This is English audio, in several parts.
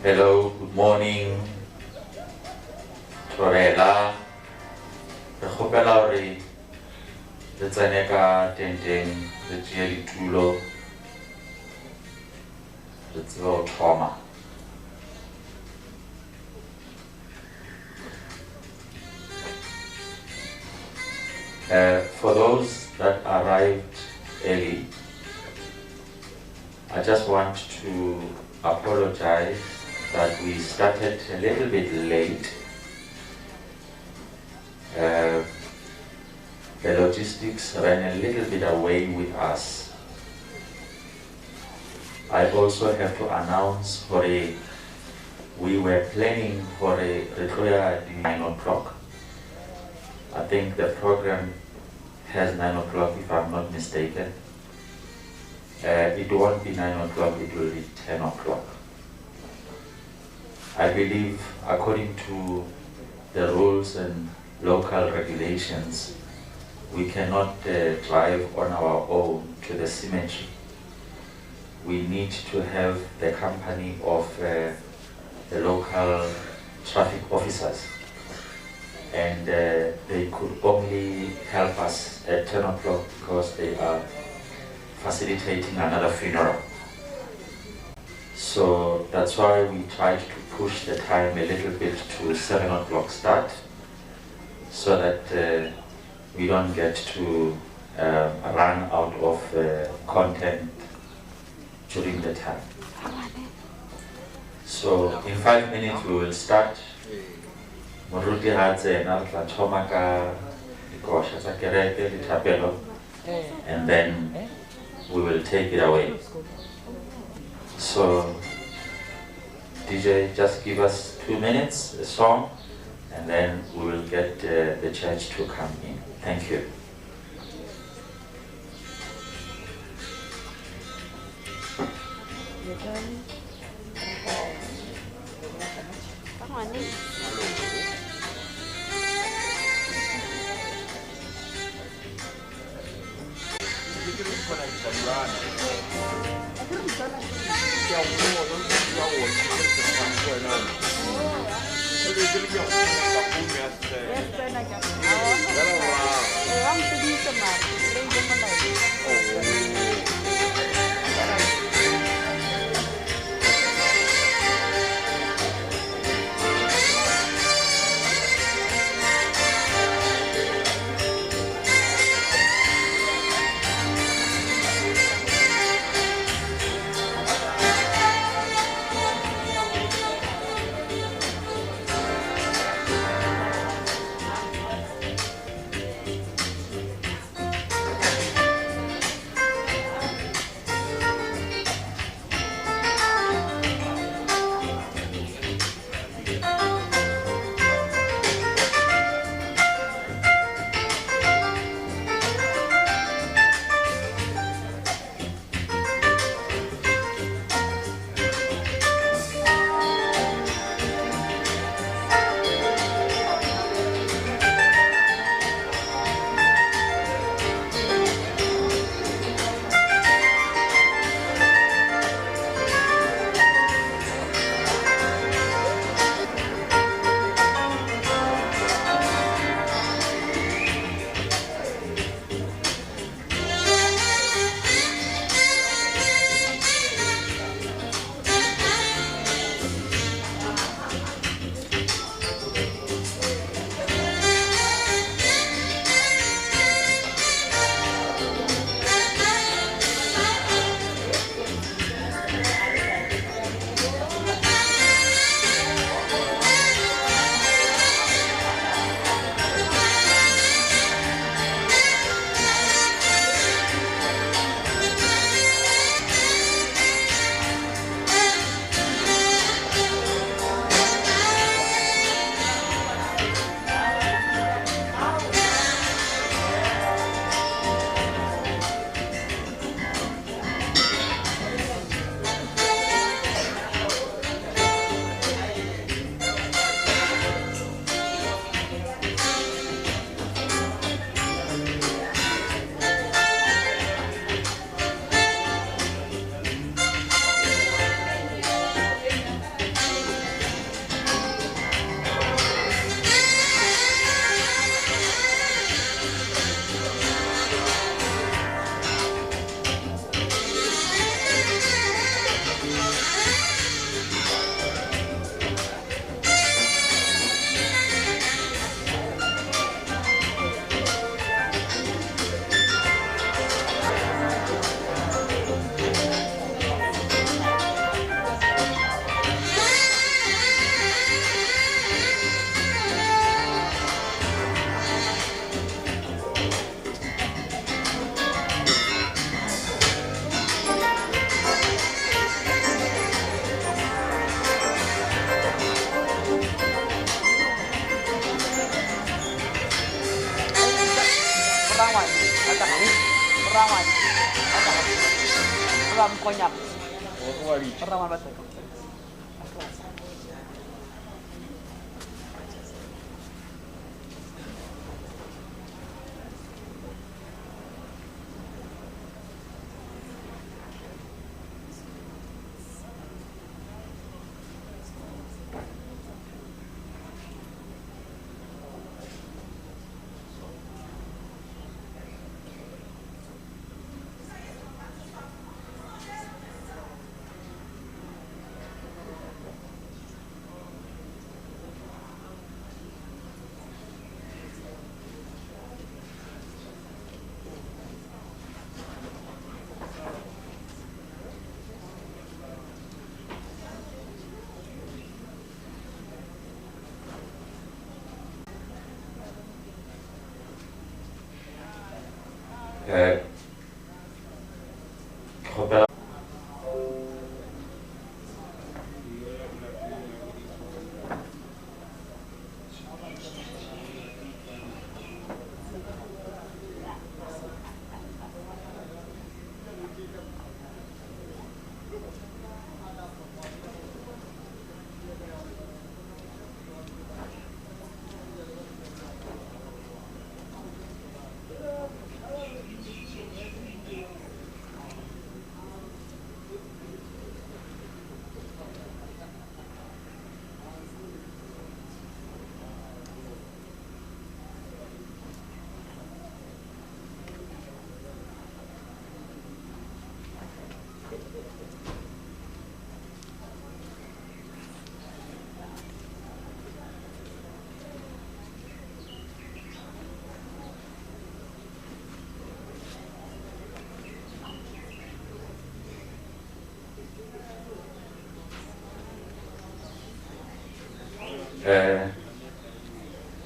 Hello, good morning. Torela. Re kgopela hore le tsene ka tenteng le tšee ditulo re tsebe ho thoma. For those that arrived early, I just want to apologize that we started a little bit late. The logistics ran a little bit away with us. I also have to announce we were planning for a retreat at 9 o'clock. I think the program has 9 o'clock if I'm not mistaken. It won't be 9 o'clock, it will be 10 o'clock. I believe according to the rules and local regulations, we cannot drive on our own to the cemetery. We need to have the company of the local traffic officers, and they could only help us at 10 o'clock because they are facilitating another funeral. So that's why we tried to push the time a little bit to 7 o'clock start, so that we don't get to run out of content during the time. So in 5 minutes we will start. Moruti hatse na tla thoma ka dikosha tsa kereke le thapelo, and then we will take it away. So DJ, just give us 2 minutes, a song, and then we will get the church to come in. Thank you. Ramokonyama.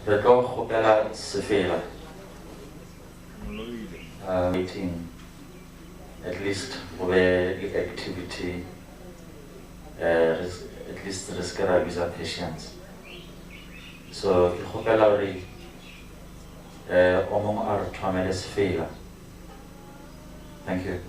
Re tlo kgopela sefela meeting at least go be the activity at least re se ke ra bisa patience, so ke kgopela gore o mongwe a re thomele sefela. Thank you.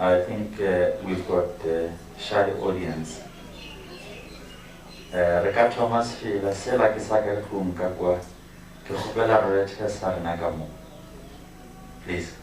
I think we've got a shy audience. Reka Thomas Fila, sela ke sa ka tlung ka kwa ke kgopela re rethe sa rena ka mo. Please.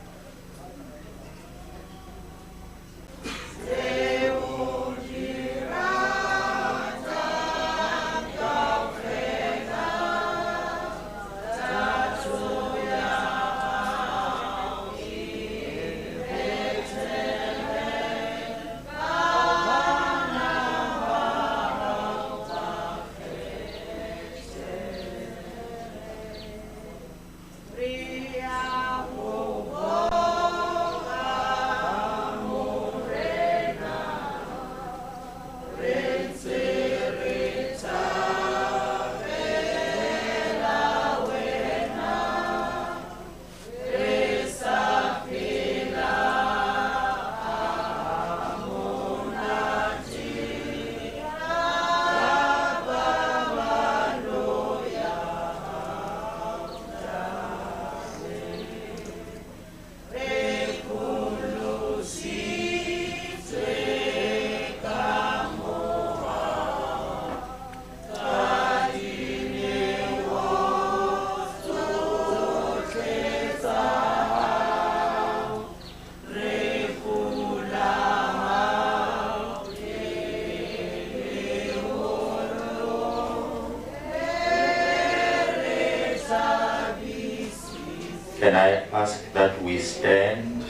Can I ask that we stand?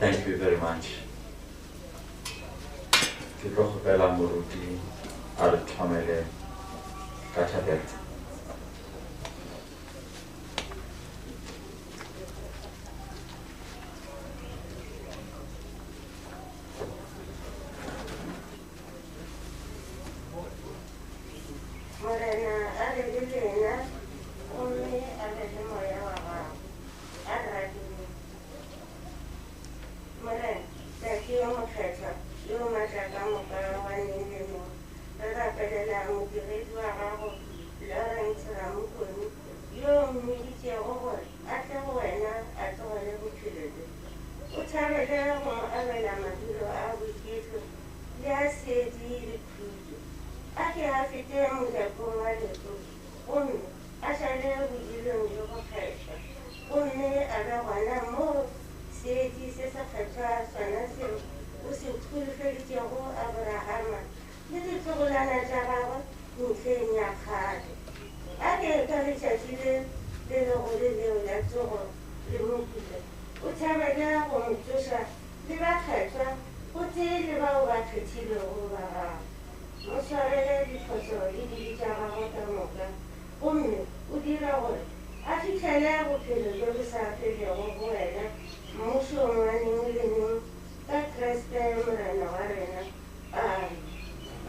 Thank you very much. Ke tlo kgopela moruti a re thomele ka thabelo.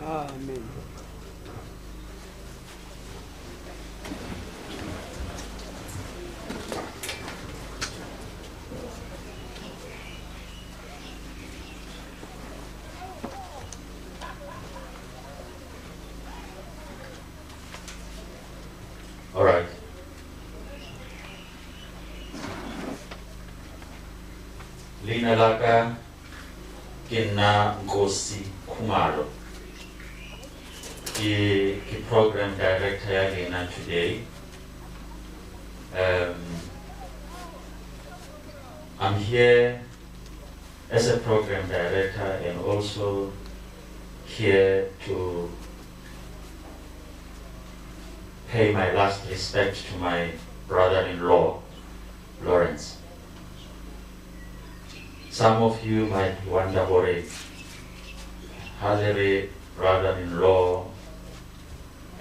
Amen. All right. Lina laka kina Nkosi Khumalo. Ki program director ya Lina today. I'm here as a program director and also here to pay my last respect to my brother-in-law, Lawrence. Some of you might wonder what a Halere brother-in-law,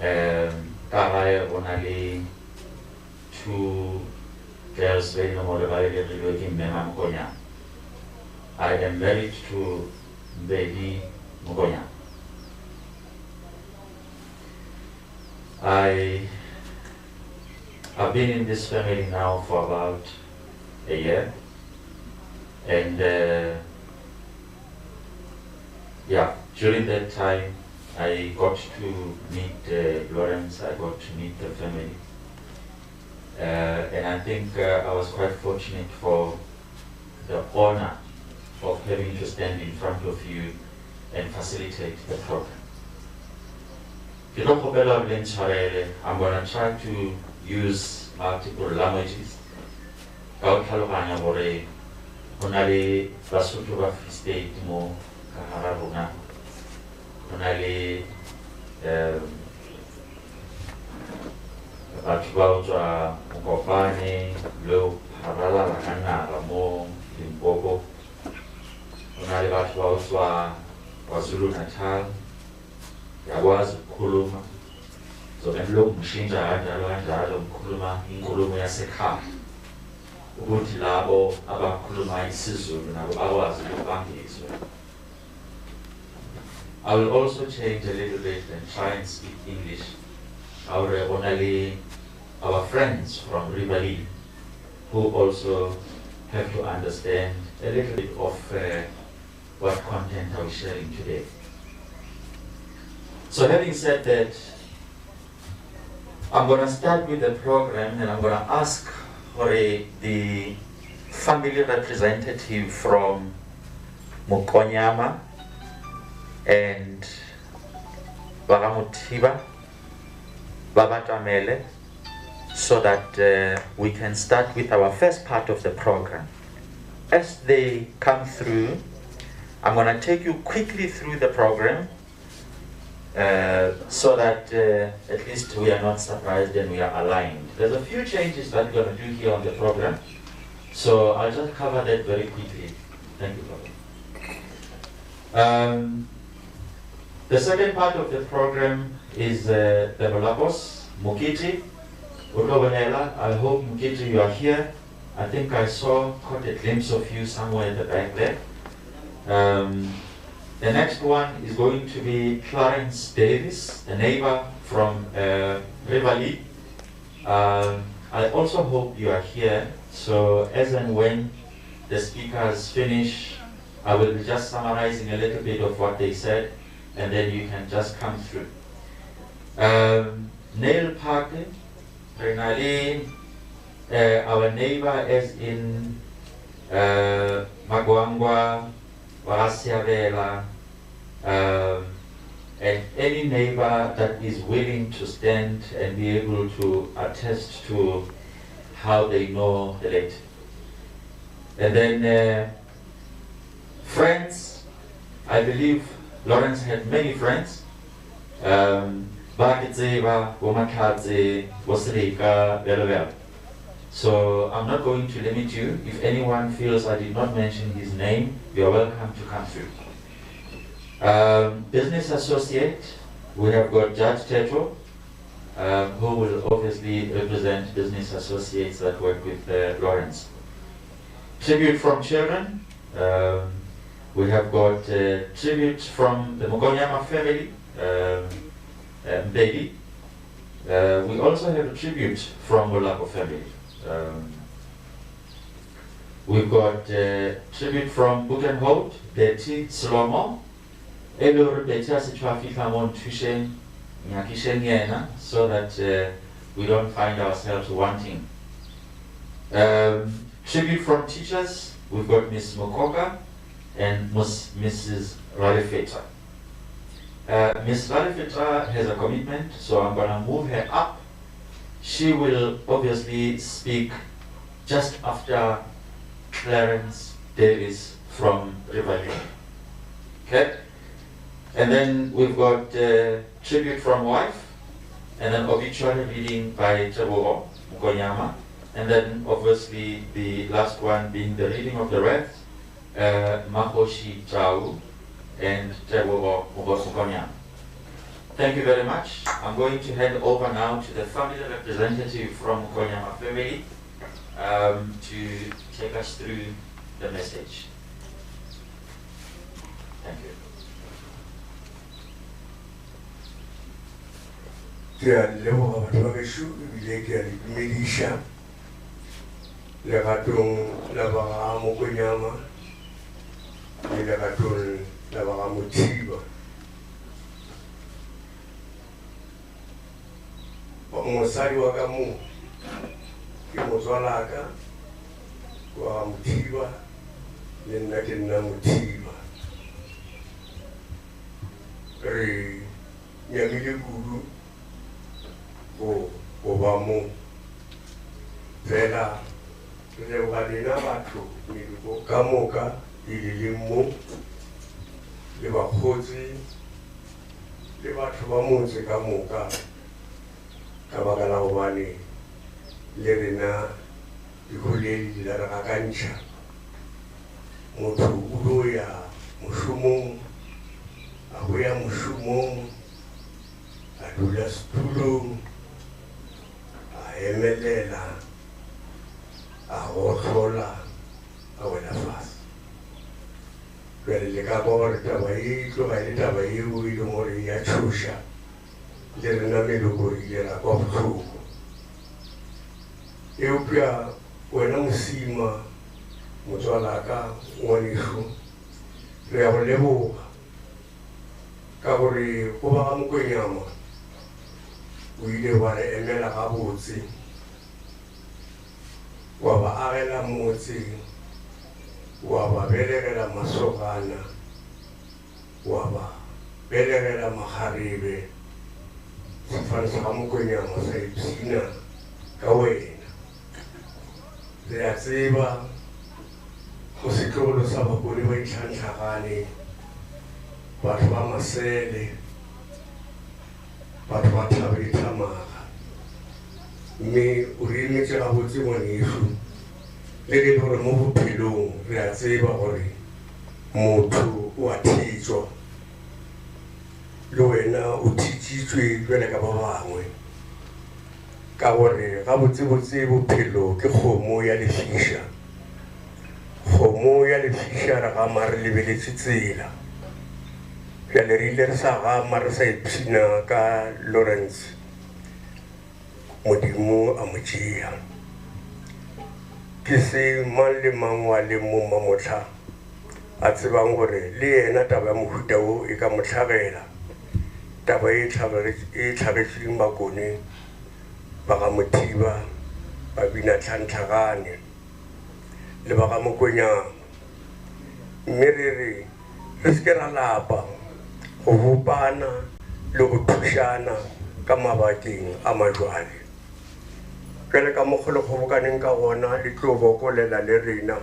Karaye Onali, two girls very working Mokonyama. I am married to Baby Mokonyama. I've been in this family now for about a year. And yeah, during that time, I got to meet Lawrence, I got to meet the family. And I think I was quite fortunate for the honor of having to stand in front of you and facilitate the program. I'm going to try to use multiple languages. Onale Basutu ba Free State mo kahara rona. Onale batho ba tswa Mokopane lo harala la kana mo Limpopo. Onale batho ba tswa KwaZulu Natal. Yakwazi ukukhuluma. So lo mshintsha kanjalo ukukhuluma inkulumo yasekhaya. Ukuthi labo abakhuluma isiZulu nabo bakwazi ukubangizwa. I will also change a little bit and try and speak English. Our friends from Rivali who also have to understand a little bit of what content I was sharing today. So having said that, I'm going to start with the program and I'm going to ask for the family representative from Mokonyama and Baramutiba, Babatamele, so that we can start with our first part of the program. As they come through, I'm going to take you quickly through the program so that at least we are not surprised and we are aligned. There's a few changes that we're going to do here on the program, so I'll just cover that very quickly. Thank you, Papa. The second part of the program is the Malapos, Mukiti, Utobanela. I hope, Mukiti, you are here. I think I caught a glimpse of you somewhere in the back there. The next one is going to be Clarence Davis, a neighbor from Rivali. I also hope you are here, so as and when the speakers finish, I will be just summarizing a little bit of what they said, and then you can just come through. Nylpark, Renali, our neighbor as in Magwangwa, Warasiavela, and any neighbor that is willing to stand and be able to attest to how they know the late. And then friends, I believe Lawrence had many friends. So I'm not going to limit you. If anyone feels I did not mention his name, you are welcome to come through. Business associate, we have got Judge Teto, who will obviously represent business associates that work with Lawrence. Tribute from children, we have got tribute from the Mokonyama family, baby. We also have a tribute from Molapo family. We've got tribute from Bukenholt, Betty Slomo, Elor Betty Asitrafikamon Tushen, Nyakishen Yena, so that we don't find ourselves wanting. Tribute from teachers, we've got Miss Mokoka and Mrs. Ralifeta. Miss Ralifeta has a commitment, so I'm going to move her up. She will obviously speak just after Clarence Davis from Rivali. Okay? And then we've got tribute from wife, and then obituary reading by Tebogo Mokonyama, and then obviously the last one being the reading of the wreath, Mahoshi Chau and Tebogo Mokonyama. Thank you very much. I'm going to hand over now to the family representative from Mokonyama family to take us through the message. Thank you. legatong la ba Mokonyama le legatong la ba Mothiba mosadi wa ka mo ke motswalaka wa Mothiba le nna ke nna Mothiba re nyamile kudu go ba mo fela re ba lena batho medumo ka moka le mo le bakgotsi le batho ba motse ka moka ka baka la gobane le rena dikholedi di la re gakantšha motho o lo ya mošomong a go ya mošomong a dula setulong a emelela a gohlola a wela fase jwale le ka kwa gore taba e tloga le taba eo e leng gore ya tšhoša le rena meloko ile ra kwa bohloko eupša wena mosima motswalaka ngwaneso re ya go leboga ka gore go ba ga Mokonyama o ile wa re emela gabotse wa ba agela motse wa ba belegela masogana wa ba belegela magarebe sefane sa ga Mokonyama sa ipsina ka wena re a tseba go setlogolo sa bakone ba itlhantlhagane batho ba masele batho ba thabe thamaga mme o re emetse gabotse ngwaneso le ke gore mo bophelong re a tseba gore motho o a thetswa le wena o thitsitswe jwale ka ba bangwe ka gore gabotsebotse bophelo ke kgomo ya lefiša kgomo ya lefiša re gama re lebeletse tsela jale re ile re sa gama re sa ipshina ka Lawrence modimo a mo tšea ke se mang le mang wa le mo mamotlha a tsebang gore le yena taba ya mohuta o e ka mo tlhagela taba e tlhagetšeng bakone ba ga Mothiba ba bina tlhantlhagane le ba ga Mokonyama mme re seke ra lapa go bopana le go thušana ka mabakeng a majwale jwale ka mokgo le kgobokaneng ka gona le tlo bokolela le rena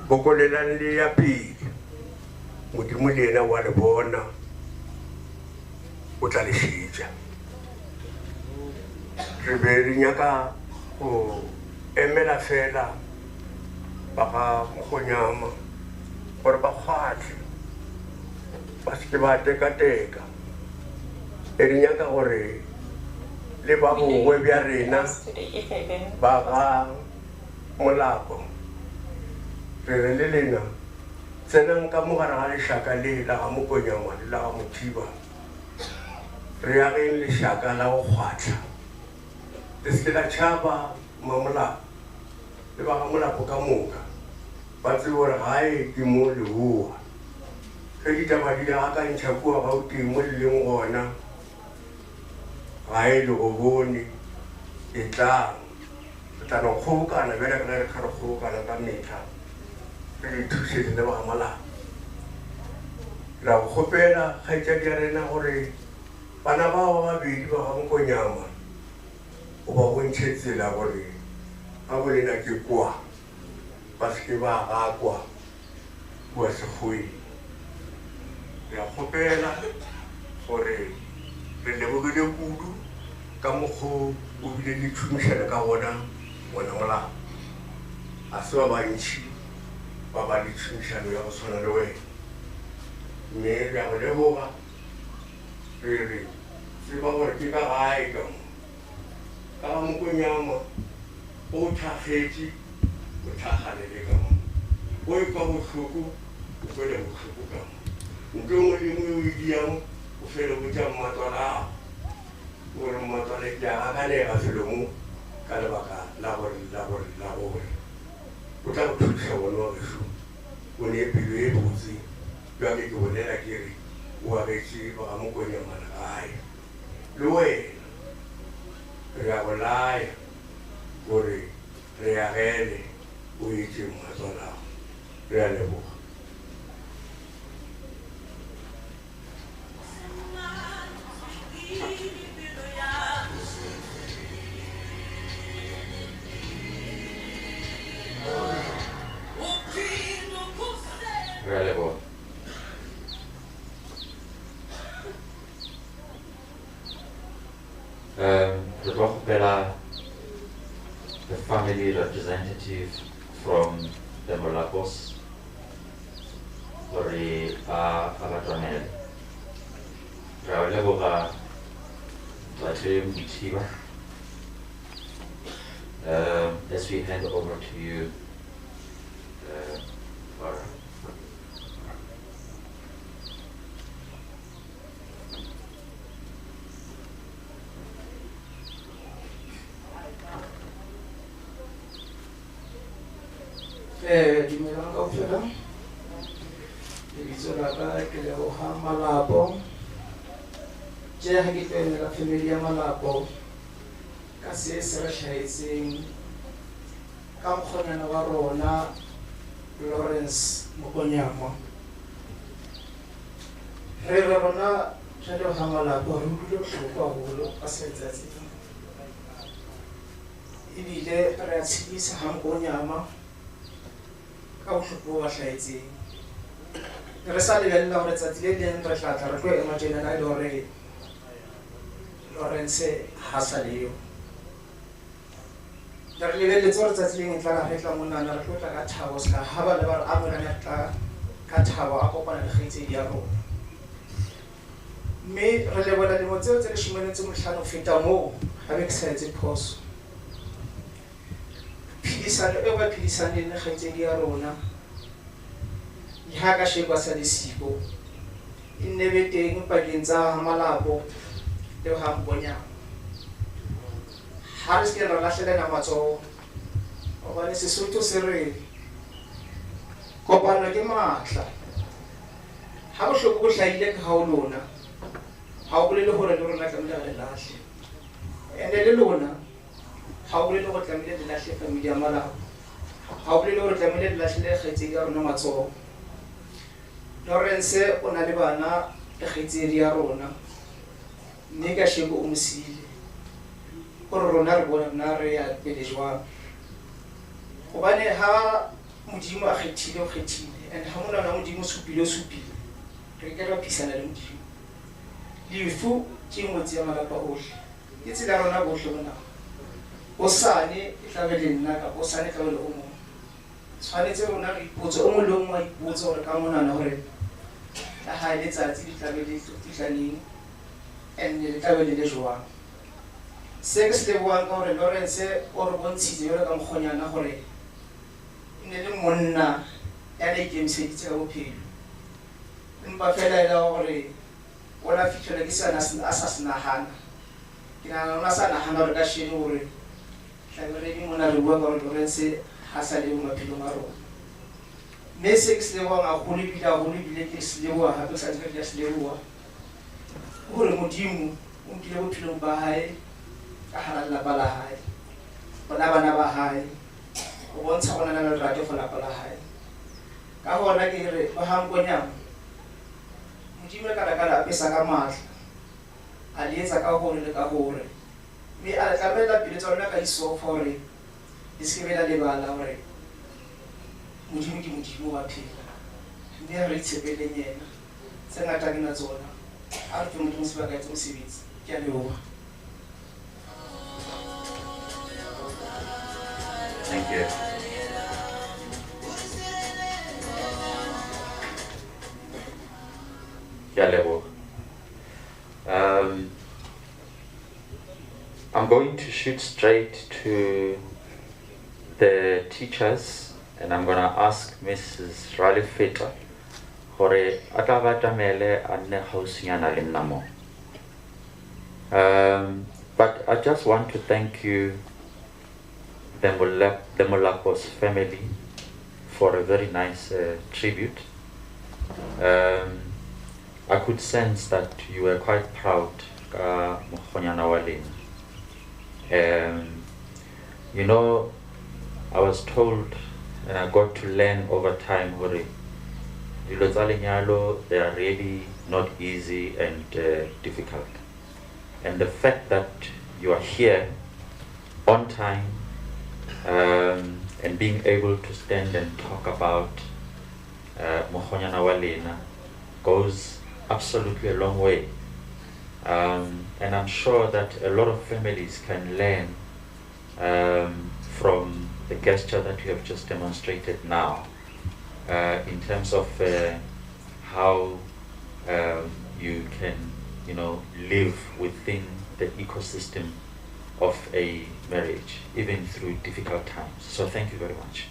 bokolelang le ya pele modimo le yena wa le bona o tla le šetša re be re nyaka go emela fela ba ga Mokonyama gore ba kgwatlhe ba seke ba teka-teka e re nyaka gore le ba bongwe bja rena ba ga Molapo re re le lena tsenang ka mogare ga lešaka le la ga Mokonyama le la ga Mothiba re ageng lešaka la go kgwatlha le seke la tšhaba Mamolapo le ba ga Molapo ka moka ba tsebe gore gae ke mo leoa ge ditaba di le gakantšha kua Gauteng mo le leng gona gae le go bone e tlang re tla no kgobokana bjale ke re kgare kgobokana ka metlha re le thušetse le ba ga Molapo ra go kgopela kgaetšadi ya rena gore bana bao babedi ba ga Mokonyama o ba bontšhe tsela gore ga bolena ke kwa ba seke ba gakwa kua sekgweng re a kgopela gore re lebogile kudu ka mokgwa o bile le tšhomišana ka gona ngwana Molapo a se ba bantšhi ba ba le tšhomišano ya go tshwana le wena mme re a go leboga re re tseba gore ke ka gae ka mo ka ga Mokonyama o tlhagetše o tlhagalele ka mo o e kwa bohloko o fele bohloko ka mo nto ngwe le ngwe o e diang o fele botša mmatswala ago gore mmatswale ke a gakanega felo mo ka lebaka la gore o tla go thusa bone wa geso o ne pelo e botse jwa ke bolela ke re o agetse ba ga Mokonyama gae le wena re a go laya gore re agele o etse mogatswalago re a leboga. Relevant. The family representative from the Molapos, Tori Abatonel, Rauleboga, Latim Chiba. As we hand over to you, for dumelang kaofela lebitso la ka ke Leboga Malapo tje ha ke tlo emela family ya Malapo ka se se re hlahetseng ka mokgonyana wa rona Lawrence Mokonyama re rona jalo ha Malapo re utlwile bohloko haholo ka se letsatsi ebile re a tshedisa ha Mokonyama ka bohloko ba hlahetseng re sa lebella hore tsatsi le leng re tla tla re tlo ema tjena na le hore Lawrence ha sa leyo re lebelletse hore tsatsi leng e tla re tla monana re tlo tla ka thabo ska ha ba le ba re amohela tla ka thabo a kopana le kgaitsedi ya rona mme re lebola dilemo tseo tse 15 ho feta moo ha be ke sa etse phoso phidisano e ba phedisaneng le kgaitsedi ya rona ha ka sheba sa disiko e nne be teng pakeng tsa Malapo le ha Mokonyama ha re se re lahlela matsoho hobane Sesotho se re kopano ke matla ha bohloko bo hlahile ka ha o lona ha o bolele hore le rona tlamehile re lahle ene le lona ha o bolele hore tlamehile le lahle family ya Malapo ha o bolele hore tlamehile le lahle kgaitsedi ya rona matsoho Lawrence o na le bana le kgaitsedi ya rona mme ka shego o mosile gore rona re bona nna re ya pele jwang hobane ha modimo a kgethile o kgethile and ha mona na modimo supile re ke ra phisana le modimo lefu ke motse ya malapa ohle ke tsela rona bohle bona o sane e tlabe le nna ka o sane ka le o mo tshwanetse rona re ipotse o mo le o mo ipotse hore ka mona na hore la ha ile tsatsi di tlabe le tlaneng and le tlabe le jwang se ke se le buang ka hore Lawrence o re bontshitse yona ka Mokonyana hore ne le monna ya le ikemiseditse ka bophelo empa fela ela hore ona fitšhela ke sana a sa senagana ke nagana ona sa nagana re ka shene hore tlabere di mona re bua ka hore Lawrence ha sa le mo maphelong a rona mme se ke se le buang a bile ke se le bua hape sa ntse ke se le bua hore modimo o nkile bophelong ba hae ka hara lelapa la hae bona bana ba hae o bontsha bona le lerato go lapa la hae ka hona ke re ba ha Mokonyama modimo ka la apesa ka matla a le etsa ka hore le ka hore mme a tlamela pele tsa lona ka isofa hore di se bela le bala hore modimo ke modimo wa phela mme re itshepeleng yena tse ngata ke na tsona a re ke modimo se ba ka etsa mosebetsi ke a leboha. Thank you. I'm going to shoot straight to the teachers, and I'm going to ask Mrs. Ralifeta hore atabatamele anne hausinyana linnamo. But I just want to thank you the Molapos family for a very nice tribute. I could sense that you were quite proud, Mokonyama. You know, I was told and I got to learn over time that they are really not easy and difficult. And the fact that you are here on time and being able to stand and talk about Mokonyama goes absolutely a long way. And I'm sure that a lot of families can learn from the gesture that you have just demonstrated now in terms of how you can, live within the ecosystem of a marriage, even through difficult times. So thank you very much.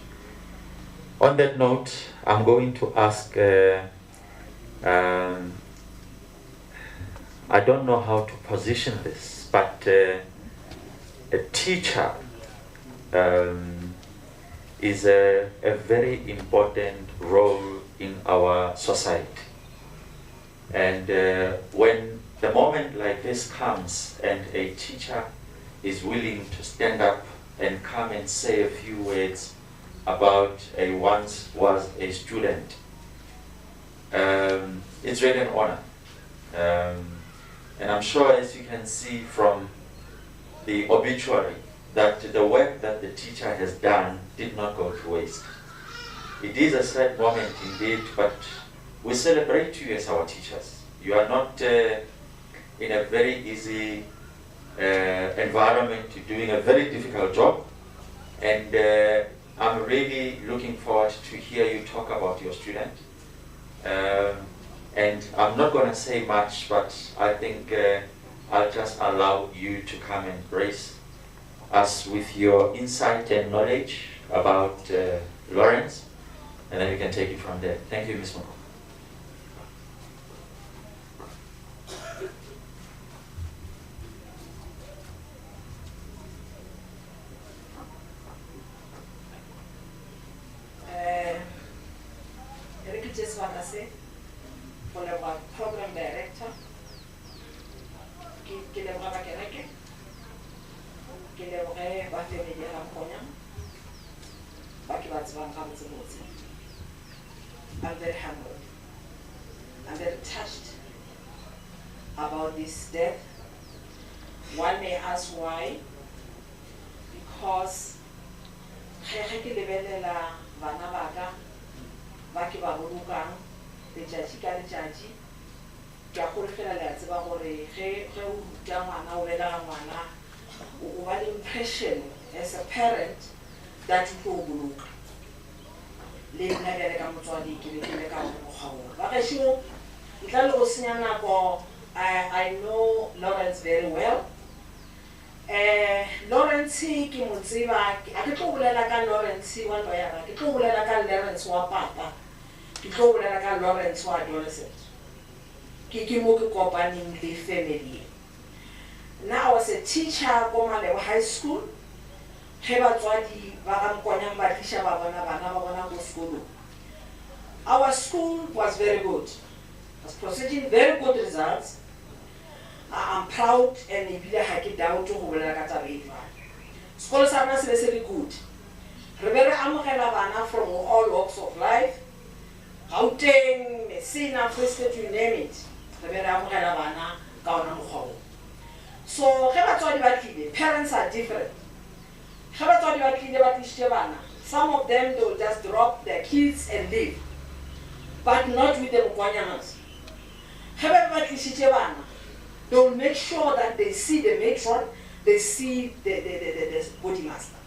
On that note, I'm going to ask, I don't know how to position this, but a teacher is a very important role in our society. And when the moment like this comes and a teacher is willing to stand up and come and say a few words about a once was a student, it's really an honor. And I'm sure, as you can see from the obituary, that the work that the teacher has done did not go to waste. It is a sad moment indeed, but we celebrate you as our teachers. You are not in a very easy environment. You're doing a very difficult job. And I'm really looking forward to hear you talk about your student. And I'm not going to say much, but I think I'll just allow you to come and grace us with your insight and knowledge about Lawrence, and then we can take it from there. Thank you, Ms. Moko. Just want to say, for the program director, I'm very humbled. I'm very touched about this death. One may ask why. Because baki ba bolokang letšatši ka letšatši ke a golofela le a tseba gore ge o ruta ngwana o belega ngwana o ba le impression as a parent that o tlo o boloka le nna bjale ka motswadi ke be ke le ka mokgwa oo ba gešo ntle le go senya nako. I know Lawrence very well. Lawrence ke mo tseba, a ke tlo bolela ka Lawrence wa ntwa ya ka, ke tlo bolela ka Lawrence wa papa, ke tlo bolela ka Lawrence wa adolescent. Ke mo ke kopaneng le family. Now I was a teacher ko Malewa High School. Ge batswadi ba ga Mokonyama ba tlisha ba bona ko sekolo. Our school was very good. Was proceeding very good results. I'm proud and ebile ha ke doubt go bolela ka taba e jwang. Sekolo sa rona se be se le good. Re be re amogela bana from all walks of life. Gauteng, Messina, Free State, you name it. Re be re amogela bana ka ona mokgwa o. So ge batswadi ba tlile, parents are different. Ge batswadi ba tlile ba tlisitse bana, some of them they will just drop their kids and leave. But not with the Mokonyamas. Ge ba tlisitse bana, they will make sure that they see the matron, they see the body master.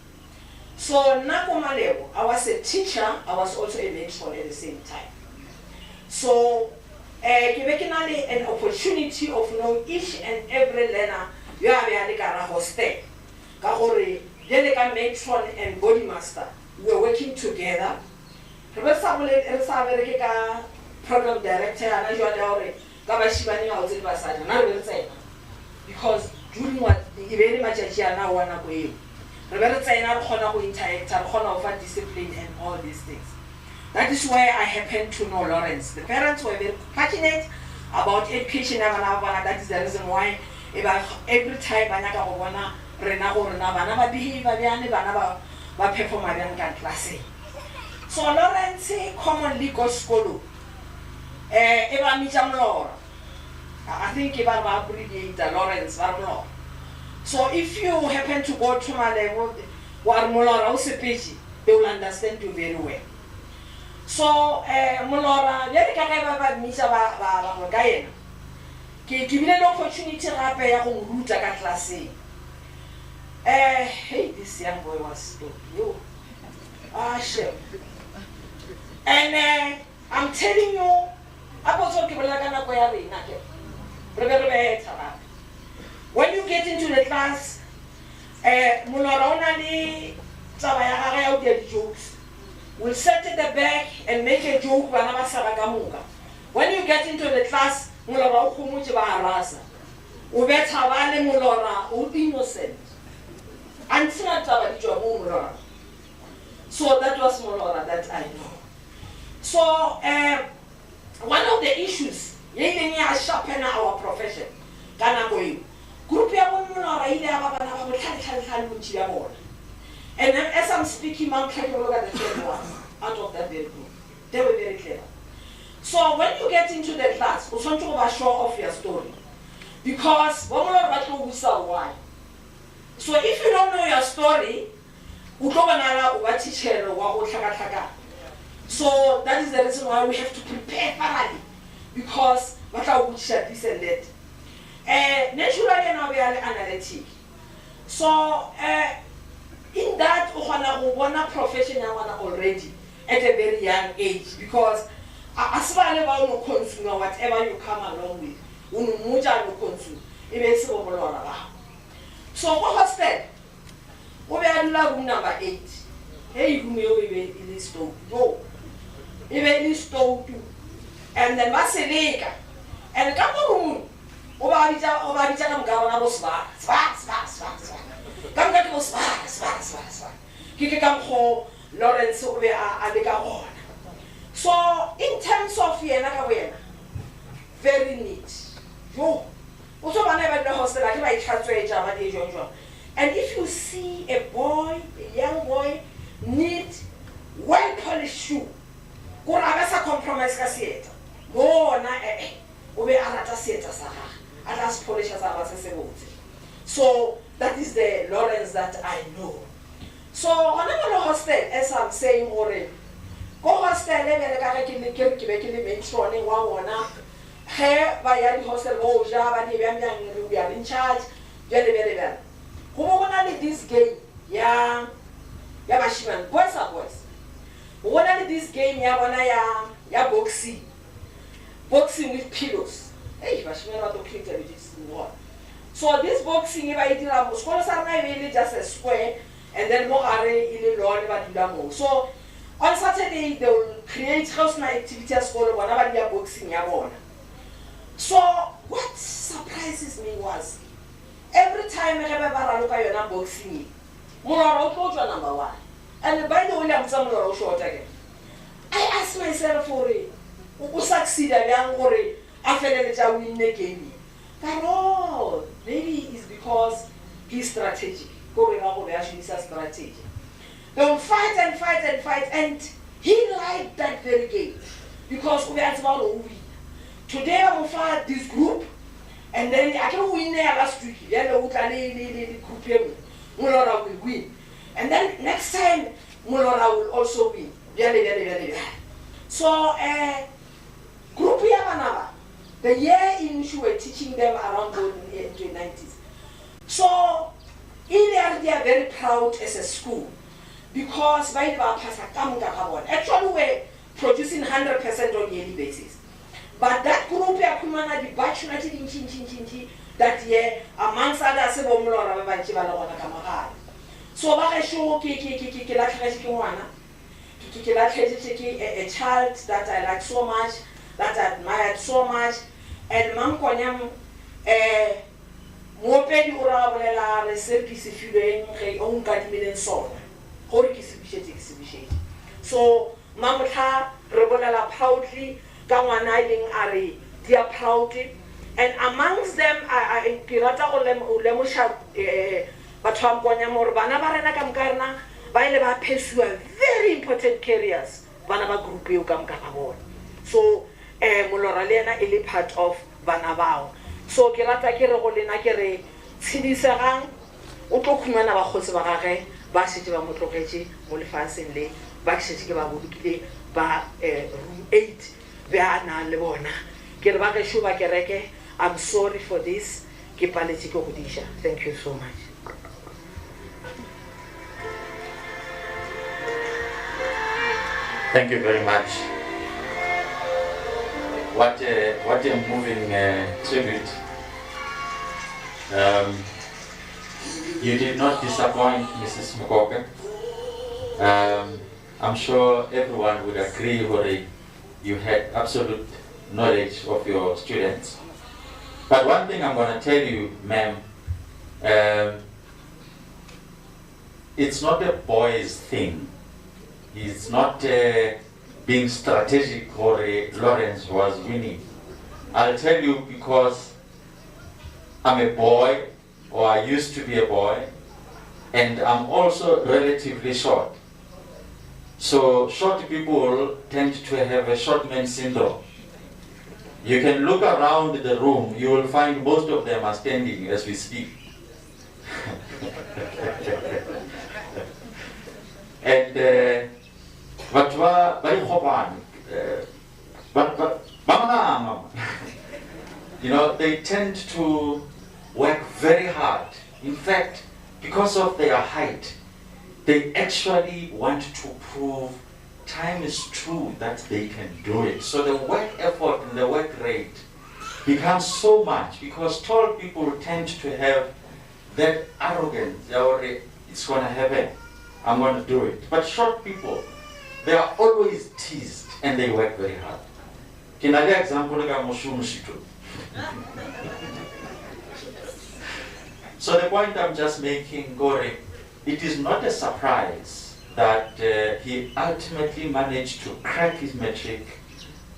So Nako Malewo, I was a teacher, I was also a matron at the same time. So Quebecally an opportunity of knowing each and every learner, you have a hostel. Kahore, Delega matron and body master, we were working together. Program director, and you because during what very much now one re be re tsena re kgona go interact re kgona go fa discipline and all these things. That is where I happen to know Lawrence. The parents were very passionate about education. That is the reason why every time I go bona rena go rena bana ba behave bana ba perform ka class. So Lawrence commonly goes school. Eba mitsa mlora. I think eba ba abbreviate Lawrence ba mlora. So if you happen to go to my level, war mlora o sepeji, they will understand you very well. So mlora le ka ga ba mitsa ba ga yena. Ke bile le opportunity gape ya go ruta ka classeng. Hey, this young boy was stupid. You. Shit. And I'm telling you, when you get into the class, jokes. We'll set at the back and make a joke. When you get into the class, innocent. So that was Molora that I know. So one of the issues, sharpen our profession. And then as I'm speaking, I'm trying to look at the third one out of that very group. They were very clever. So when you get into the class, you want to show off your story. Because why? So if you don't know your story, so that is the reason why we have to prepare thoroughly. Because what I would share this and that. Naturally now we are analytic. So in that one profession already at a very young age, because as far as you consume whatever you come along with, so what was that? We are in room number 8. Hey, you may be stove. Go. Even stove too. And then Maseleka. And come on. Over come get us Kiki come home, Lawrence over a. So in terms of very neat. Yo. Also, whenever the hostel, I might transfer Java. And if you see a boy, a young boy, neat, well-polished shoe, go abasa compromise ka sieta. Go na ube arata sieta saha. Atas polish as abasa seboti. So that is the Lawrence that I know. So whenever the hostel, as I'm saying already, go hostel level ka ke mentioning wa Hey, by the hostel, oh, Java, we are in charge, very, very well. Who wanted this game? Yeah, Yabashiman, boys are boys. Who wanted this game? Yeah, boxing with pillows. Hey, Bashman, not to click this one. So, this boxing, if I did a scholars are really just a square, and then more array in the lawn, but so, on Saturday, they will create house night activity at school, whenever they are boxing, So what surprises me was every time I look at your boxing, number 1. And by the way, I'm some short again. I ask myself for it. Who succeed a young worry after the win the game? But no, maybe it's because he's strategic. Going out actually is a strategy. They will fight, and he liked that very game because we are about to win. Today I'm for this group, and then I can win there last week. Mulora will win. And then next time, Mulora will also win. So, group Yamanava, the year in which we were teaching them around the 90s. So, in there they are very proud as a school because by the actually we're producing 100% on a yearly basis. But that group that year, amongst others, so I show a child that I like so much, that I admired so much, and Mokonyama, moopedi o ra bolela re se ke se filweng ge o nkadimileng sona gore ke se bušetse. So mamotla re bolela proudly ka ngwana e leng a re they are proud, and amongst them ke rata go lemoša batho ba Mokonyama gore bana ba rena ka moka rena ba ile ba pursue very important careers bana ba group eo ka moka ba bona. So molora le ena e le part of bana bao. So ke rata ke re go lena ke re tshidisegang o tlo khumana ba kgotse ba gage ba setse ba motlogetse mo lefatsheng le ba setse ke ba bolokile ba room 8 ba na le bona ke re ba ke shuba kereke. I'm sorry for this. Ke paletse ke go disha. Thank you so much. Thank you very much. What a moving tribute. You did not disappoint, Mrs. Mokopane. I'm sure everyone would agree that you had absolute knowledge of your students. But one thing I'm going to tell you, ma'am, it's not a boy's thing. It's not being strategic or Lawrence was winning. I'll tell you because I'm a boy, or I used to be a boy, and I'm also relatively short. So short people tend to have a short man syndrome. You can look around the room, you will find most of them are standing as we speak. And you know, they tend to work very hard. In fact, because of their height, they actually want to prove time is true that they can do it. So the work effort and the work rate becomes so much because tall people tend to have that arrogance, or it's going to happen, I'm going to do it. But short people, they are always teased and they work very hard. Can I give example? So the point I'm just making, Gore, it is not a surprise that he ultimately managed to crack his matric,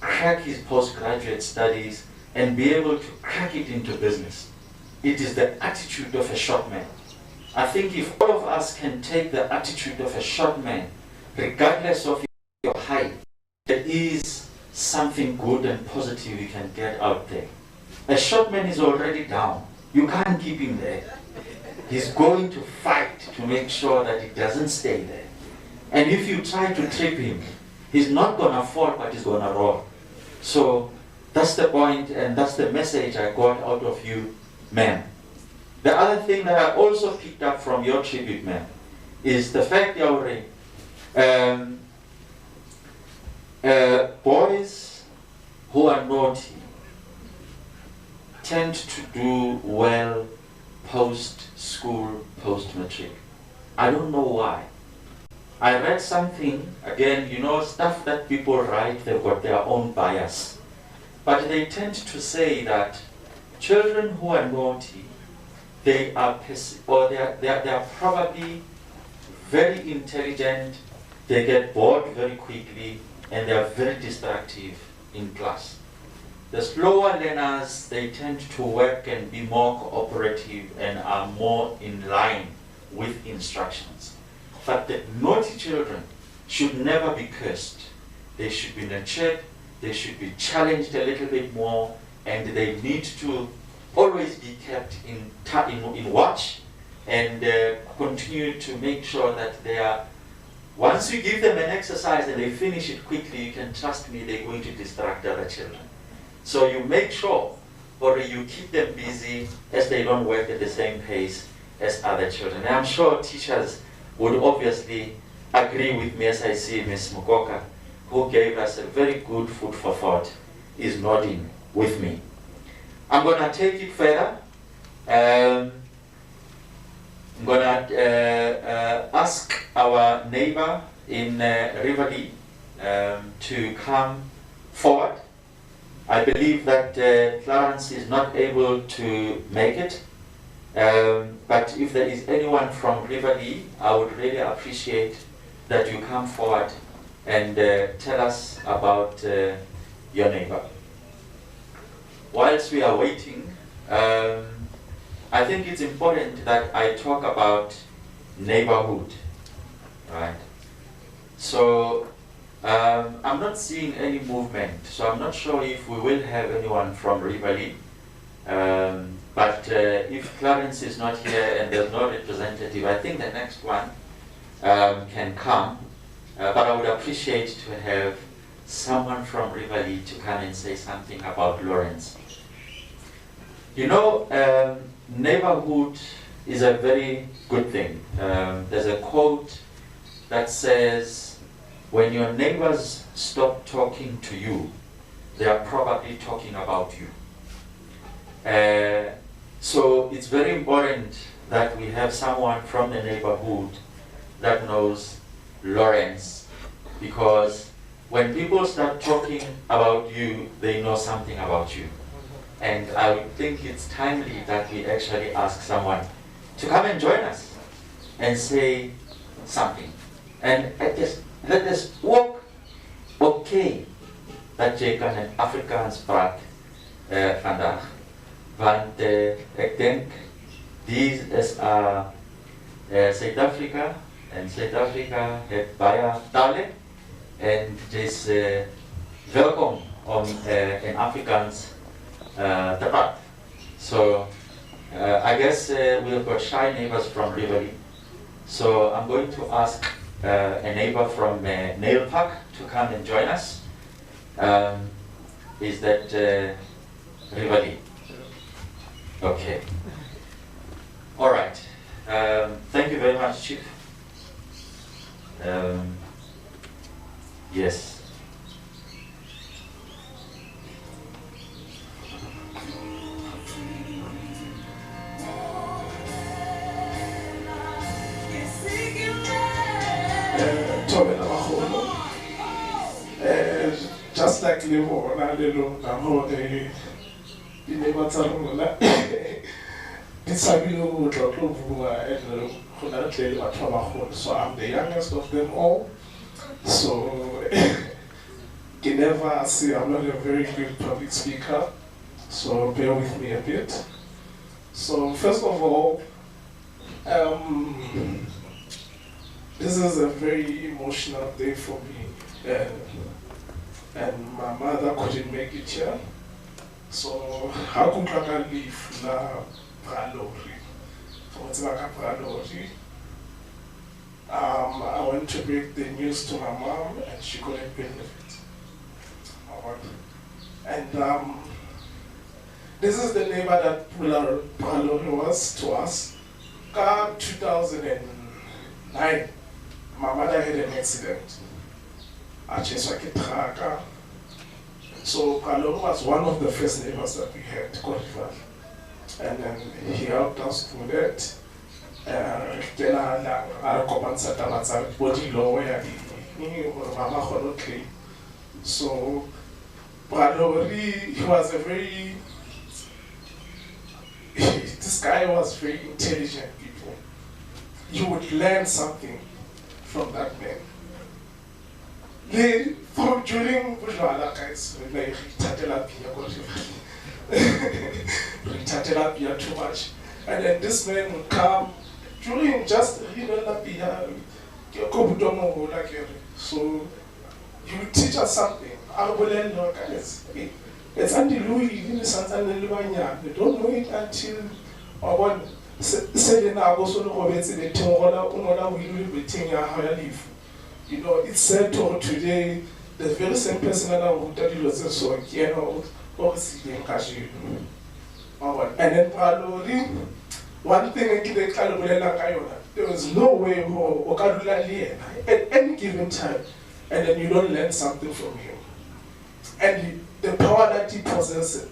crack his postgraduate studies, and be able to crack it into business. It is the attitude of a short man. I think if all of us can take the attitude of a short man, regardless of your height, there is something good and positive you can get out there. A short man is already down. You can't keep him there. He's going to fight to make sure that he doesn't stay there. And if you try to trip him, he's not going to fall, but he's going to roll. So that's the point, and that's the message I got out of you, ma'am. The other thing that I also picked up from your tribute, ma'am, is the fact, Yauri, boys who are naughty tend to do well post-school, post-matric. I don't know why. I read something, again, you know, stuff that people write, they've got their own bias. But they tend to say that children who are naughty, they are probably very intelligent, they get bored very quickly, and they are very destructive in class. The slower learners, they tend to work and be more cooperative and are more in line with instructions. But the naughty children should never be cursed. They should be nurtured, they should be challenged a little bit more, and they need to always be kept in watch and continue to make sure that they are, once you give them an exercise and they finish it quickly, you can trust me, they're going to distract other children. So you make sure, or you keep them busy as they don't work at the same pace as other children. And I'm sure teachers would obviously agree with me, as I see Ms. Mukoka, who gave us a very good food for thought, is nodding with me. I'm going to take it further. I'm going to ask our neighbor in Rivali to come forward. I believe that Clarence is not able to make it. But if there is anyone from Riverlea, I would really appreciate that you come forward and tell us about your neighbor. Whilst we are waiting, I think it's important that I talk about neighborhood, right? So I'm not seeing any movement, so I'm not sure if we will have anyone from Riverlea. But if Clarence is not here and there's no representative, I think the next one can come. But I would appreciate to have someone from Riverlea to come and say something about Lawrence. You know, neighborhood is a very good thing. There's a quote that says, when your neighbors stop talking to you, they are probably talking about you. So it's very important that we have someone from the neighborhood that knows Lawrence, because when people start talking about you, they know something about you. And I would think it's timely that we actually ask someone to come and join us and say something. And let us walk okay dat jy kan in Afrikaans praat vandaag. Want ek dink dis is Suid-Afrika, en Suid-Afrika het baie tale en dis welkom om in Afrikaans te praat. So I guess we've got shy neighbors from Riverlea. So I'm going to ask a neighbor from Nylpark to come and join us. Is that Riverlea? Okay. All right. Thank you very much, Chief. Yes. Just like Livo, so I'm the youngest of them all. So you never see I'm not a very good public speaker, so bear with me a bit. So first of all, this is a very emotional day for me, and my mother couldn't make it here. So how could I leave na Pralori? I went to break the news to my mom, and she couldn't believe it. And this is the neighbor that Pralori was to us. 2009, my mother had an accident. So Pralori was one of the first neighbors that we had, Committal. And then he helped us through that. So Pralori, he was a very, this guy was very intelligent people. You would learn something from that man. During Bujwala guys, we retarded too much. And then this man would come during just so he would teach us something. Guys, it's until Louis, they don't know it until you know, it's said to today, the very same person that I would tell you was so, you know, and then Pralori, one thing there was no way at any given time, and then you don't learn something from him. And the power that he possessed,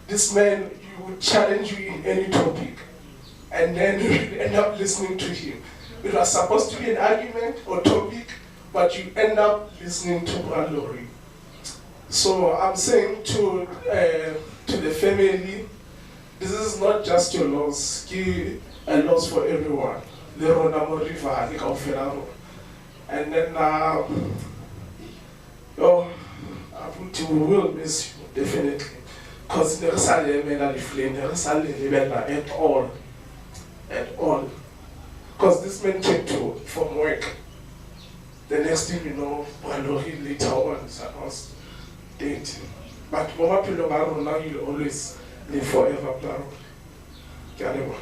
this man, you would challenge you in any topic, and then you would end up listening to him. It was supposed to be an argument or topic, but you end up listening to Pralori. So I'm saying to the family, this is not just your loss, it's a loss for everyone. Le rona mo river, le kaofela rona. And then, we will miss you, definitely. Because never saw the men flame, never saw the at all. At all. Because this man came from work. The next thing you know, he later on was dating. But Mama Pilomaro, now you'll always live forever, Plaro. Galema.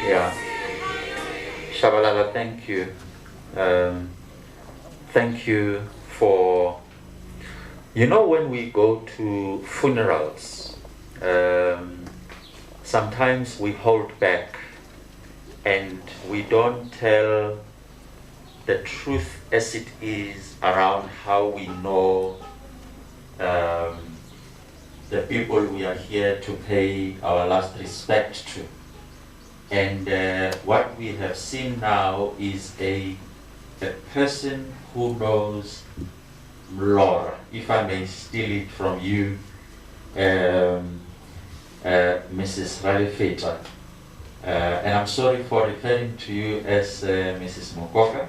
Yeah. Shabalala, thank you. Thank you for, when we go to funerals, sometimes we hold back and we don't tell the truth as it is around how we know the people we are here to pay our last respect to. And what we have seen now is a person who knows Mlora, if I may steal it from you, Mrs. Ralifeta. And I'm sorry for referring to you as Mrs. Mokoka.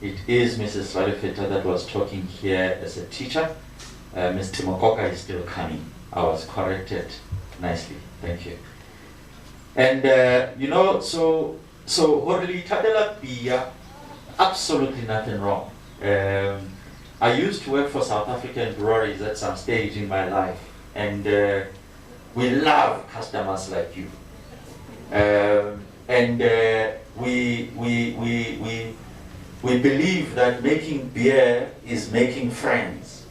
It is Mrs. Ralifeta that was talking here as a teacher. Mr. Mokoka is still coming. I was corrected nicely. Thank you. And so Horli Tadela Bia, absolutely nothing wrong. I used to work for South African breweries at some stage in my life, and we love customers like you. We believe that making beer is making friends.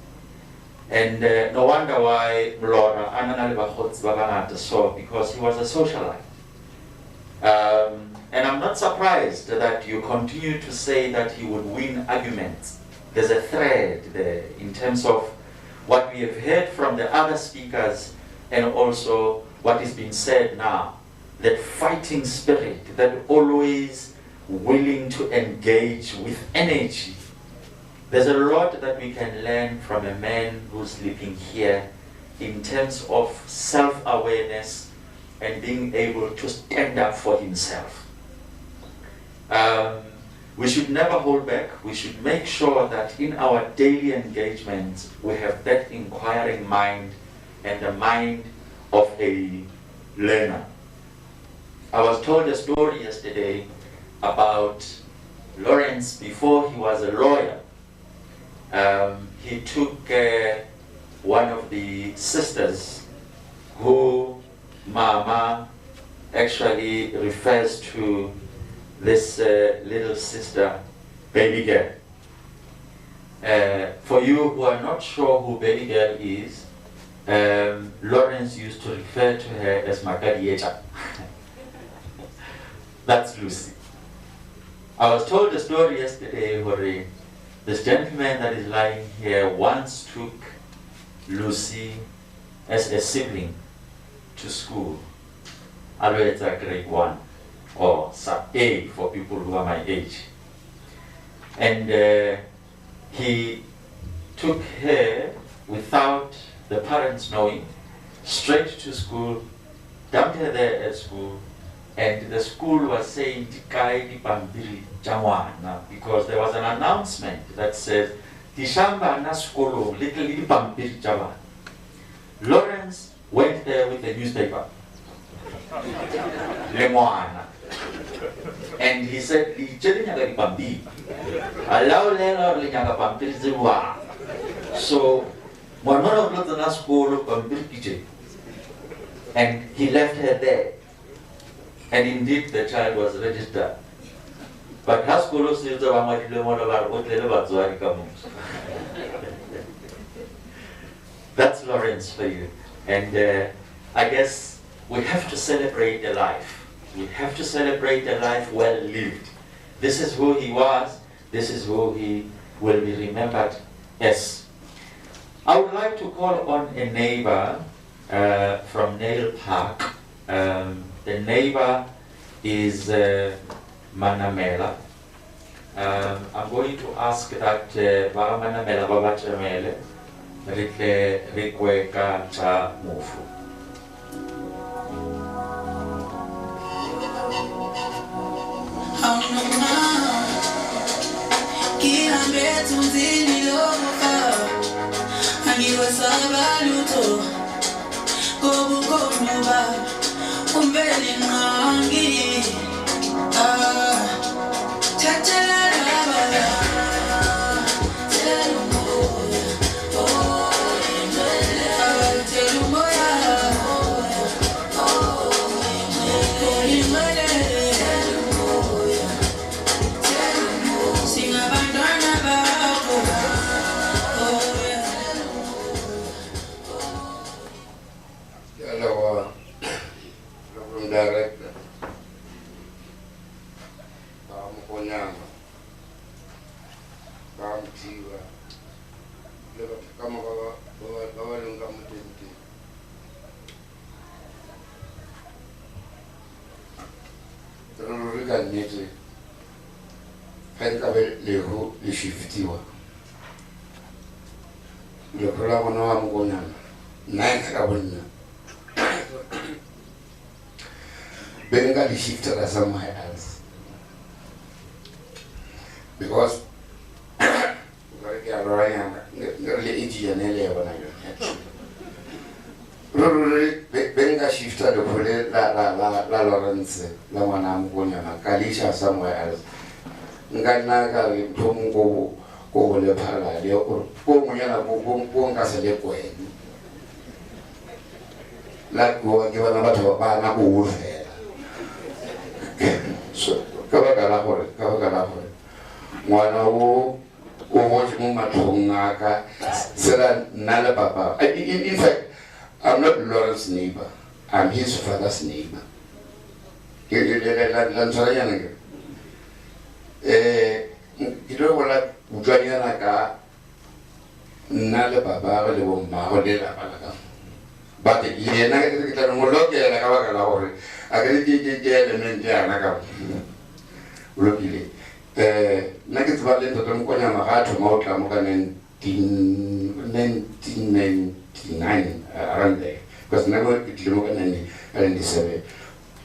And no wonder why Mlora saw, because he was a socialite. And I'm not surprised that you continue to say that he would win arguments. There's a thread there in terms of what we have heard from the other speakers and also what is being said now. That fighting spirit, that always willing to engage with energy. There's a lot that we can learn from a man who's living here in terms of self-awareness and being able to stand up for himself. We should never hold back. We should make sure that in our daily engagements, we have that inquiring mind and the mind of a learner. I was told a story yesterday about Lawrence before he was a lawyer. He took one of the sisters who Mama actually refers to this little sister, baby girl. For you who are not sure who baby girl is, Lawrence used to refer to her as Makadiecha. That's Lucy. I was told a story yesterday where this gentleman that is lying here once took Lucy as a sibling to school. Always a grade 1 or sub A for people who are my age. And he took her without the parents knowing, straight to school, dumped her there at school, and the school was saying because there was an announcement that says Lawrence went there with the newspaper. And he said, so and he left her there. And indeed the child was registered. But Haskolo says that's Lawrence for you. And I guess we have to celebrate the life. We have to celebrate a life well lived. This is who he was. this is who he will be remembered as. I would like to call on a neighbor from Nylpark. The neighbor is Manamela. I'm going to ask that Manamela Babatamele Rikweka Cha Mufu. Director, Mokonyama, Tiwa, Bengali shifted somewhere else because Benga shifted the la Lawrence, la Mokonyama, Kalisha somewhere else. Nganaga Tomungo go le Pala, go Muyana go Casale Cohen. Like go and give another Banago. So, Kavagala, Wano, Matunga, Sera Nala Papa. In fact, I'm not Lawrence's neighbor, I'm his father's neighbor. You don't want to Ujanianaka Nala Papa, the woman, but the United Moloke and Kavagala. I can get the Menjanaka. Luckily, Nugget Valley to Mokonyama had to Mota Mokan in 1999 around there. Because never it Mokan and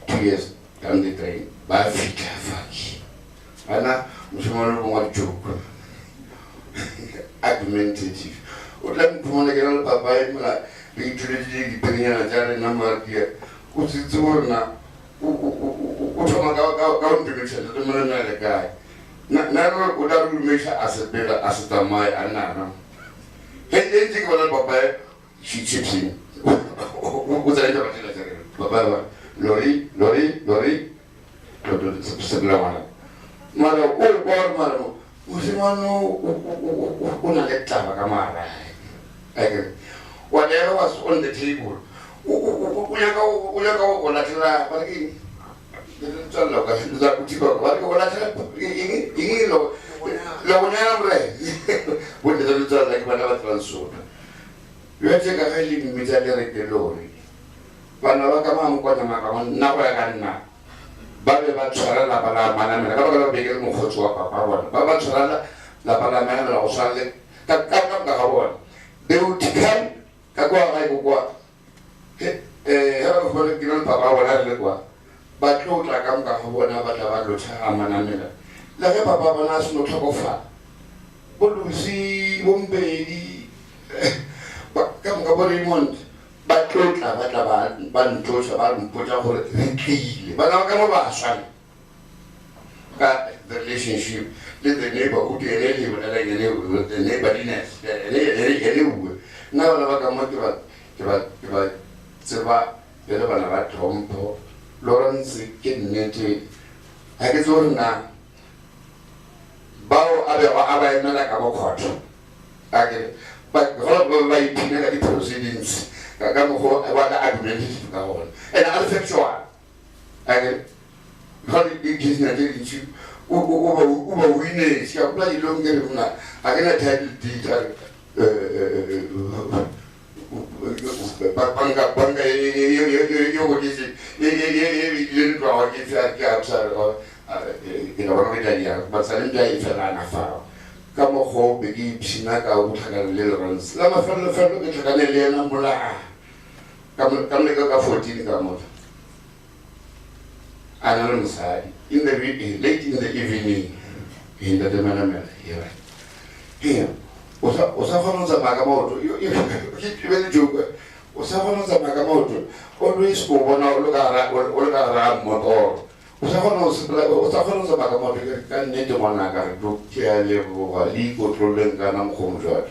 2 years down the train. By Fiki. Anna, Mushimon joke. Argumentative. Would let me put on a girl, Papa, being to the Piniana Jari number here. Usizuona utoma gaun dimension the manana guy na udarumesha asebela asitamai anana henji kwa papa she chips him uzaenda batela jare baba lori sebela wana mara bor mara usimano unaleta kama like whatever was on the table Uyaka olatira pariki ntsalo ka nza kutiko pariki olatira ingi lo nyana mre wonde do ntsalo like bana ba transfer yote ka hali mitale ke lori bana ba kama Mokonyama ka na ba ka nna ba be ba tshwara la bala mana ka ba beke mo khotso wa papa bona ba tshwara la bala mana la o sale ka ga bona they would come ka kwa ga kwa have a given Papa when I live, but no like I'm going to have a Manamela. Like Papa Manas no talk of her. But we see one baby, but come about month, but don't have a band to about and put up for it. But I'll come over, son. The relationship, let the neighborhood with the neighborliness. Now I'll come out. Seba, Pelabana, Tompo, Lawrence, Kidney, Hagazona, Bow Abba, Malaka court. But all by negative proceedings, Gamo, what argument go on. And I'll fetch one. I can call it business, uba winning siyakula ilongere mna akena title deed banga yokuthi lento awakithi akapsa ngabamedali basalimja ifelana fa kama go be ke pshina ka o tlhakana le runs la mafelo ke tlhakane le yena mola ka 14 ka motho ana le mosadi in the late in the evening in the manamela here here o sa khona tsa maka maoto ke be le joke o sa khona tsa maka maoto always go bona o ka ra motor o sa khona tsa maka maoto ka nnete mona ka re do ke a le go li controlling kana mo go motho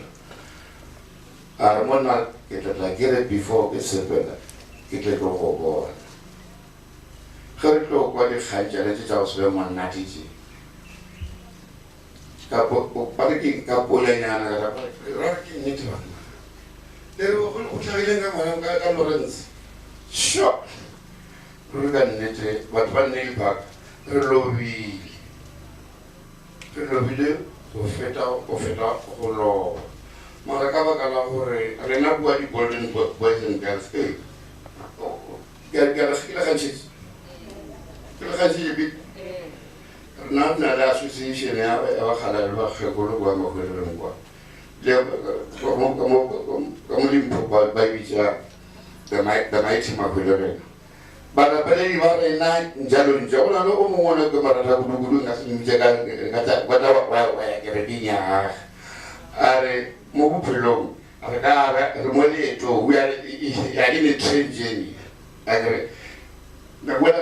a re mona ke tla get before ke sepela ke tle go go Kau kwa di khajale ti tau sebe monna tiji. Kapo pariki kapo le nyana ka pariki ni tu. Lero ko tshagile nga mwana ka Lawrence. Sho. Ruga nete wat ban Nylpark. Relovi. Relovi de o feta o lo. Mara ka ba kala hore rena bua di golden boys and girls. Gar khila Khaji bit na la association ya wa khala ba khekolo kwa mo khelo ngwa le ko Limpopo ba bicha the mighty ma khelo re bana pele ba re na njalo na lo mo wona ko mara ta gudu ngasi mjega ngata kwata wa ya keredinya are mo bupelo are ka re mo le to we are ya ni train journey agre na wala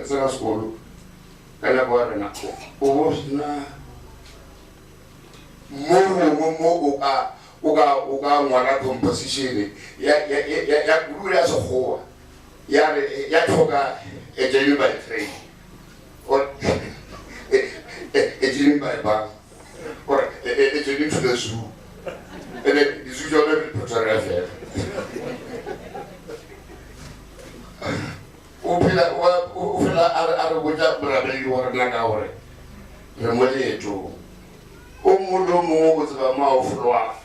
sana school kala bora na o na mo uka ngwana composition ya gurula so go ya thoka ejeni by train or ejeni by bus or ejeni to the zoo and then the zoo journal photography Ufila ara buja brabeli warna ka hore re mole to o mulo mo utsba maufulwa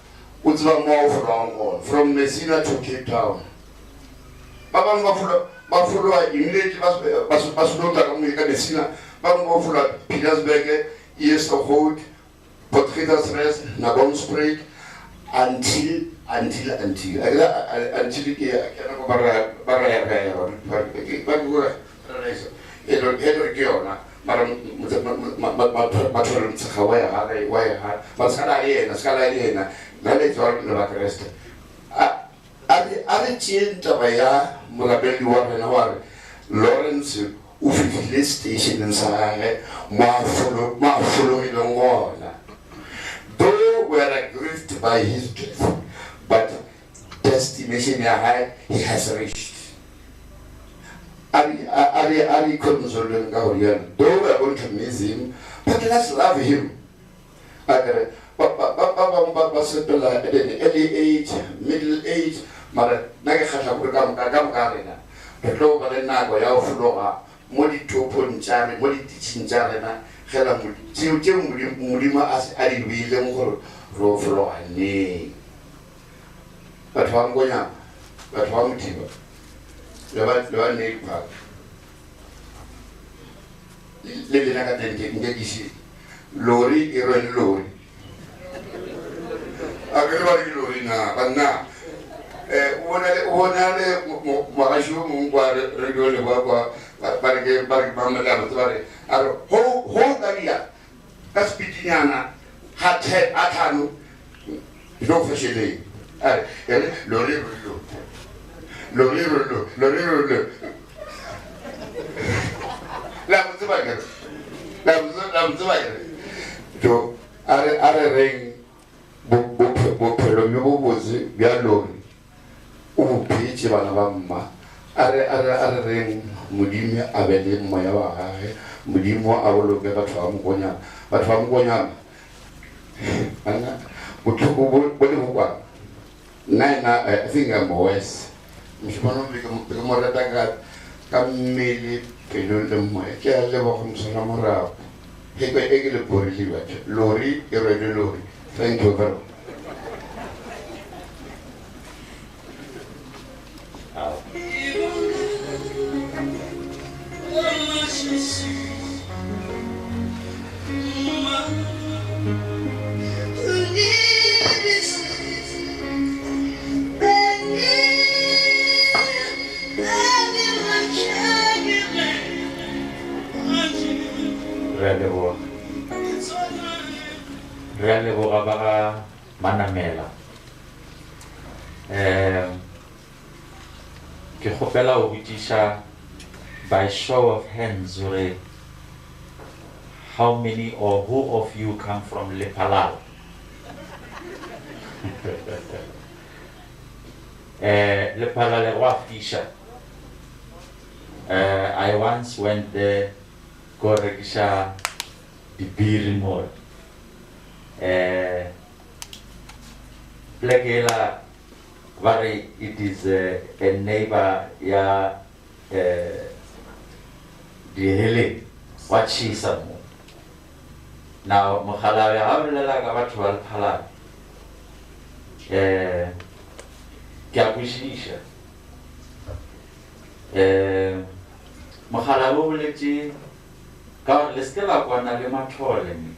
ngo from Messina to Cape Town baba bafulwa immediately basulota ka mo ka Messina ba mo bafulwa Pietersburg Easterhout Potgietersrus na Bonspreek until ke kana ko bara ya Edward Giona, Madam Matron Sakawaya, Mascalariana, Naletor Navarrest. Are Chientabaya, Murabelli War, Lawrence, Ufili Station in Sahara, following on. Though we are aggrieved by his death, but destination he has reached. Ari consoling Gaurian, though we are going to miss him, but let's love him. Papa at an early age, middle age, Mother Nagahata Burgam Garina, the Global Nagoya Flora, Modi Topon Jari, Modi teaching Jarena, Hela Mudima as Ali William Roflo and me. But one Goyam, but one Tiba. Lewan Nylpark. Lele na katente ngekisi. Lori iron lori. Agrewa lori na banna. Wonale marashu mungwa radio le baba barke bamala mutare. Aro ho garia. Kaspitiana hat atanu. No fashile. Are lori lori. Lori. La muzabagara. To are ring bo bozi bya lori. Ubupichi bana bamma. Are ring mudimi abele moya wa hae. Mudimo abologe batwa mkonya. Ana butuko bole bukwa. I think I'm West. Mishmano because more than ka mmele pelo le moya ke a leboga mosala morago he ke le borile batho lori e rwele lori. Thank you very much. Re leboga ba ga Manamela. Ke kgopela ho botsisha by show of hands how many or who of you come from Lepalal? Lepalal wa fisha. I once went there go rekisha the beer mall. Plekela Vari, it is a neighbor ya the Hele, what she said. Now Mokhala ya ablela ga batho ba Lephalala. Ke a kwishisha. Mokhala bo boletse ka le se la kwana le mathole ni.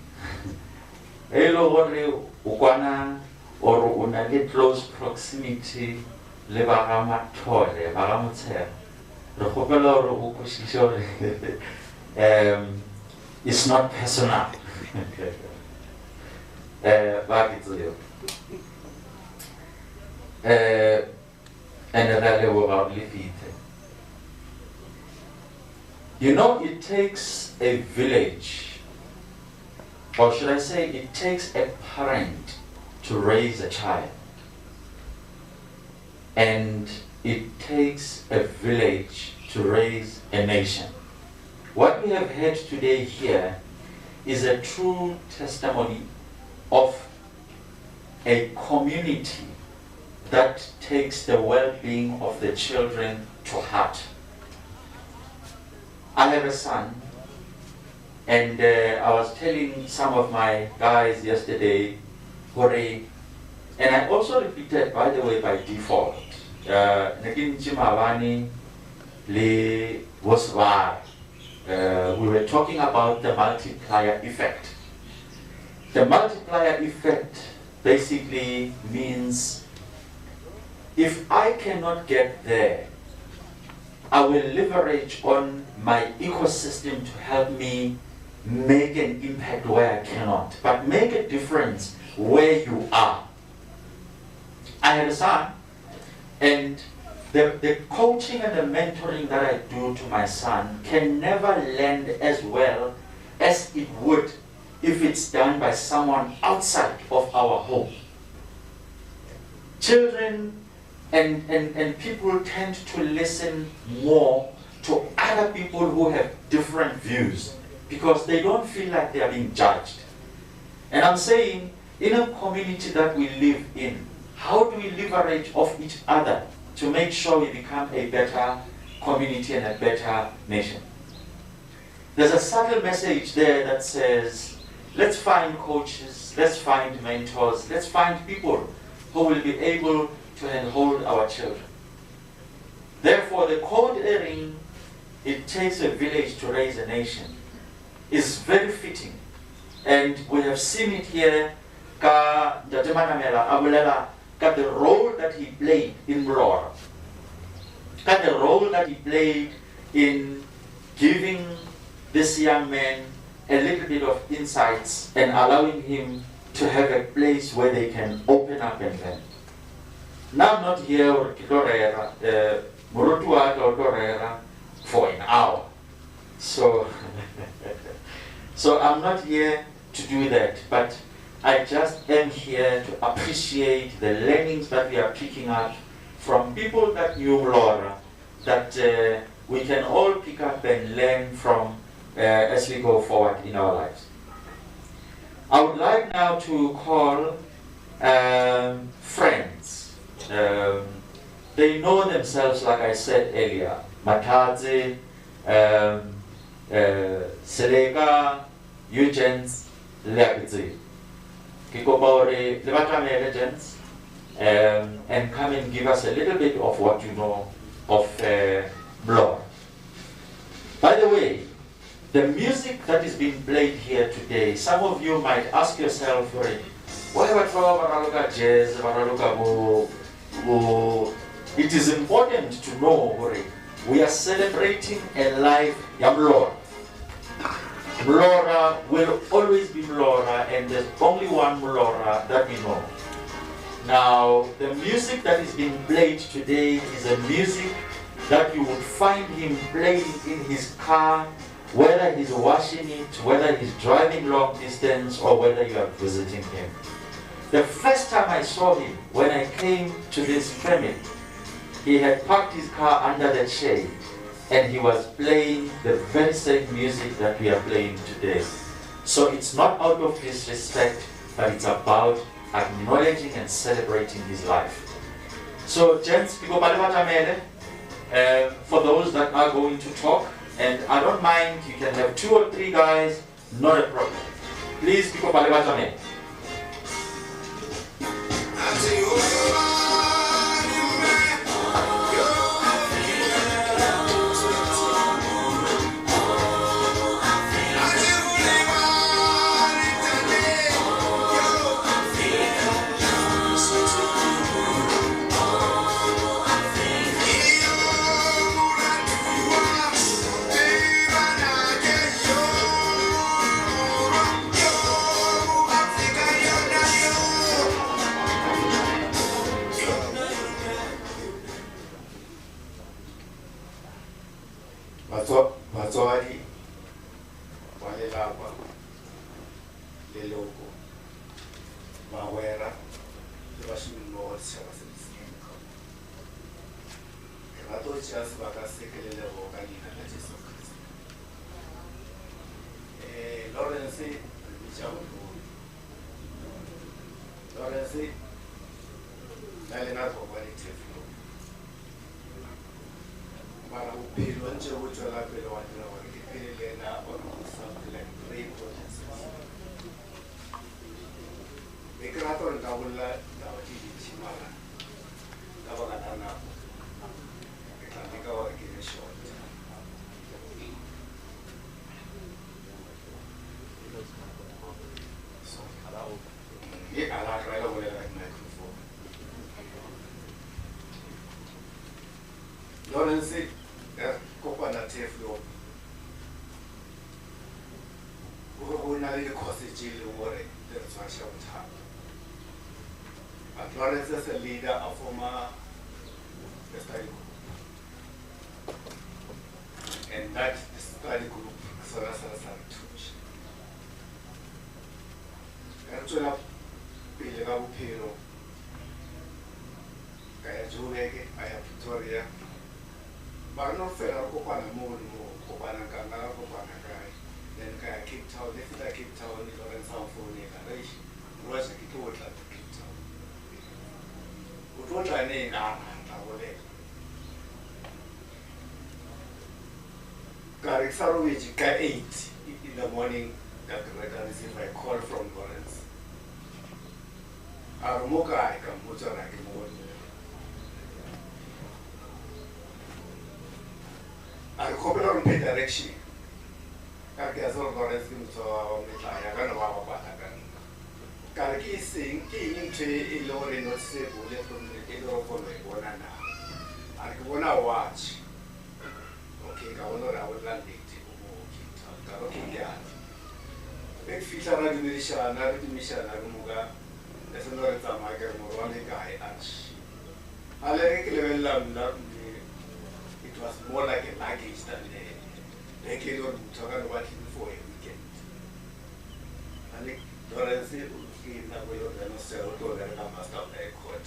Elo gore o kwana or una le close proximity le ba ga mathole ba ga motshela. Re kgopela gore o kwishishe gore it's not personal. You know, it takes a village, or should I say, it takes a parent to raise a child, and it takes a village to raise a nation. What we have heard today here is a true testimony of a community that takes the well-being of the children to heart. I have a son, and I was telling some of my guys yesterday, and I also repeated, by the way, by default, we were talking about the multiplier effect. The multiplier effect basically means if I cannot get there, I will leverage on my ecosystem to help me make an impact where I cannot, but make a difference where you are. I have a son, and the coaching and the mentoring that I do to my son can never land as well as it would if it's done by someone outside of our home. Children and people tend to listen more to other people who have different views because they don't feel like they are being judged. And I'm saying, in a community that we live in, how do we leverage off each other to make sure we become a better community and a better nation? There's a subtle message there that says, let's find coaches, let's find mentors, let's find people who will be able to hold our children. Therefore, the code airing, it takes a village to raise a nation, is very fitting. And we have seen it here, ka the role that he played in Mlora, the role that he played in giving this young man a little bit of insights and allowing him to have a place where they can open up and learn. Now I'm not here for an hour. So I'm not here to do that, but I just am here to appreciate the learnings that we are picking up from people that knew Mlora, that we can all pick up and learn from as we go forward in our lives. I would like now to call friends. They know themselves, like I said earlier. Matadze, Seleka, Eugents, Leabitzi. Kikopore, Lebatame legends, and come and give us a little bit of what you know of Mlora. By the way, the music that is being played here today, some of you might ask yourself, why jazz, it is important to know we are celebrating a life ya Mlora. Mlora will always be Mlora, and there's only one Mlora that we know. Now, the music that is being played today is a music that you would find him playing in his car, whether he's washing it, whether he's driving long distance, or whether you are visiting him. The first time I saw him, when I came to this family, he had parked his car under the shade, and he was playing the very same music that we are playing today. So it's not out of disrespect, but it's about acknowledging and celebrating his life. So, gents, for those that are going to talk, and I don't mind, you can have 2 or 3 guys, not a problem. Please, batswadi ba lelapa leloko bagwera le bašomimmogo ba setšhaba se Sesenka. Ke rata go tšea sebaka se ke le leboga ka leina la Jesu Kriste. Lawrence re bitša botlhodi. Lawrence na le na go ba ditefelo. Mara bophelo ntse bo tswela pele wa dira gore ke phele le ena or something like great projects. Be ke rata gore nka bolla taba ke dintšhi mara ka baka la nako ke tla leka gore ke le short. A la try go bolela ka microphone. Lawrence kopana teflo go na le course tse le gore le tswasha bothata. But Lawrence as a leader, a former study group, and that study group touch. And to la pele ka bophelo ka ya Joburg, I have Victoria. But not fair, I kopana mo kopana kanga kopana kai. Then kaya Cape Town, if I Cape Town, it was South Phone, Russia, it was like Cape Town. What was I name? I will let Garrick Sarovich, 8 in the morning, that I received a call from Lawrence. Aramoka, I come, what's on I can hold. I copy on pay direction. I guess all Lawrence came to our Mitaya, and our Patagan. Karaki is saying, King into a lower in not say, bullet from the Edo for one and a I want to watch. Okay, I will not land it. Okay, big feature of the mission, another mission, Muga, there's another time I can more on the guy. I like it was more like a luggage than they came on talking about him for a weekend. I think Lawrence is not going to sell to the master of the court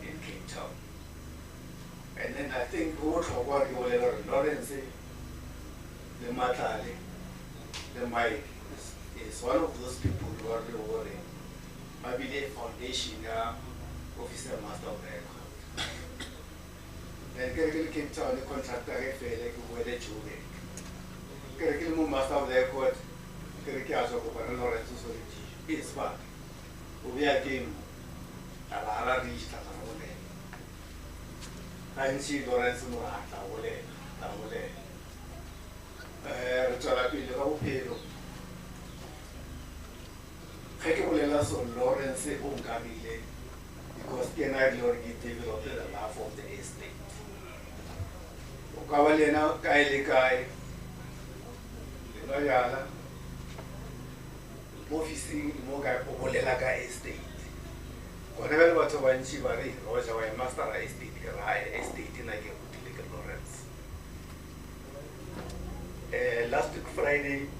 in Cape Town. And then I think what Lawrence, the Matali, the Mike is one of those people who are worrying. Maybe the foundation officer master of the court. then ke Cape Town the contractor ke fele ke boele Joburg ke mo master of the airport ke a go para Lawrence so le it's back o bia game ala reach ta go le Nancy Lawrence mo ata ole re tsala pele ga bophelo ge ke bolela so Lawrence o nkabile because ke na le gore ke develop the life of the estate o ka ba lena kae le kae le no yala mo officing mo ka o bolela ka estate gona ba le batho ba ntši ba re Roger wa master estate ke ra estate na ke botile ke Lawrence last week Friday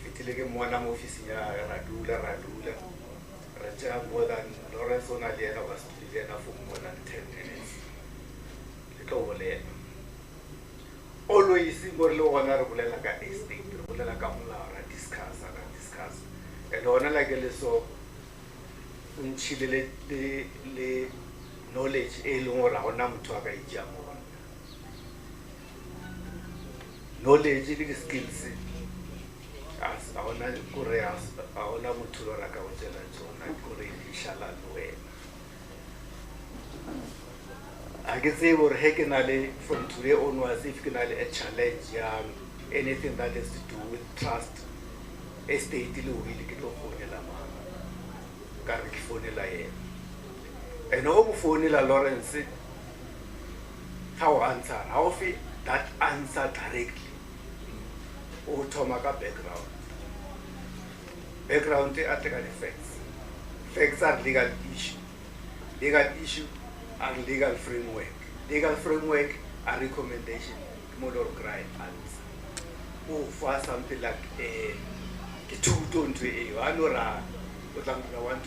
fitile ke mona mo office ya radula ra tja more than Lawrence ona le ena was na for more than 10 minutes le tlo bolela always mo re le gona re bolela ka estate re bolela ka molao ra discuss and ona la ke le so ntšhile le knowledge e leng gore ga gona motho a ka itšea mo bona knowledge le di-skills a gona kore a gona motho le ra ka go tšela tsona kore išala le wena a ke tsebe gore ge ke na le from today onwards if ke na le a challenge ya anything that has to do with trust estate le will ke tlo founela mama ka re ke founela yena and o mo founela Lawrence ga o answer ga o fe that answer directly o thoma ka background a teka di-facts are legal issue and legal framework a recommendation mo lo cry answer for something like ke thuto ntwe e wa no ra o tla nna 1 2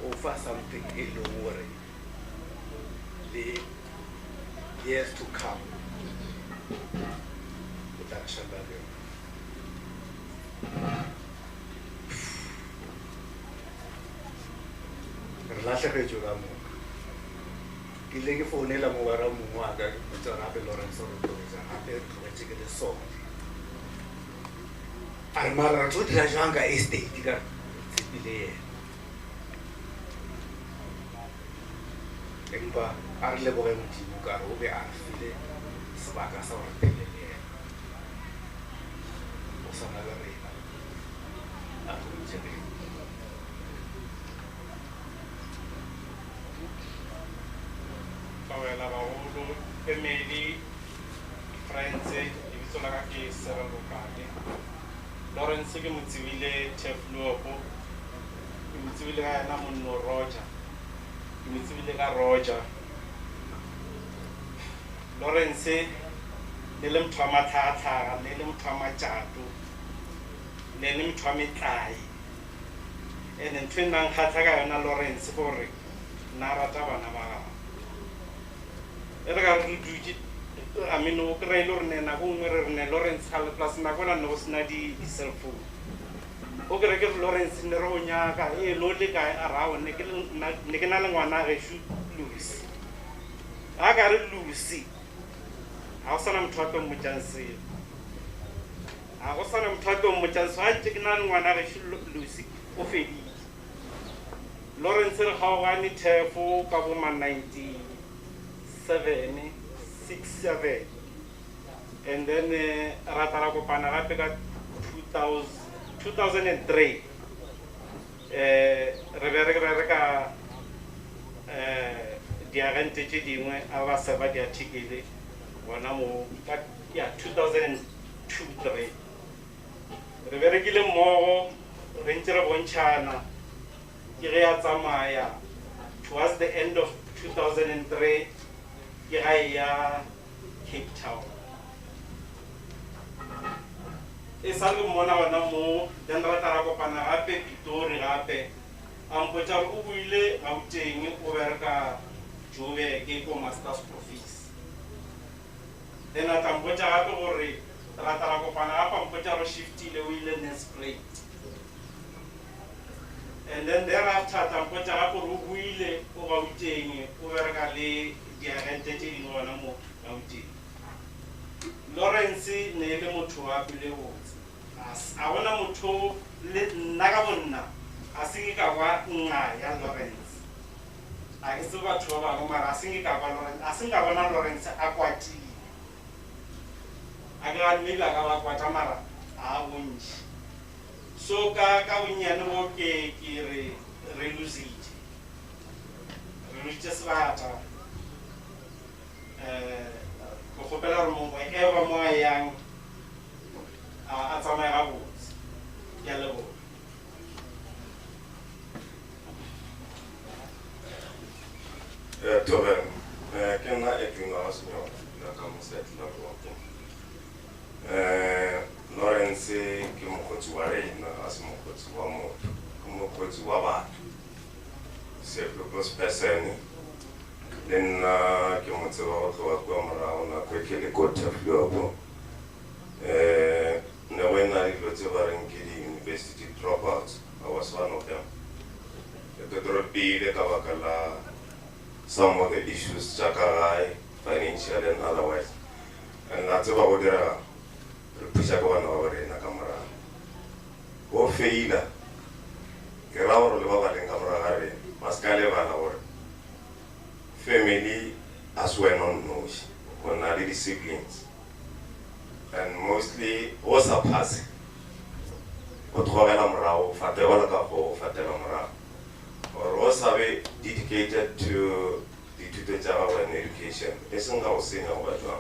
3 for something e lo more the years to come uta shamba le relahle ke jo ga mo ke le ke founela mo wa ra mo wa ka mo tsara be Lawrence ro tlosa hape re tshike le so a mara tlo dira janga estate ka tsipile empa a re le boge modimo ka re o be a file sebaka sa gore pele le yena o sana le rena a go ntse la bagolo family friends e bitso la ka ke Ramokone Lawrence ke motsibile Limpopo ke motsibile ga ena monno Roger ke motsibile ka Roger Lawrence le le mthwa mathatha le le mthwa matjato le le mthwa metlai ene ntwena nkhatha ka yona Lawrence gore na rata bana ba ga re ga re dutse a meno o kry le gore nena go ngwe re ne Lawrence ga le plus nako la no sna di cell phone o kry ke Lawrence ne re go nyaka lo le kae a ra ne ke na le ngwana ge shu Lucy a ka re Lucy a o sana motho a tlo mo tsanse a go sana motho a tlo mo tsanse a ke na le ngwana ge shu Lucy o fedi Lawrence re ga o ga ni thefo ka bo ma 1967 and then ratara kopana gape ka 2003 re be ka diagente tše dingwe a ba seba di article bona mo ya 2002-3 re berekile mmogo re ntse re bontšhana ke ge ya tsamaya towards the end of 2003 ke ga ya Cape Town e sa le mona bana mo then ra tara kopana gape Pitori gape a mpotsa re o buile Gauteng o bereka Joburg ko master's office then a tampotsa gape gore ra tara kopana gape mpotsa re shiftile o ile Nelspruit and then thereafter tampotsa gape re o buile o Gauteng o bereka le diagente tse dingwe gona mo gauteng. Lawrence ne e le motho wa pele botse, a gona motho le nna ka bonna a se ke ka ba nna ya Lawrence, a ke se batho ba bangwe mara a se ka bona Lawrence a kwatile, a ke gane maybe a ka ba kwata mara a bontši. So ka bonnyane bo ke re lositše sebata. Go kgopela gore mongwe eva mo a yang a tsamaye gabotse. Ke a leboga. Toben, ke nna acting wa senyor la ka mosetla go. Lawrence ke mokgotsi wa rena a se mokgotsi wa motho, ke mokgotsi wa batho. Se purpose person le nna ke mo tseba go tloga kwa morago nako ke le ko Taflopo. Ne go ena le dilo tse ba reng ke di-university dropouts. I was one of them. Ke dropile ka baka la some of the issues tsa ka gae, financial and otherwise. And na tseba go dira re phusha ka bana ba rena ka morago. Go feila ke ra gore le ba ba leng ka morago ga rena maska lebala gore family as well non-knows when are the siblings and mostly also pass o trovela morao fatela ka go fatela morao or also be dedicated to the tutor and education eseng ga o senya go batla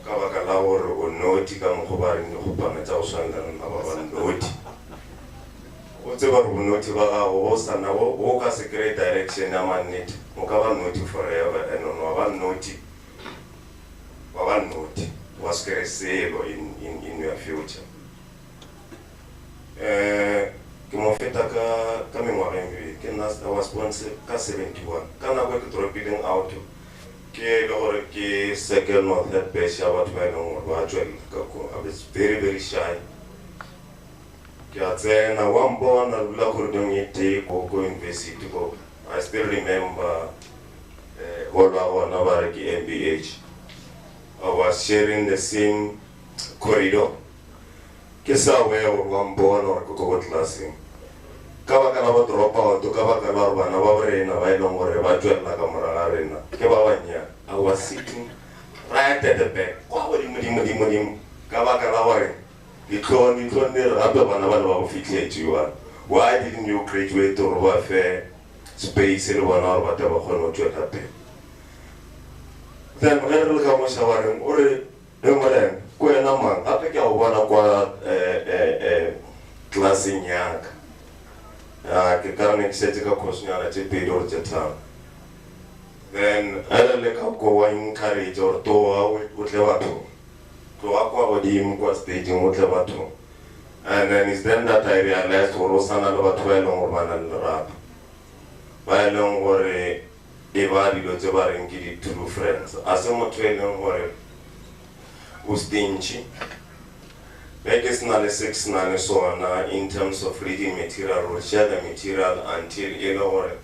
ka baka la gore o noti ka mo go ba reng go pametsa go swandana na ba ba noti o tseba go noti ba ga go sana go ka se great direction ya mannet o ka ba noti forever and no ba noti was crescendo in your future. Ke mo feta ka mengwaga e ke nna I was born ka 71 ka nako ke dropping out ke le gore ke second or third batch ya batho ba e leng gore ba tswela ka ko I was very shy. Kiatsena wambona lula kurudongite ko university ko. I still remember Olwa Baraki MBH. I was sharing the same corridor. Kesa we wambona or ko classing. Kaba kana ba drop out to kaba kana bana ba rena ba ilong gore ba tswela ka mora rena. Ke ba banya. I was sitting right at the back. Kwa bo di kaba kana gore Nikon why didn't you graduate or warfare space in 1 hour whatever one to happen? Then when I look at my shower or a Kuenama, I think I want to class in Yak. I can't accept a question at a paid or Jatan. Then I don't like how going courage or toa with Levato. And then it's then that I realized Rosana over 12 or one and rap. By long worry, Evadi Lojabar and Giddy two friends. As a motrain worry, Ustinchi. Vegas 96 9 so on in terms of reading material or share the material until Elor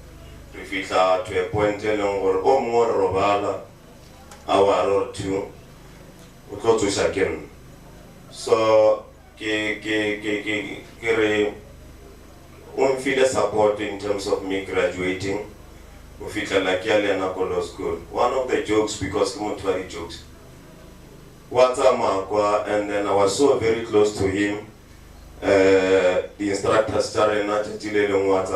refita to a point or more Rovala, hour or two. Go to second. So, we feel support in terms of me graduating. We feel like Yaliana school. One of the jokes, because we want 20 jokes. And then I was so very close to him. The instructor started not to tell him what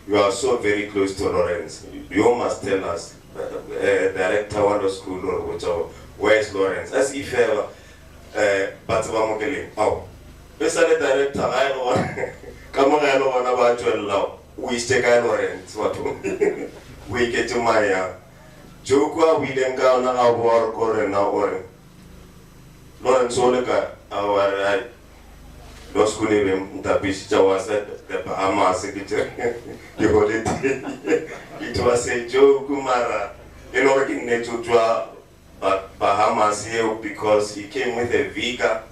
you are so very close to Lawrence. You must tell us. Director of school or whichever, where's Lawrence? As if ever, but Ramokone. Oh, beside the director, I know. Come on, I know about your law. We take Lawrence. What we get to my Jokwa, we then go on our work or now or Lawrence Oleka, our law school in the beach, was at the Bahamas secretary. The holiday. It was a joke, Kumara, in working to Bahamas here because he came with a visa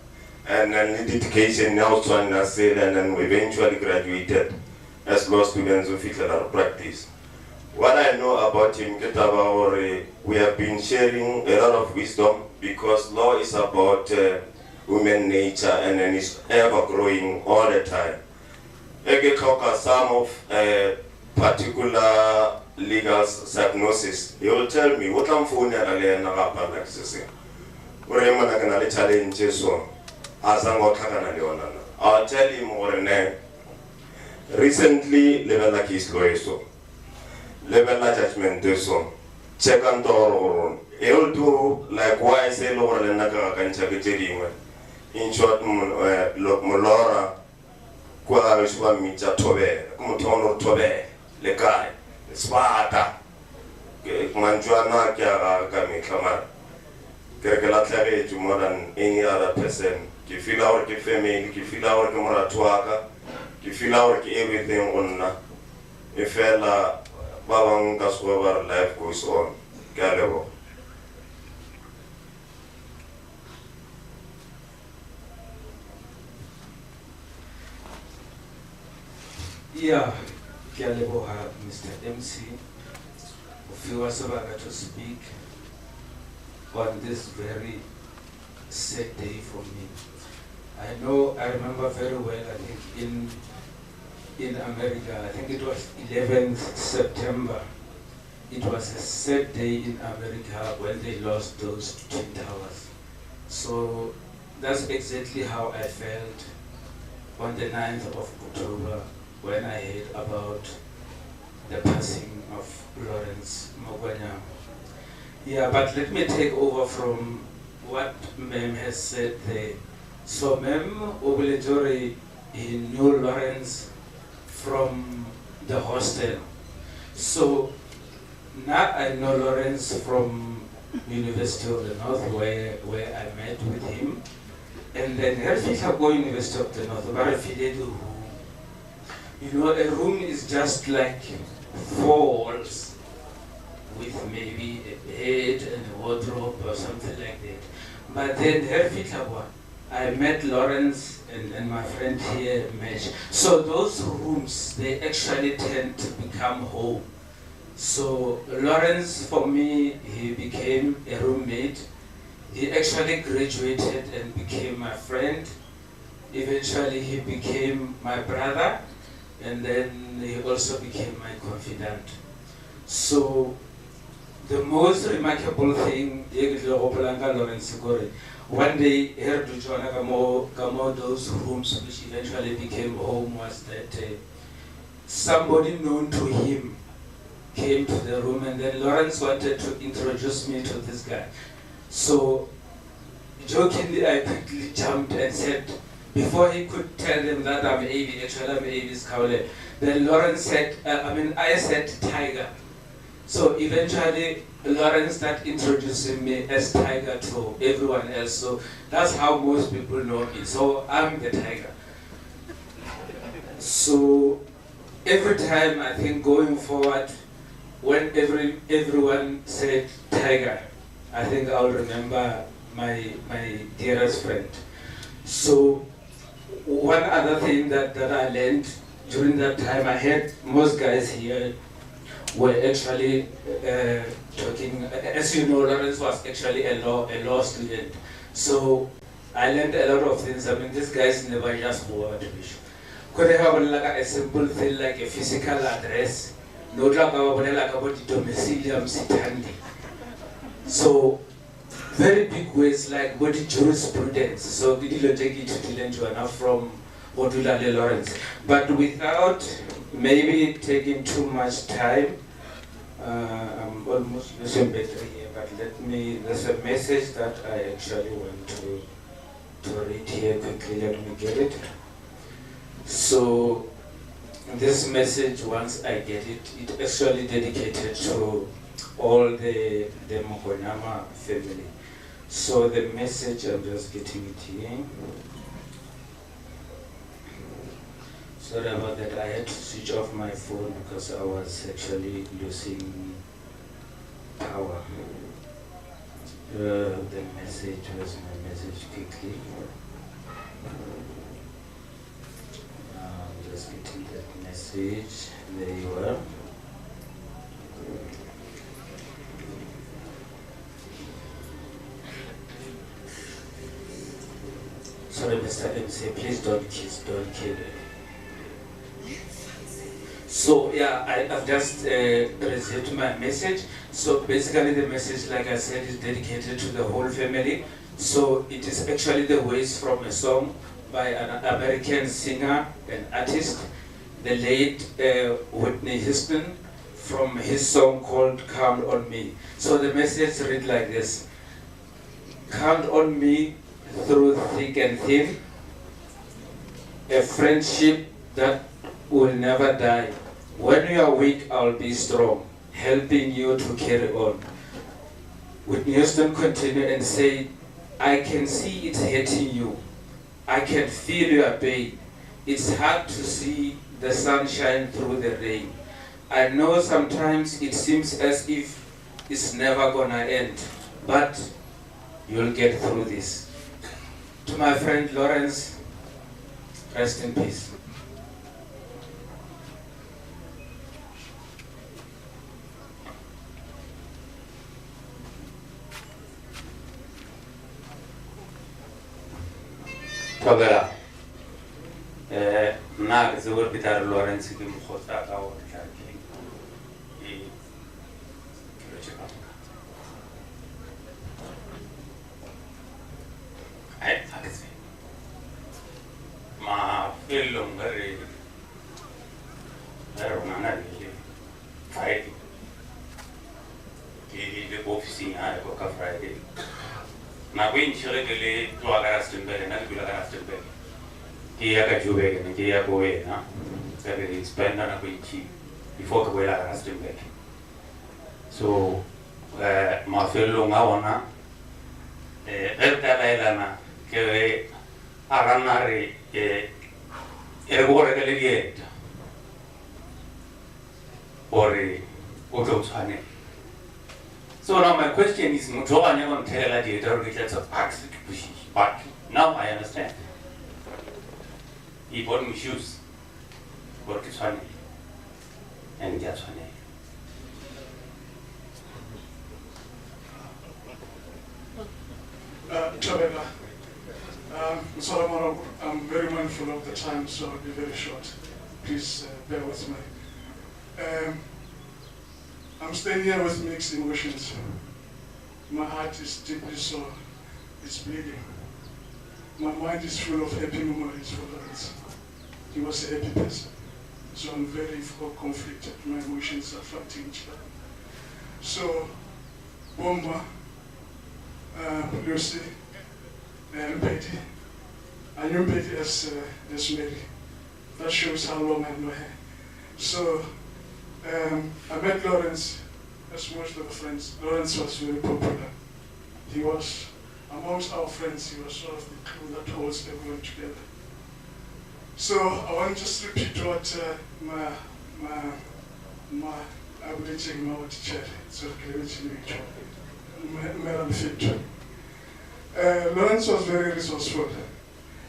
and then dedication now to said and then we eventually graduated as law students who fit our practice. What I know about him, we have been sharing a lot of wisdom because law is about human nature and then it's ever growing all the time. I talk some of particular legal diagnosis. He will tell me what I'm for challenges. I'll tell him more recently level like his lawyer so level la judgment so check and door he'll do like why say lower than naka kan chakitiri in short mulora kwa wishwa micha tobe kumutono tobe le guy spata manjwa na kya kami kama kerkela tlare to more than any other person ki feel our ki family ki feel our kamera tuaka ki feel our ki everything on ifela babang kaswa life goes on galebo. Yeah, Galebo, Mr. MC, Fiwasabaga to speak on this very sad day for me. I remember very well, I think in America, I think it was 11th September. It was a sad day in America when they lost those Twin Towers. So that's exactly how I felt on the 9th of October when I heard about the passing of Lawrence Mokonyama. Yeah, but let me take over from what Mem has said there. So Mem Obituary, he knew Lawrence from the hostel. So now I know Lawrence from University of the North where I met with him. And then Herfika go University of the North, where I feel you know, a room is just like 4 walls with maybe a bed and a wardrobe or something like that. But then Herfika, I met Lawrence and my friend here, Mesh. So those rooms, they actually tend to become home. So Lawrence, for me, he became a roommate. He actually graduated and became my friend. Eventually, he became my brother, and then he also became my confidant. So the most remarkable thing, Lawrence, one day, here to join Kamo, those rooms which eventually became home, was that somebody known to him came to the room, and then Lawrence wanted to introduce me to this guy. So jokingly, I quickly jumped and said, before he could tell them that I'm Avi, actually I'm Avi's Kaule, then Lawrence said, I said Tiger. So eventually, Lawrence started introducing me as Tiger to everyone else. So that's how most people know me. So I'm the Tiger. So every time, I think going forward, when everyone said Tiger, I think I'll remember my dearest friend. So one other thing that I learned during that time, I heard most guys here were actually talking, as you know, Lawrence was actually a law student. So I learned a lot of things. I mean, these guys never just word. Could they have like a simple thing like a physical address? No like about the domicilium sitandi. So very big ways like body jurisprudence. So we didn't take it to from Odulale Lawrence. But without maybe taking too much time, I'm almost losing battery here, but there's a message that I actually want to read here quickly. Let me get it. So this message, once I get it, it's actually dedicated to all the Mokonyama family. So the message, I'm just getting it here. Sorry about that, I had to switch off my phone because I was actually losing power. The message, where's my message quickly? just getting that message. There you are. Sorry, Mr. MC, please don't kill. So yeah, I've just received my message. So basically the message, like I said, is dedicated to the whole family. So it is actually the words from a song by an American singer and artist, the late Whitney Houston, from his song called Count on Me. So the message read like this: count on me through thick and thin, a friendship that will never die. When you are weak, I'll be strong, helping you to carry on. Whitney Houston continued and said, I can see it's hurting you. I can feel your pain. It's hard to see the sunshine through the rain. I know sometimes it seems as if it's never gonna end, but you'll get through this. To my friend Lawrence, rest in peace. Togela. Na ke go Peter Lawrence ke mkhotsa ka o tla ke lo cheka. Ai akse. Ma fello ngare. Era una nave fight. Ke le office ya ko ka Friday. Na go intshire ke le tloa ka Rustenburg na ke dula ka Rustenburg. Ke ya ka Joburg ne ke ya go wena. Ka be spenda na go itshi before ka boela ka Rustenburg. So mafelo nga ona re ta laelana ke re arana re re go re ke le dieta ore o tlo tshwane. So now my question is, but now I understand. He bought me shoes, work is funny, and that's funny. Tabela, Solomon, I'm very mindful of the time, so I'll be very short. Please bear with me. I'm staying here with mixed emotions. My heart is deeply sore, it's bleeding. My mind is full of happy memories for Lawrence. He was a happy person, so I'm very conflicted. My emotions are fighting each other. So, Bomba, Lucy, and Betty, I knew Betty as Mary. That shows how long I know her. So, I met Lawrence, as most of the friends. Lawrence was very popular. He was, amongst our friends, he was sort of the glue that holds everyone together. So I want to just repeat what Lawrence was very resourceful,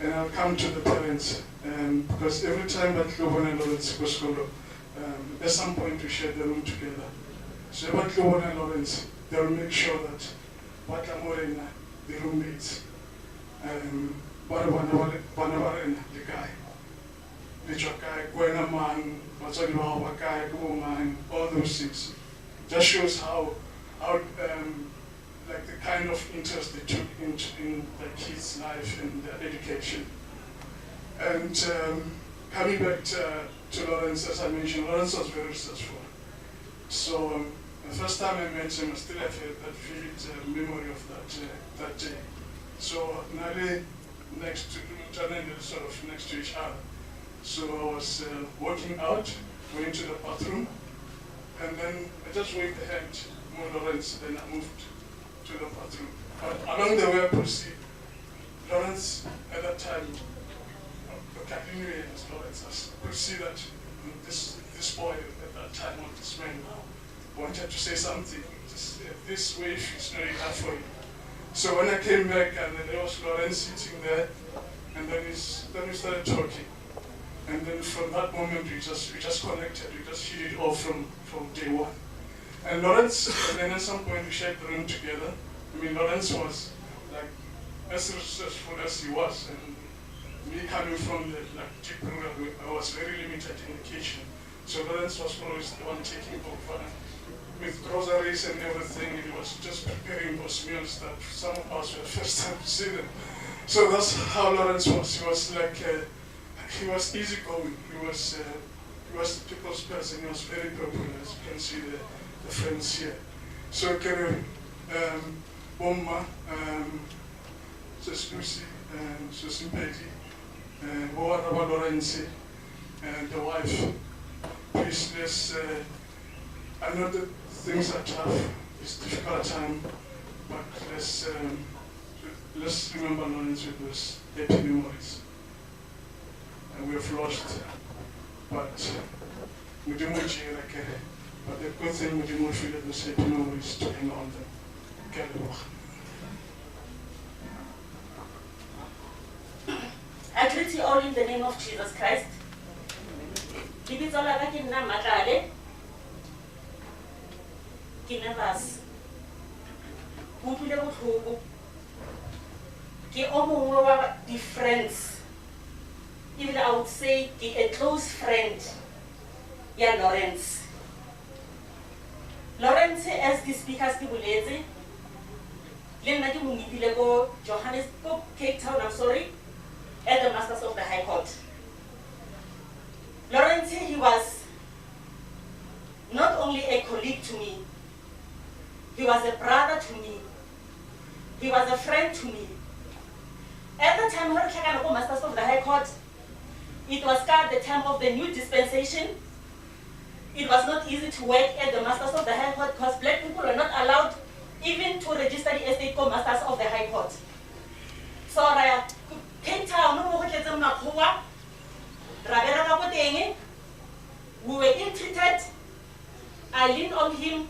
and I'll come to the parents, because every time that Lobon and Lawrence was at some point we share the room together. So about Lobon and Lawrence, they'll make sure that what Amorena, the roommates, Banabarena, the guy, all those things. Just shows how like the kind of interest they took in the kids' life and their education. And coming back to Lawrence, as I mentioned, Lawrence was very resourceful. So the first time I met him, I still have that vivid memory of that day. So nearly next to sort of next to each other. So I was walking out, going to the bathroom, and then I just waved the hand to Lawrence, then I moved to the bathroom. But along the way I could see Lawrence at that time, I could see that this boy at that time, or this man now, wanted to say something. This wave is not enough for him. So when I came back, and then there was Lawrence sitting there, and then we started talking. And then from that moment, we just connected. We just hit it off from day one. And Lawrence, and then at some point we shared the room together. I mean, Lawrence was like as resourceful as he was, and me coming from the Jeep program, I was very limited in the kitchen. So Lawrence was always the one taking over with groceries and everything. He was just preparing those meals that some of us were the first time to see them. So that's how Lawrence was. He was like, he was easygoing. He was the people's person. He was very popular, as you can see the friends here. So Bomma, Lucy, Simpeti, Boaraba Lorenzi, and the wife. Please, I know that things are tough. It's a difficult time, but let's remember Lawrence with those happy memories. And we have lost, but we didn't want you like it. But the good thing we didn't feel that those happy memories to hang on them. I greet you all in the name of Jesus Christ. Friends. Even I would say a close friend. Yeah, Lawrence. Lawrence, as the speakers Tibuleze, Lenaki Mungipilego, Johannesburg, Cape Town, I'm sorry, at the Masters of the High Court. Lawrence, he was not only a colleague to me, he was a brother to me, he was a friend to me. At the time, Masters of the High Court, it was called the time of the new dispensation. It was not easy to work at the Masters of the High Court because black people were not allowed even to register the estate called Masters of the High Court. So, Cape Town, we were ill-treated. I leaned on him,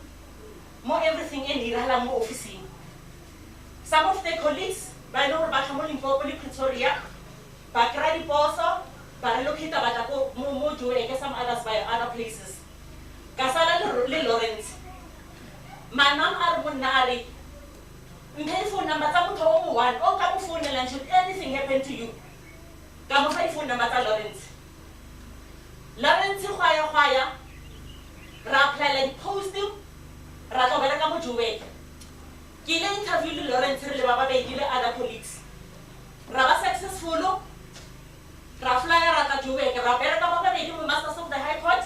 more everything in the office. Some of the colleagues, by the Limpopo, Pretoria, Bakradi Poso, Baralokita Batako, Mojo, and some others by other places. Kasala Lawrence. My mom Arbonari. Phone number one, or come phone and should anything happen to you. Come phone number Lawrence. Lawrence Haya, Rapla and post him, Ratoveraka Mojuwe. Kile interview Lawrence Baba Gile other colleagues. Raba successful, Raflaya Rakajuwe, Rabera Baba Masters of the High Court,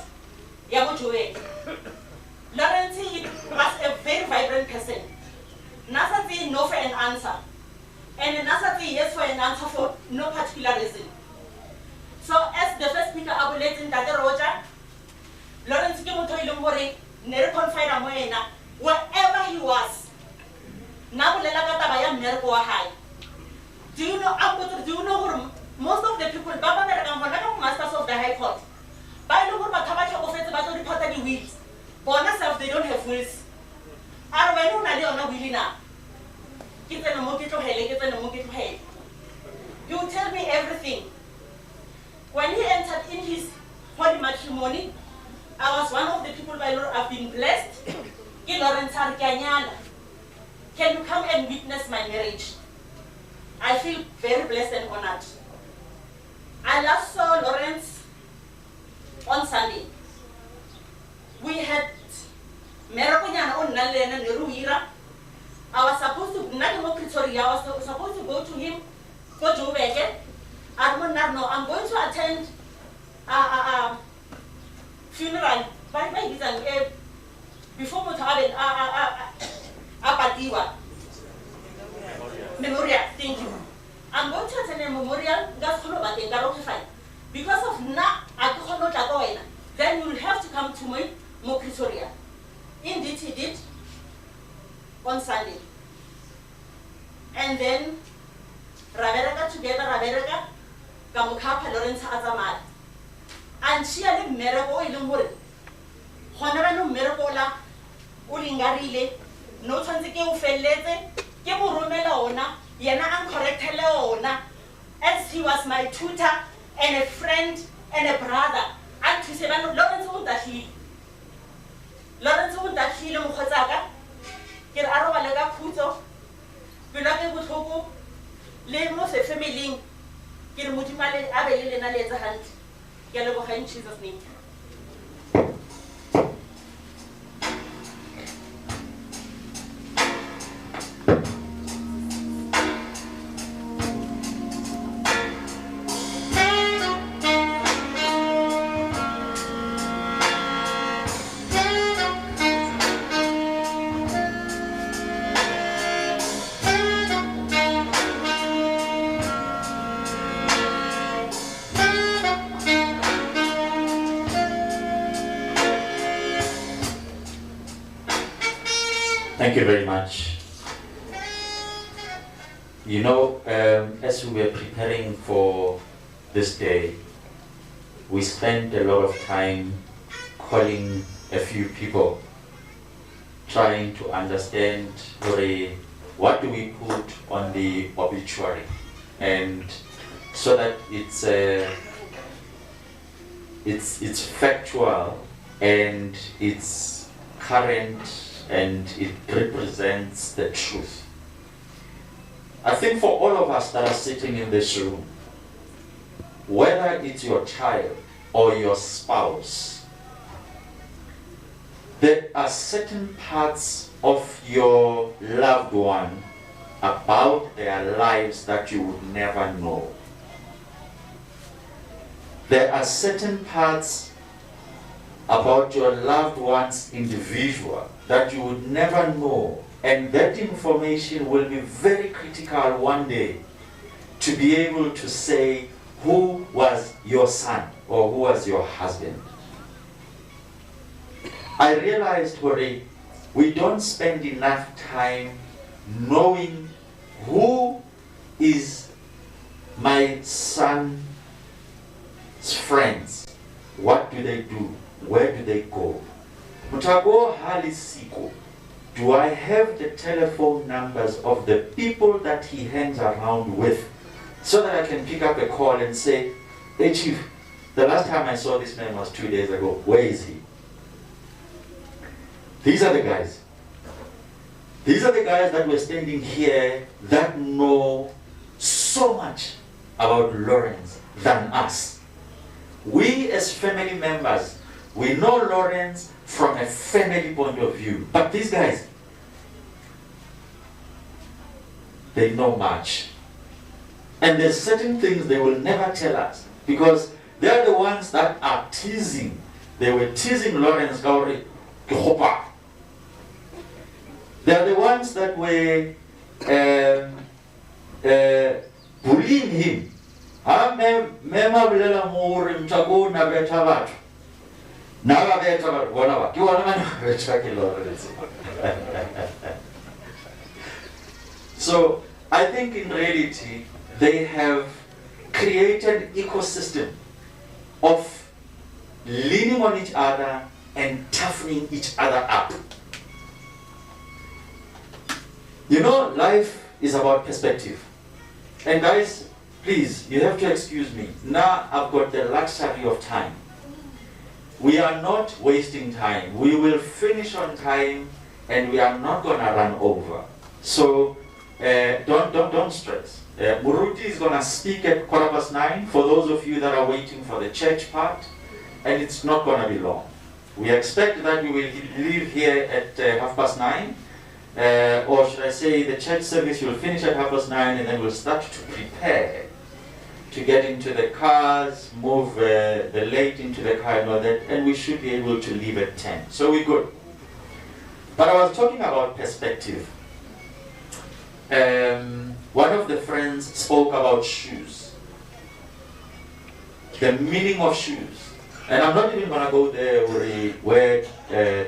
Yamujuwe. Lawrence was a very vibrant person. Nasati no for an answer. And Nasati yes for an answer for no particular reason. So as the first speaker abulating Dada Roger, Lawrence Kimoto Ilumori, never confide a moena, wherever he was. Now high. Do you know most of the people, Baba Masters of the High Court, by no Matabaka offense about the reported wheels. Bonus of they don't have wheels. Are we not Willina? Get a Mokito Hay, get a Mokito Hay. You tell me everything. When he entered in his holy matrimony, I was one of the people by Lord I've been blessed. Can you come and witness my marriage? I feel very blessed and honored. I last saw Lawrence on Sunday. We had Mokonyama on Nalena Neruira. I was supposed to I was supposed to go to him for Joveke. I'm going to attend a funeral before Mutaben Apatiwa. Memorial, thank you. I'm going to attend a memorial because of then you will have to come to my Mokitoria. Indeed, he did on Sunday. And then Raveraka together, Raveraka, Kamukapa Lawrence Azamar. And she had a miracle in the world. Honorable Miracola, Ulingarile, no Tanziki Felete, Gemurumela Ona, Yana Ancorrect Leona, as he was my tutor and a friend and a brother. And to say, Lawrence won't that he. Lawrence won't that he, Mokozaga. Get out of a lega puto. Belonging with Hogo. Lay most a family. Get Mutimale, Abel, and I let the hand. Yellow behind Jesus' name. Thank you very much. You know, as we were preparing for this day, we spent a lot of time calling a few people, trying to understand what do we put on the obituary, and so that it's factual and it's current and it represents the truth. I think for all of us that are sitting in this room, whether it's your child or your spouse, there are certain parts of your loved one about their lives that you would never know. There are certain parts about your loved one's individual that you would never know, and that information will be very critical one day to be able to say who was your son or who was your husband. I realized, Hori, we don't spend enough time knowing who is my son's friends. What do they do? Where do they go? Mutago Halisiko. Do I have the telephone numbers of the people that he hangs around with so that I can pick up a call and say, hey chief, the last time I saw this man was 2 days ago. Where is he? These are the guys. These are the guys that were standing here that know so much about Lawrence than us. We as family members, we know Lawrence from a family point of view. But these guys, they know much. And there's certain things they will never tell us because they're the ones that are teasing. They were teasing Lawrence Gauri Kihopa. They're the ones that were bullying him. So I think in reality they have created an ecosystem of leaning on each other and toughening each other up. You know, life is about perspective. And guys, please, you have to excuse me. Now I've got the luxury of time. We are not wasting time. We will finish on time and we are not going to run over. So don't stress. Muruti is going to speak at 9:15 for those of you that are waiting for the church part, and it's not going to be long. We expect that we will leave here at 9:30. Or should I say the church service will finish at 9:30 and then we'll start to prepare to get into the cars, move the late into the car and all that, and we should be able to leave at 10. So we're good. But I was talking about perspective. One of the friends spoke about shoes. The meaning of shoes. And I'm not even going to go there where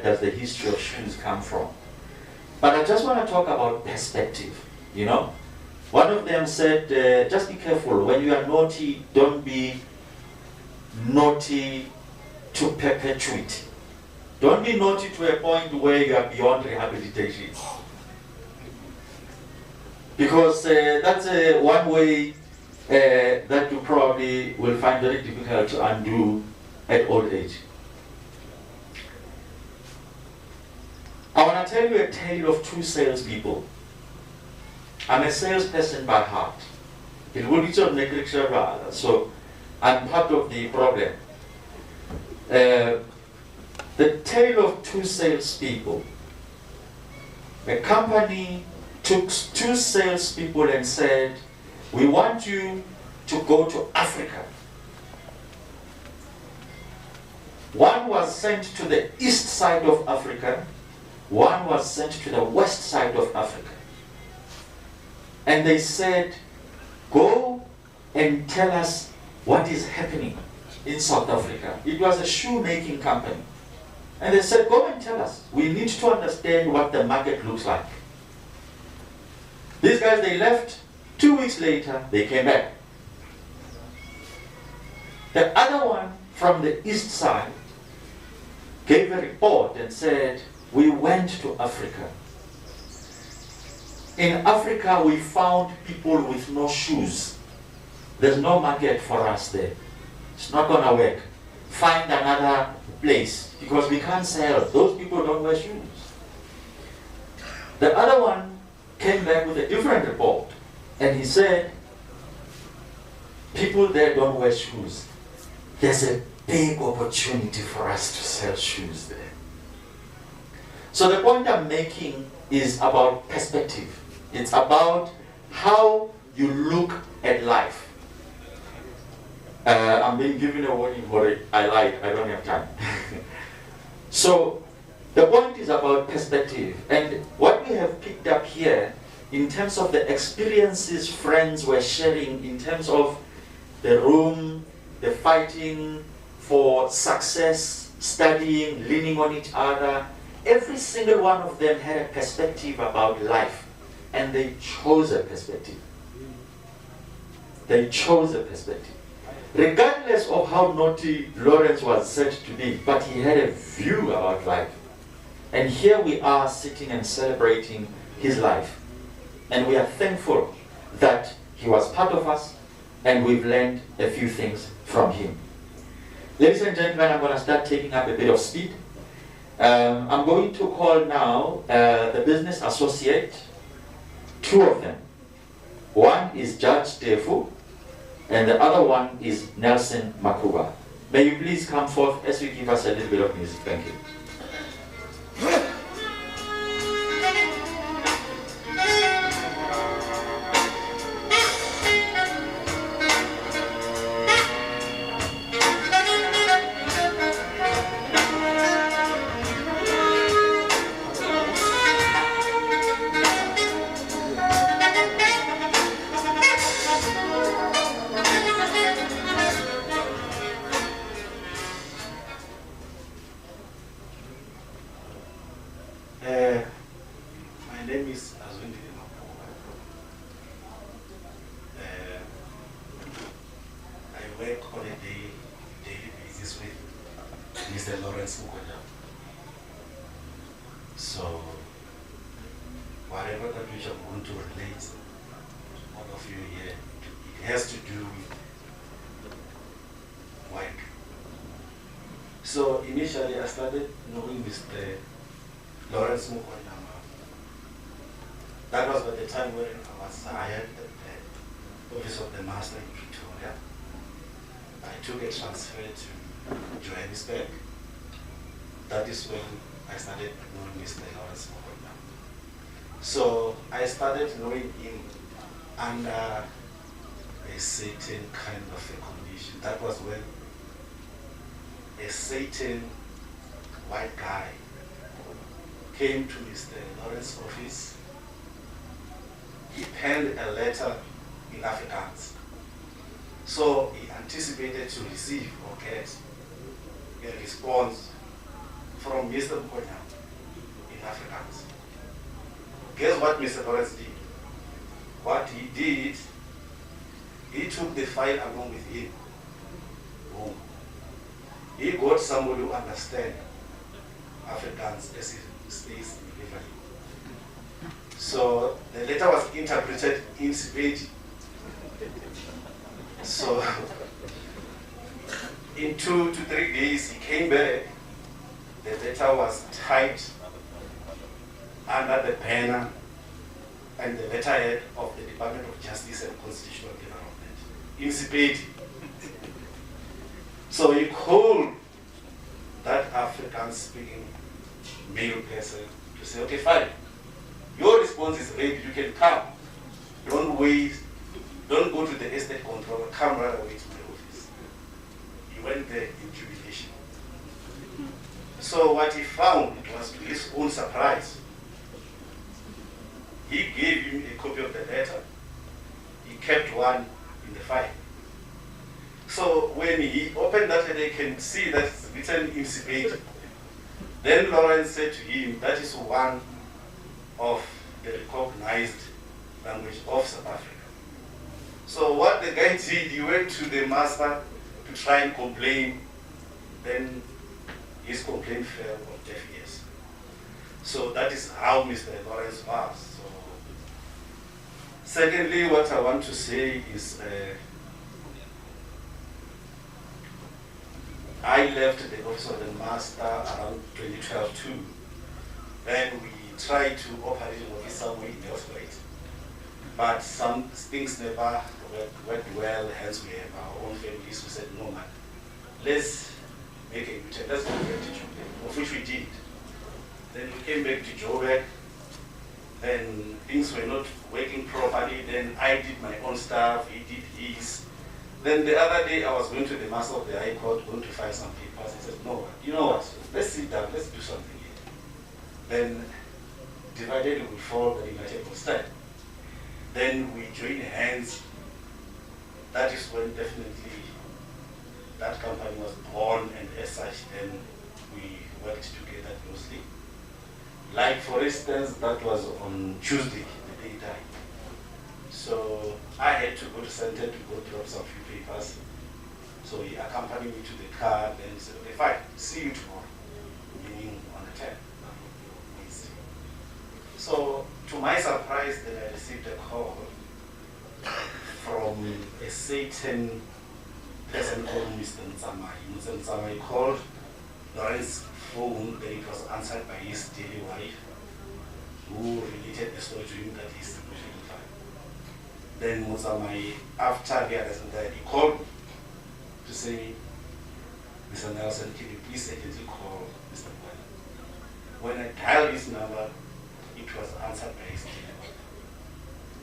does the history of shoes come from. But I just want to talk about perspective, you know. One of them said, just be careful. When you are naughty, don't be naughty to perpetuity. Don't be naughty to a point where you are beyond rehabilitation. Because that's one way that you probably will find very difficult to undo at old age. I want to tell you a tale of two salespeople. I'm a salesperson by heart. It will be so I'm part of the problem. The tale of two salespeople. A company took two salespeople and said, we want you to go to Africa. One was sent to the east side of Africa, one was sent to the west side of Africa. And they said, go and tell us what is happening in South Africa. It was a shoemaking company. And they said, go and tell us. We need to understand what the market looks like. These guys, they left. 2 weeks later, they came back. The other one from the east side gave a report and said, we went to Africa. In Africa, we found people with no shoes. There's no market for us there. It's not going to work. Find another place because we can't sell. Those people don't wear shoes. The other one came back with a different report and he said, people there don't wear shoes. There's a big opportunity for us to sell shoes there. So the point I'm making is about perspective. It's about how you look at life. I'm being given a warning, but I lied. I don't have time. So the point is about perspective. And what we have picked up here in terms of the experiences friends were sharing, in terms of the room, the fighting for success, studying, leaning on each other, every single one of them had a perspective about life. And they chose a perspective. They chose a perspective. Regardless of how naughty Lawrence was said to be, but he had a view about life. And here we are sitting and celebrating his life. And we are thankful that he was part of us and we've learned a few things from him. Ladies and gentlemen, I'm going to start taking up a bit of speed. I'm going to call now the business associate, two of them. One is Judge Tefu, and the other one is Nelson Makuba. May you please come forth as you give us a little bit of music. Thank you. So, whatever that which I'm going to relate, all of you here, it has to do with work. So initially I started knowing Mr. Lawrence Mokonyama. That was at the time when I was hired at the office of the master in Pretoria. I took a transfer to Johannesburg. That is when I started knowing Mr. Lawrence Mokonyama. So I started knowing him under a certain kind of a condition. That was when a certain white guy came to Mr. Lawrence's office. He penned a letter in Afrikaans. So he anticipated to receive or get a response from Mr. Mokonyama in Afrikaans. Guess what Mr. Lawrence did? What he did, he took the file along with him home. He got somebody who understands Afrikaans as he stays in Beverly. So the letter was interpreted in Sepedi. So in 2 to 3 days, he came back. The letter was typed under the banner and the letterhead of the Department of Justice and Constitutional Development in Sepedi. So he called that African-speaking male person to say, okay, fine, your response is ready, you can come. Don't wait, don't go to the estate controller, come right away to my office. He went there in jubilation. So what he found, it was to his own surprise. He gave him a copy of the letter. He kept one in the file. So when he opened that letter, he can see that it's written in Sepedi. Then Lawrence said to him, that is one of the recognized language of South Africa. So what the guy did, he went to the master to try and complain. Then his complaint fell on deaf ears. So that is how Mr. Lawrence was. So, secondly, what I want to say is I left the office of the master around 2012 too. Then we tried to operate in office some way in elsewhere. But some things never worked well, hence we have our own families who said, no man, let's make a U-turn, let's go back to Joburg, of which we did. Then we came back to Joburg, then things were not working properly, then I did my own stuff, he did his. Then the other day I was going to the master of the High Court, going to file some papers. He said, no, you know what, let's sit down, let's do something here. Then divided we fall, but united we stand. Then we joined hands. That is when definitely that company was born, and as such then we worked together closely. Like for instance, that was on Tuesday, the day he died. So I had to go to center to go drop some few papers. So he accompanied me to the car, then he said, okay, fine, see you tomorrow, meaning on the 10th. So to my surprise, then I received a call from a certain person called Mr. Nsamai. Mr. Nsamai called Lawrence's phone, then it was answered by his daily wife, who related the story to him that he's completely fine. Then Nsamai, after realizing that, he called me to say, Mr. Nelson, can you please urgently call Mr. Mokonyama? When I dialed his number, it was answered by his daily wife.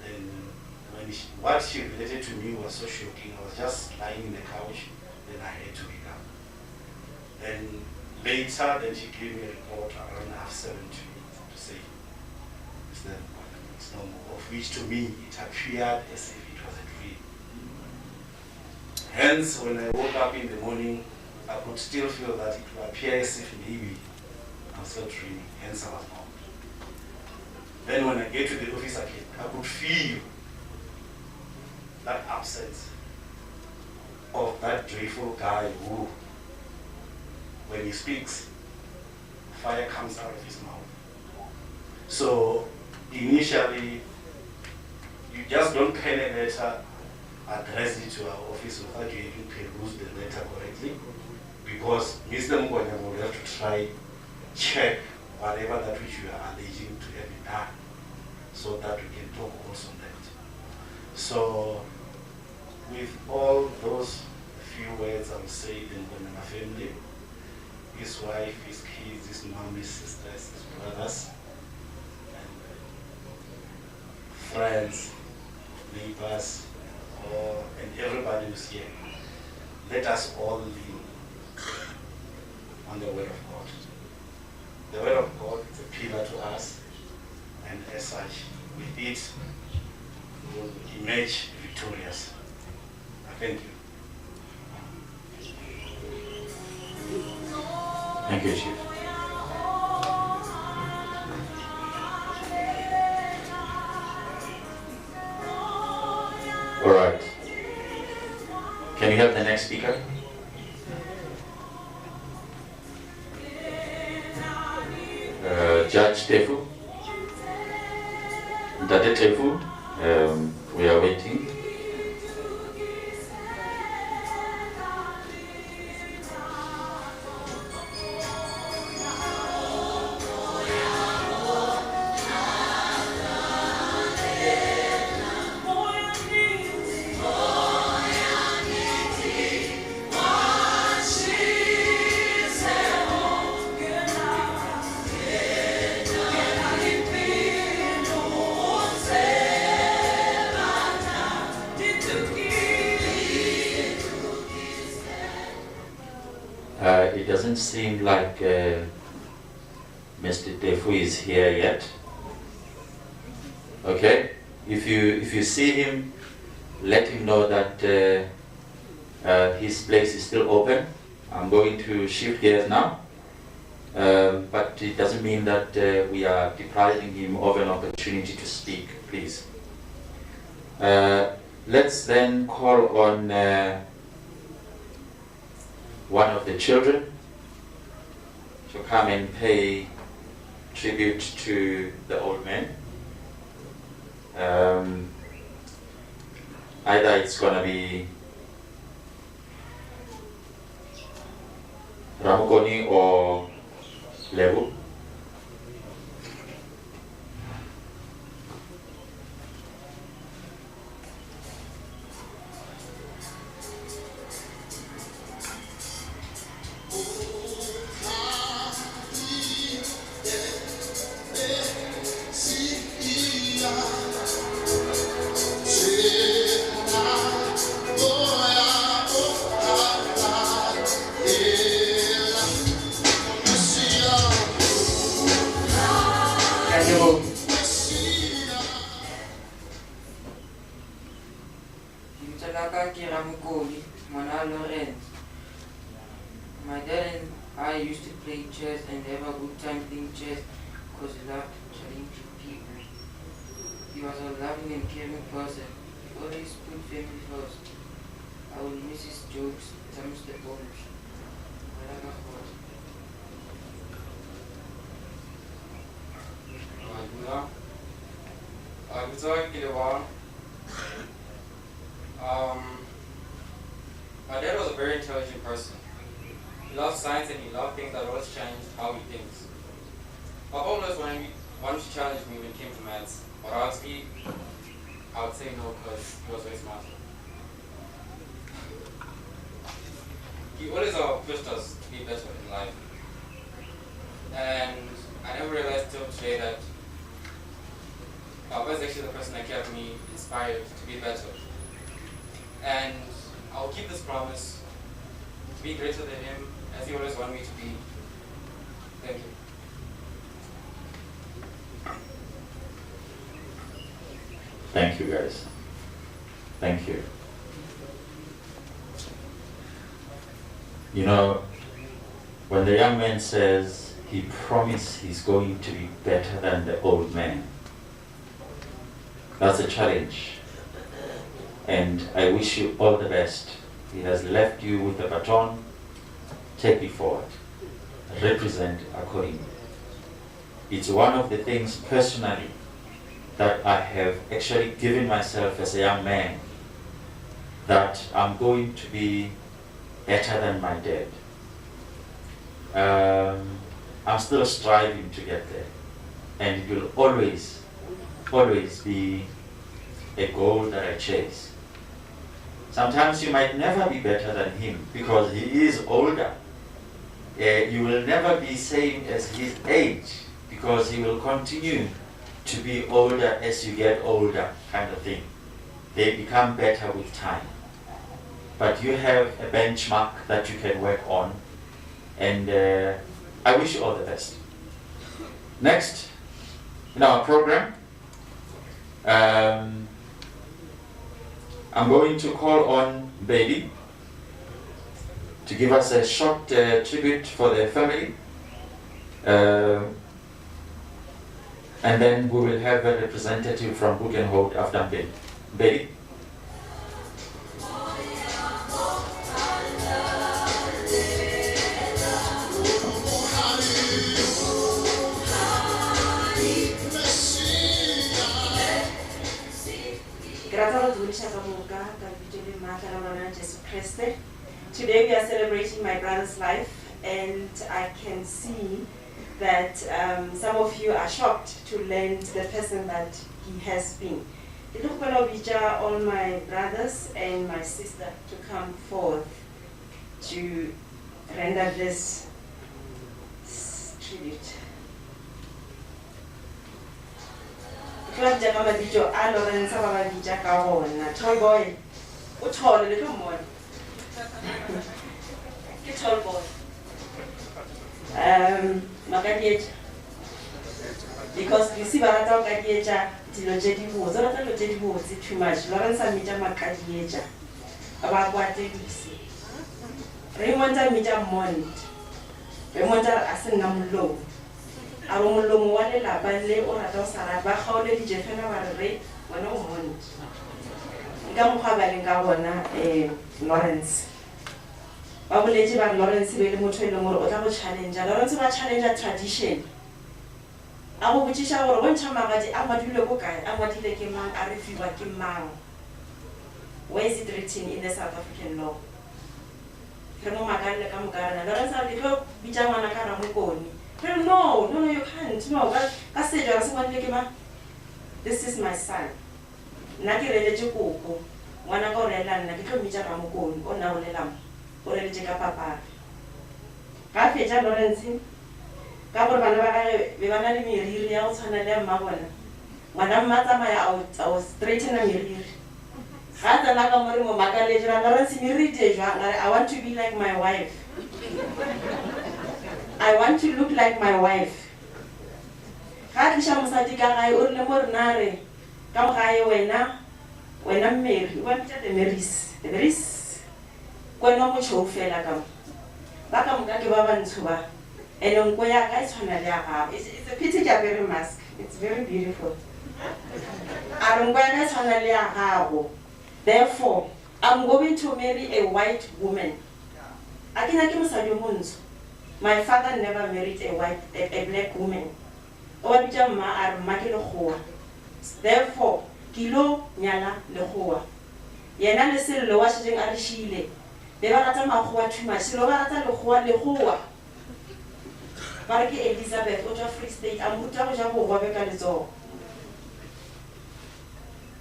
Then when what she related to me was so shocking, I was just lying in the couch, then I had to wake up. Then later, then she gave me a report around 7:30 to say, Mr. Mokonyama, it's no more, of which to me it appeared as if it was a dream. Hence, when I woke up in the morning, I could still feel that it would appear as if maybe I'm still dreaming, hence I was not. Then when I get to the office again, I could feel that absence of that joyful guy who, when he speaks, fire comes out of his mouth. So initially, you just don't pen a letter, address it to our office without you even peruse the letter correctly, because Mr. Mokonyama will have to try, check whatever that which you are alleging to have been done, so that we can talk also on that. So, with all those few words, I would say the Mokonyama family, his wife, his kids, his mom, his sisters, his brothers, and friends, neighbors, and everybody who's here, let us all lean on the word of God. The word of God is a pillar to us, and as such, with it, we will emerge victorious. I thank you. Thank you, Chief. All right. Can you have the next speaker? Judge Tefu. Dade Tefu, we are waiting. doesn't seem like Mr. Defu is here yet. Okay, if you see him, let him know that his place is still open. I'm going to shift gears now, but it doesn't mean that we are depriving him of an opportunity to speak, please. Let's then call on one of the children to come and pay tribute to the old man. Either it's gonna be Ramokone or Levu. Ramokone, my dad and I used to play chess and have a good time playing chess because he loved challenging people. He was a loving and caring person. He always put family first. I will miss his jokes, times the bones. My dad was a very intelligent person. He loved science and he loved things that always changed how he thinks. Papa always wanted to challenge me when it came to maths, but honestly, I would say no because he was very smart. He always pushed us to be better in life. And I never realized till today that Papa is actually the person that kept me inspired to be better. And I'll keep this promise to be greater than him as he always wanted me to be. Thank you. Thank you, guys. Thank you. You know, when the young man says he promised he's going to be better than the old man, that's a challenge. And I wish you all the best. He has left you with the baton. Take it forward. Represent accordingly. It's one of the things personally that I have actually given myself as a young man, that I'm going to be better than my dad. I'm still striving to get there. And it will always, always be a goal that I chase. Sometimes you might never be better than him because he is older. You will never be same as his age because he will continue to be older as you get older, kind of thing. They become better with time. But you have a benchmark that you can work on, and I wish you all the best. Next in our program, I'm going to call on Baby to give us a short tribute for the family. And then we will have a representative from Buchenhold after Baby. Baby. Today we are celebrating my brother's life, and I can see that some of you are shocked to learn the person that he has been. I look for all my brothers and my sister to come forth to render this tribute. Tall boy, tall little boy. Tall boy. Makadietja. Because you see, Barata Makadietja, Tilojedi was, or Tilojedi was too much. Lawrence and Mita Makadietja. About what they see. Remonta Mita Mont. Remonta Asenam Low. Aromolo Wale La Bale or Adosara, Bahaule, Jeffena Barre, or no Mont. Gamuhabalingawana, Lawrence. Babuleti ba Lawrence be le motho ile more o tla go challenge. Lawrence ba challenge tradition. A go botsisha gore bontsha magadi a madule go kae, a madile ke mang, a re fiwa ke mang. Where is it written in the South African law? Re mo makale ka mokarana. Lawrence a di go bitsa ngwana ka Ramokone. No, you can't. No, ka se jwa se madile ke mang. This is my son. Nna ke reletse koko. Ngwana ka o rela nna ke tlo bitsa Ramokone o nna o lelang. Or a check up papa. Raffia Lawrence, Gabor Banava, Vivana Miri, and a Mabona. Madame Matamaya out, I was straightening a mirror. Rather like a Morimo Magalej, Lawrence Miri, I want to be like my wife. I want to look like my wife. Hadisha Musatika, I only more nare. Come high when I'm married. What did the Marys? When no much of fella come. Bakam Gakiba Nsuba. And on Goya guys on a it's a pity very mask. It's very beautiful. I don't guys on a therefore, I'm going to marry a white woman. I can give us my father never married a black woman. Obijama are Makilo Hoa. Therefore, Kilo Nyala Lehoa. Yana Lessil Loashing Arishile. They were at a mahua too much. Silverata Lehoa. Baraki Elizabeth, Oja Free State, and Mutaja Wabeka Lizo.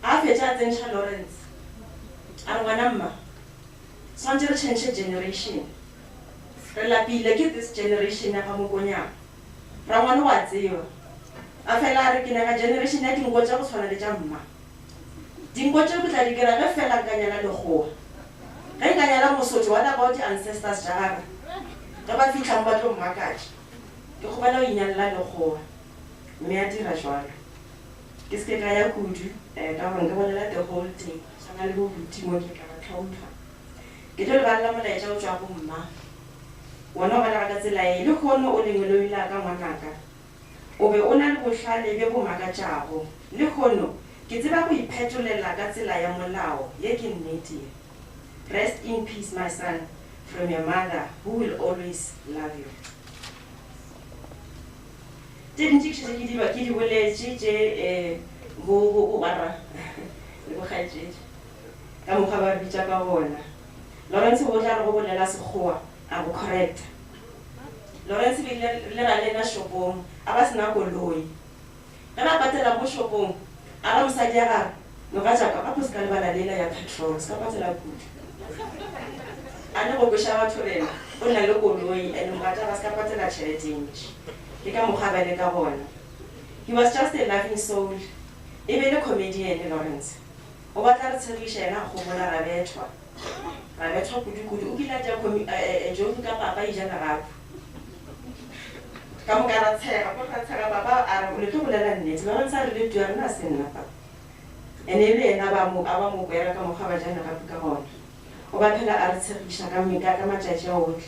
After Jatensha Lawrence. And Wanama. Sanjay change generation. Relapi, look at this generation of Mokonyama. Ramano Wazio. I fell like in a generation that in what I was for the Jamma. Dimbojo with a girl fell like Ganyana Loho. Ganyana Mosoto, what about your ancestors? Jahara? Never think about your magaj. The Hobalo in Yala Meati Rajwal. Kiskaya Kudu, and I want to let the whole thing. So I will be Timothy Counter. Get a random letter of Jabuma. One of Ragazilla, look on only Luila Gamanaka. Obe ona bushale bebo magachabo. Lekono, kitiba ku iphetole la katsela ya molao, ye ke nnete. Rest in peace, my son, from your mother, who will always love you. Didn't you see the Bakiti village, JJ, go bara? The Bohaji. Kamuhaba Bichaka. Lawrence Woja Robo Las Hoa, I will correct. Lawrence will let Lena Shopong, I was now going. And I battle a bushopong. I don't say Yara, no Raja, Papus Calvana Lena patrols, Capatella good. I never go shower to them, when I look away and Raja was Capatella charity. He can have a gabon. He was just a laughing soul, even a comedian, Lawrence. What are the solution of Homona Ravetua? Ravetua could you a joke up by Janarab? Come cannot say about our little land, Lawrence are lived to a nurse in Napa. And even Abamu, where I come have a general Gabon. Obapella are Shakami Gagama Jaja.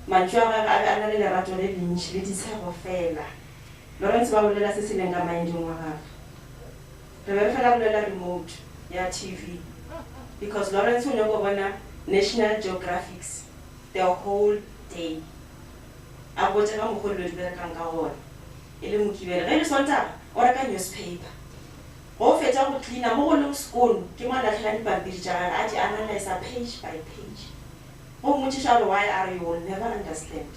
Manchua another rattle lynch, it is a failure. Lawrence Bawella Sicilinga mind you have. The Referendum removed your TV because Lawrence will not govern National Geographics the whole day. I got a whole lot of Kangawan. Elemuki, Sonta, or a newspaper. All feta would clean a more school, Kimana Nylpark, I analyze a page by page. Oh, much why are you will never understand.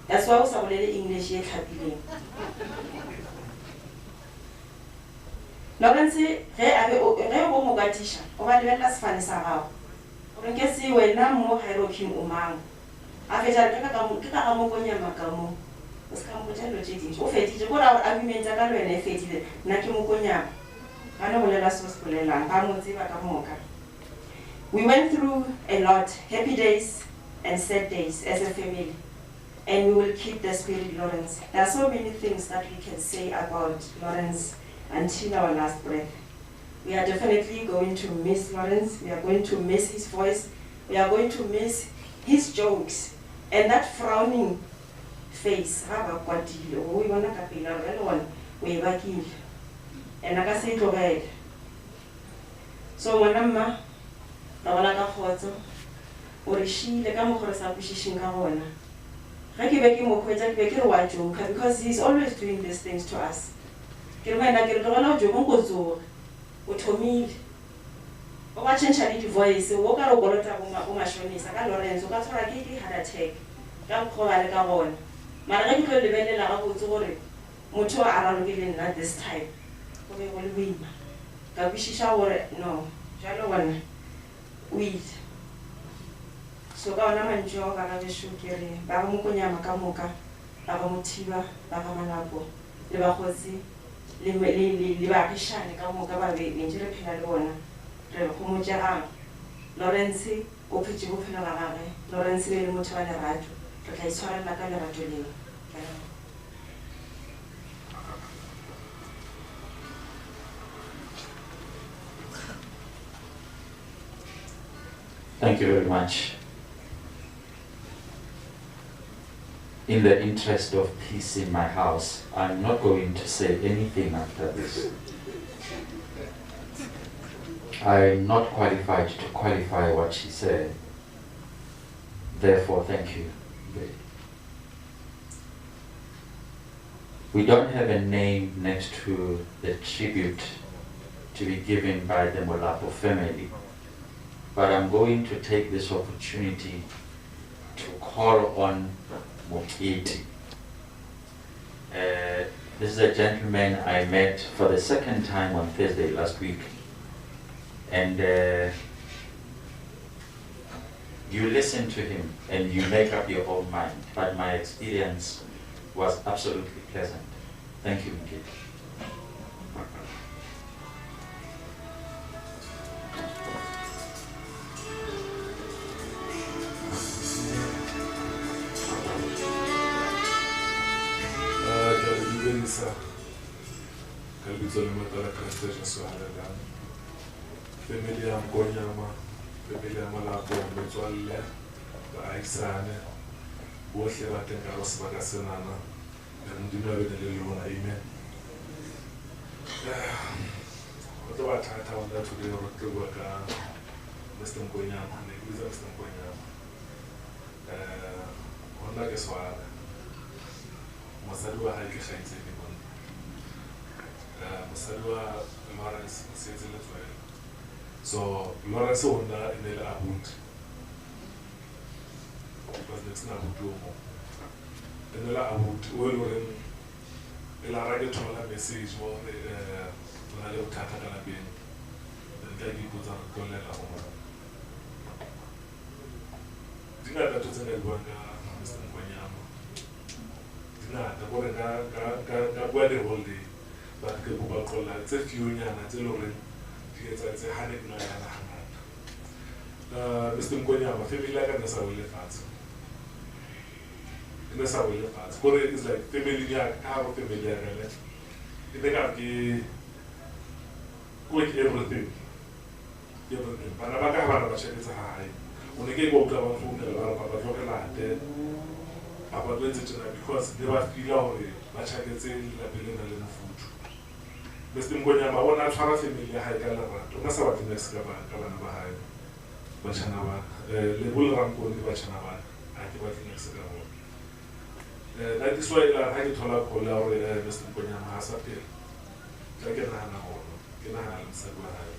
That's why I was a little English yet happy. Lawrence, Mogatisha, over the last fan is around. Or can see when no more heroin umang. After Mokonyama Gamo was Cambodia cheating. Oh, Fetty, what our arguments are going to fetty, Nakimokonyama. I know what else was Pulela, Pamuziva Kamoka. We went through a lot, happy days and sad days as a family. and we will keep the spirit, Lawrence. There are so many things that we can say about Lawrence until our last breath. We are definitely going to miss Lawrence. We are going to miss his voice. We are going to miss his jokes. And that frowning face, and I say to her, so Manama, Tawanaka Hoto, or she, the Gamokora Shishingawana. Because he's always doing these things to us. Utomile wakachenjani voice wokarogolota kumashonisa ka Lawrence ka tsora ke heart attack ka mkhobale ka bona mara ga ditlo lebelela ga botse gore motho a rarogile nna this time go be go le boima ka bishisha gore no jalo bona wait so ka ona manjo ka ga besho kere ba go Mokonyama ka moka ba go Mothiba ba ga Malako le ba gotsi le ba kishane ka moka ba be njere phela le bona re go motjara Lawrence o phetse go phela ga gagwe Lawrence le motho wa lerato re tla itshwarela ka lerato leo. Thank you very much. In the interest of peace in my house, I'm not going to say anything after this. I'm not qualified to qualify what she said. Therefore, thank you. We don't have a name next to the tribute to be given by the Molapo family, but I'm going to take this opportunity to call on Mokiti. This is a gentleman I met for the second time on Thursday last week. And you listen to him and you make up your own mind. But my experience was absolutely pleasant. Thank you, Mokiti. Family ya Mokonyama, family ya Malako, metswalle, baahisane, bohle ba teng ka sebaka senana, Modimo a bene le lona, amen. Go tlo ba thata ona today re tlo bua ka Mr. Mokonyama, ne ke bitsa Mr. Mokonyama. Hona ke swara. Mosadi wa hae ke kgaitsedi bona. Mosadi wa Lawrence o setse letswele. So Lawrence ona in the abut. Because next na butomo. In the abut we were in la radio thola message mo na le uthata kana beng. Nka di botsa go tlolela go bona. Dinga ba totse le bona Mr. Mokonyama. Dinga ta gore ga bua the whole day. But ke go ba tlola tse few nyana tse lore Mr. Mokonyama, family like that, family fats. It's like family, have a family. They have the quick everything. But I'm not going to check it high. When they get out of food, because they were feeling much I can say, like food. Mr. Mokonyama, I want to try to family high galera. Don't say what the next Gabana Bahai. Bachanava, Lebul Ramokone, Bachanava, I think what the next Gabon. That is why I had to talk about Mr. Mokonyama has appeared. Like a Hana or Ganahan Sabahai.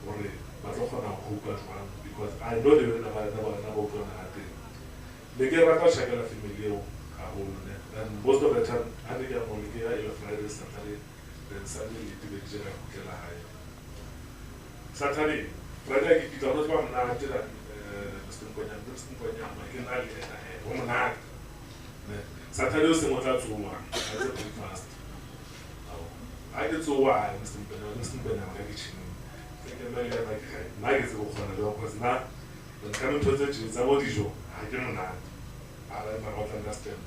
Only, but often I'm hooked one because I know they will never go to a they get a Shagala familiar. And most of the time, I think I'm only here Friday, Saturday, then Sunday, to be general high. Saturday, Friday, if you don't know, I'm not Mr. Mokonyama, I can add woman act. Saturday was the one that's one. I said fast. I did so why, Mr. Mokonyama, I get you. Think about it like Nike is over because now, when coming to the Jews, I want you. I cannot. I might understand.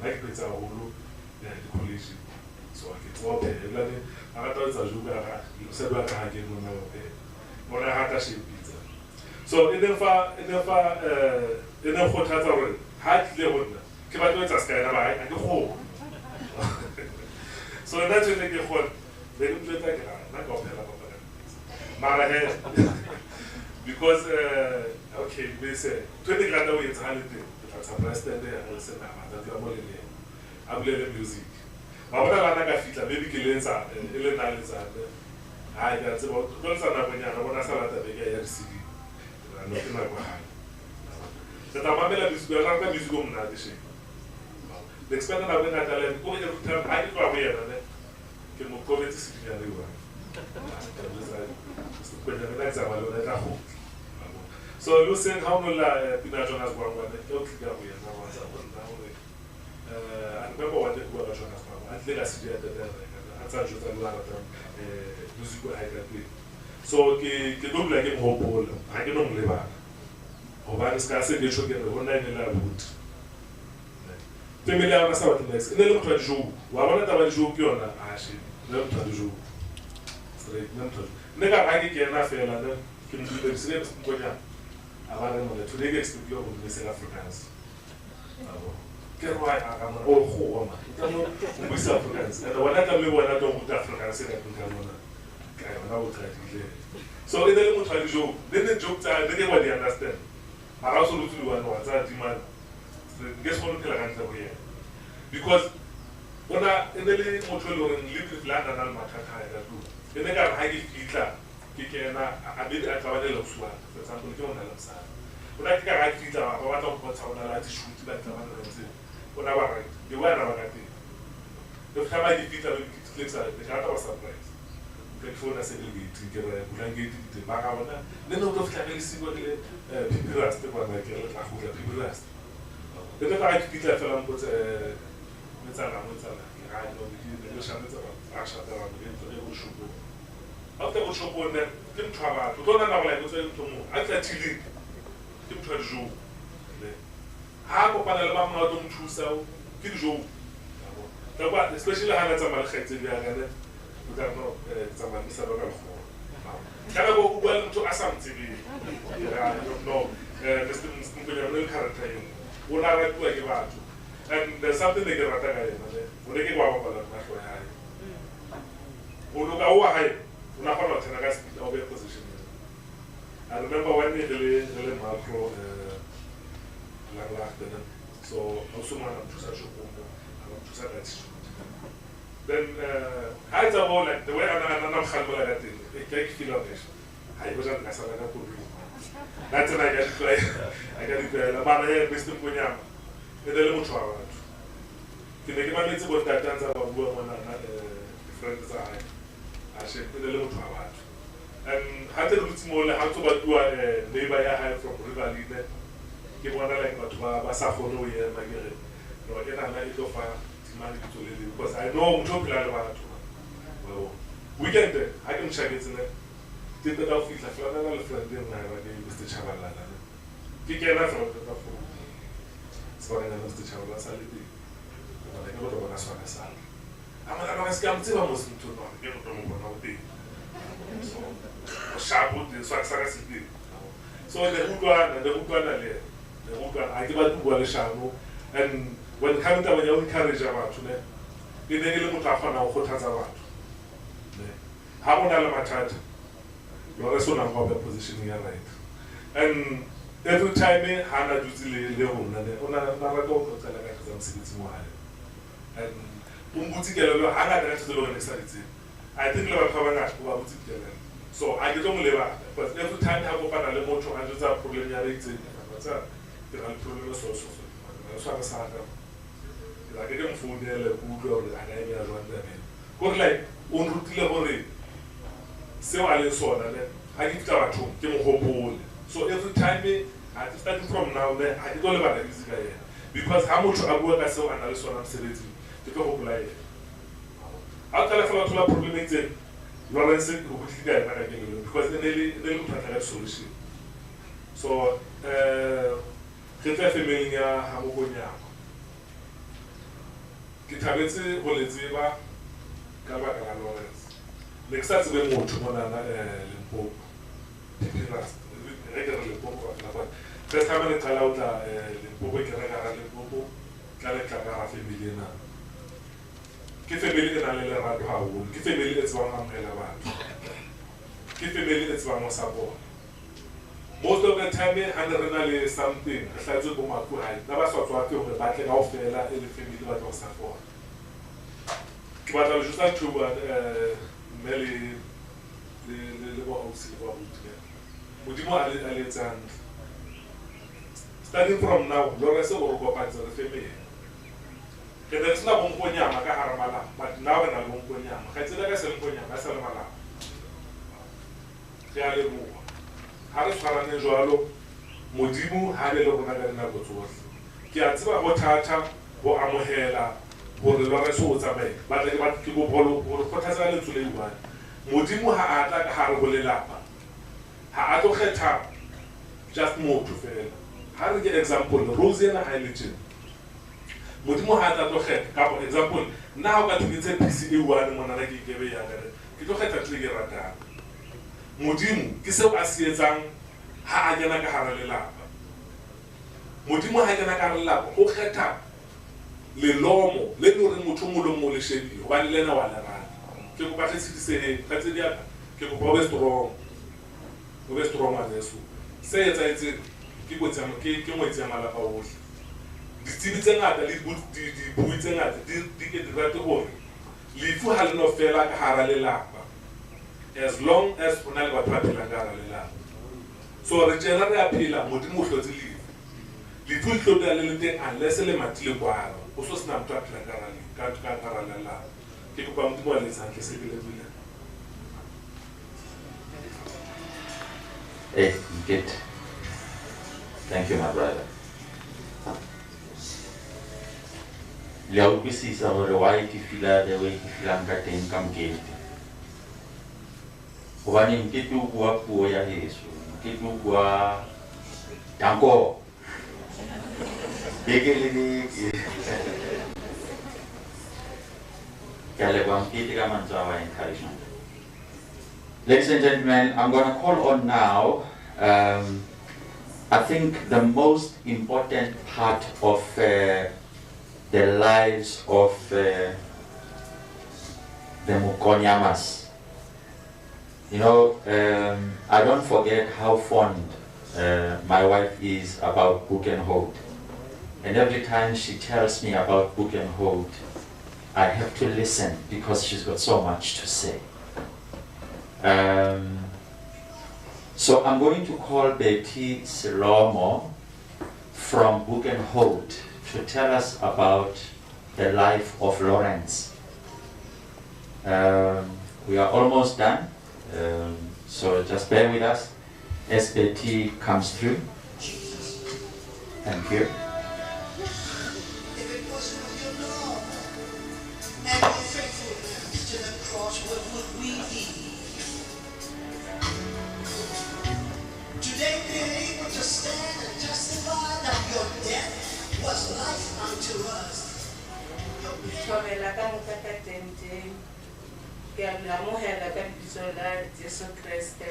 Like it's a whole college. So I get all the I thought it's a Juga, you said what I get when I was there. When I had a shape pizza. So in the far, hotel, hard level. Kibato is a sky, I go home. So that's when they get home. They don't play like that. Because, okay, we say 20 grand away it's holiday. That's a price there, I will say, I will play the music. But what I like, maybe Kilenza, Elena is I got about those are not when I want to sell at the big city. I'm not in my behind. That Amabella is going to be going at the shape. The expanded I went at the go every time I go away and then can move COVID to city and river. So you saying how no Pinajon has one when they don't get away and I was I remember what they were Jonas. I think I see that musical high. So, the double like a whole ball, I can only live. Oban is casting the sugar one night in a wood. Familiar was out the next. And they looked at you. One of the joke on a ashy. Never to you. Straight, never. Never I get enough and can do the same. I want to today explain your missing Africans. Get why I'm an old woman. With Africans. And when I tell you when I don't put Africans in I will try to clear. So in the little try to joke, they didn't joke, they didn't what they understand. I also look to one what's that demand. Guess what kill against over here. Because when I in the little motor and live with land and Almataka that do. Then they got high feature. I did at our little swag, for example, you don't know. When I think I like feature, I want to put on a light to shoot that one. When I was right, they were never at it. The time I defeat the clips, the cat was surprised. The phone I said, together, Bulangate, the Maravana, then out of family, see what people asked the one like people asked. Then I defeat that film, but after what shop on them, Kim Trava, to don't know like to move. I said, Kim Traju. How Mokopane don't choose so, Kim Joe. Especially Hannah Zamalchet, we are going to Zaman Isabel. Can I go well to Assam TV? I don't know. Mr. Mokonyama character. What I like to give out. And there's something they get at the when they get one of them. Position. I remember when they really macro so also man to such a then I about like the way I'm like it take feel of this. I wasn't as I could do. That's when I get to play the Mr. Mokonyama. The little trouble. The make about that dance about woman and friends I said the little trouble. And how to do small, how to do a neighbor I have from River Line. Give one like what Basafono here, my girl. No, again, I'm not of to live because I know about well, weekend, I can check it in there. Did the dog feel like another friend in Mr. Chavala? Pick enough from the phone. So I know Mr. Chavala Sality. I go to one as one as I'm going to scam to almost to know. You don't know what day. So, sharp wood, the Swaxara City. So the Hookwan and the Hookwan, I give a two shadow. And when coming to your own carriage about to them, they didn't look up on our hotels about. How would I match? You're also not in a position here, right? And every time Hannah usually live on another dog hotel like some cities more. And Umbuti Hannah to the loan excited. I think about Havana, so I don't live out. But every time I have opened a motor, I just have problem. There are problems also. So I start I get food there, Google, and I may run them in. But like, on route level, so I saw that I get out to give a whole. So every time I starting from now, I don't know about this guy. Because how much I work as well, and I also am saying to go home like I'll tell you about the problem is Lawrence because they look at a solution. So, Ke tla family ya ha Mokonyama. Ke thabetse go le tseba ka baka la Lawrence. Ne ke sa tsebe motho mona na Limpopo. Limpopo ka ba. First time le qala o tla Limpopo ke reka ra Limpopo tla le tla ka family na. Ke family e na le lerato haholo. Ke family e tsebang amogela batho. Ke family e tsebang mo support. Most of the time ha re na le something re hlatswe bo maku hae na ba sotswa ke hore ba tle ka ofela e le family ba tlo support. Ke batla le just to mele le bo ausi le ba botse. Modimo a le tsang. Starting from now, Lawrence go go pa tsa family. Ke tla tsena bo Mokonyama ka hara mala, but now na bo Mokonyama. Ga tsela ka se Mokonyama sa le mala. Ke a le mo. Ha re tshwarane jwalo, Modimo ha le rona ka nako tsohle. Ke a tseba go thata go amohela gore Lawrence o tsamaye. Ba tle ba ke go bolo go kgothatsa le tsole iwane. Modimo ha a tla ka hare go lelapa. Ha a tlo kgetha just motho fela. Ha re ke example Rose ena ha ile tjena. Modimo ha tla tlo kgetha ka for example nna ha o ka thibetse PC e1 mona na ke kebe ya ka ke tlo kgetha tle ke ratang. Modimo ke seo a se etsang ha a kena ka hara lelapa. Modimo ha kena ka hara lelapa o kgetha lelomo le le motho mo lo mo le shebile wa le lena wa le rata. Ke go batla tshedise ka tse dia ke go ba strong. O be strong a Yesu. Se etsa etse ke go tsama ke mo etsa malapa ohle. Ditsebi tse ngata le di bui tse ngata di ke di rate gore lefu ha le no fela ka hara lelapa. As long as o na le batho ba phelang ka hara lelapa. So re tsena re a phela Modimo o hlotse lefu. Lefu le hlotse le teng unless le matile kwano. O so sena motho a phelang ka hara lelapa. Ke go ba Modimo a le tsang ke se bile bile. Hey, good. Thank you, my brother. Le a utlwisisa gore why ke fila the way ke filang ka teng ka Mokete. Hobane Mokete o bua puo ya Yesu. Mokete o bua danko. Ke le bua Mokete ka mantswe a wa encouragement. Ladies and gentlemen, I'm going to call on now, I think the most important part of the lives of the Mokonyamas. You know, I don't forget how fond my wife is about Book and Hold. And every time she tells me about Book and Hold, I have to listen because she's got so much to say. So I'm going to call Betty Silomo from Book and Hold to tell us about the life of Lawrence. We are almost done, so just bear with us as Betty comes through. Thank you. Today being able to stand and testify that your death was life unto us. Tlhobela ka mokaka tente ke a amohela ka lebitso la Jesu Kriste.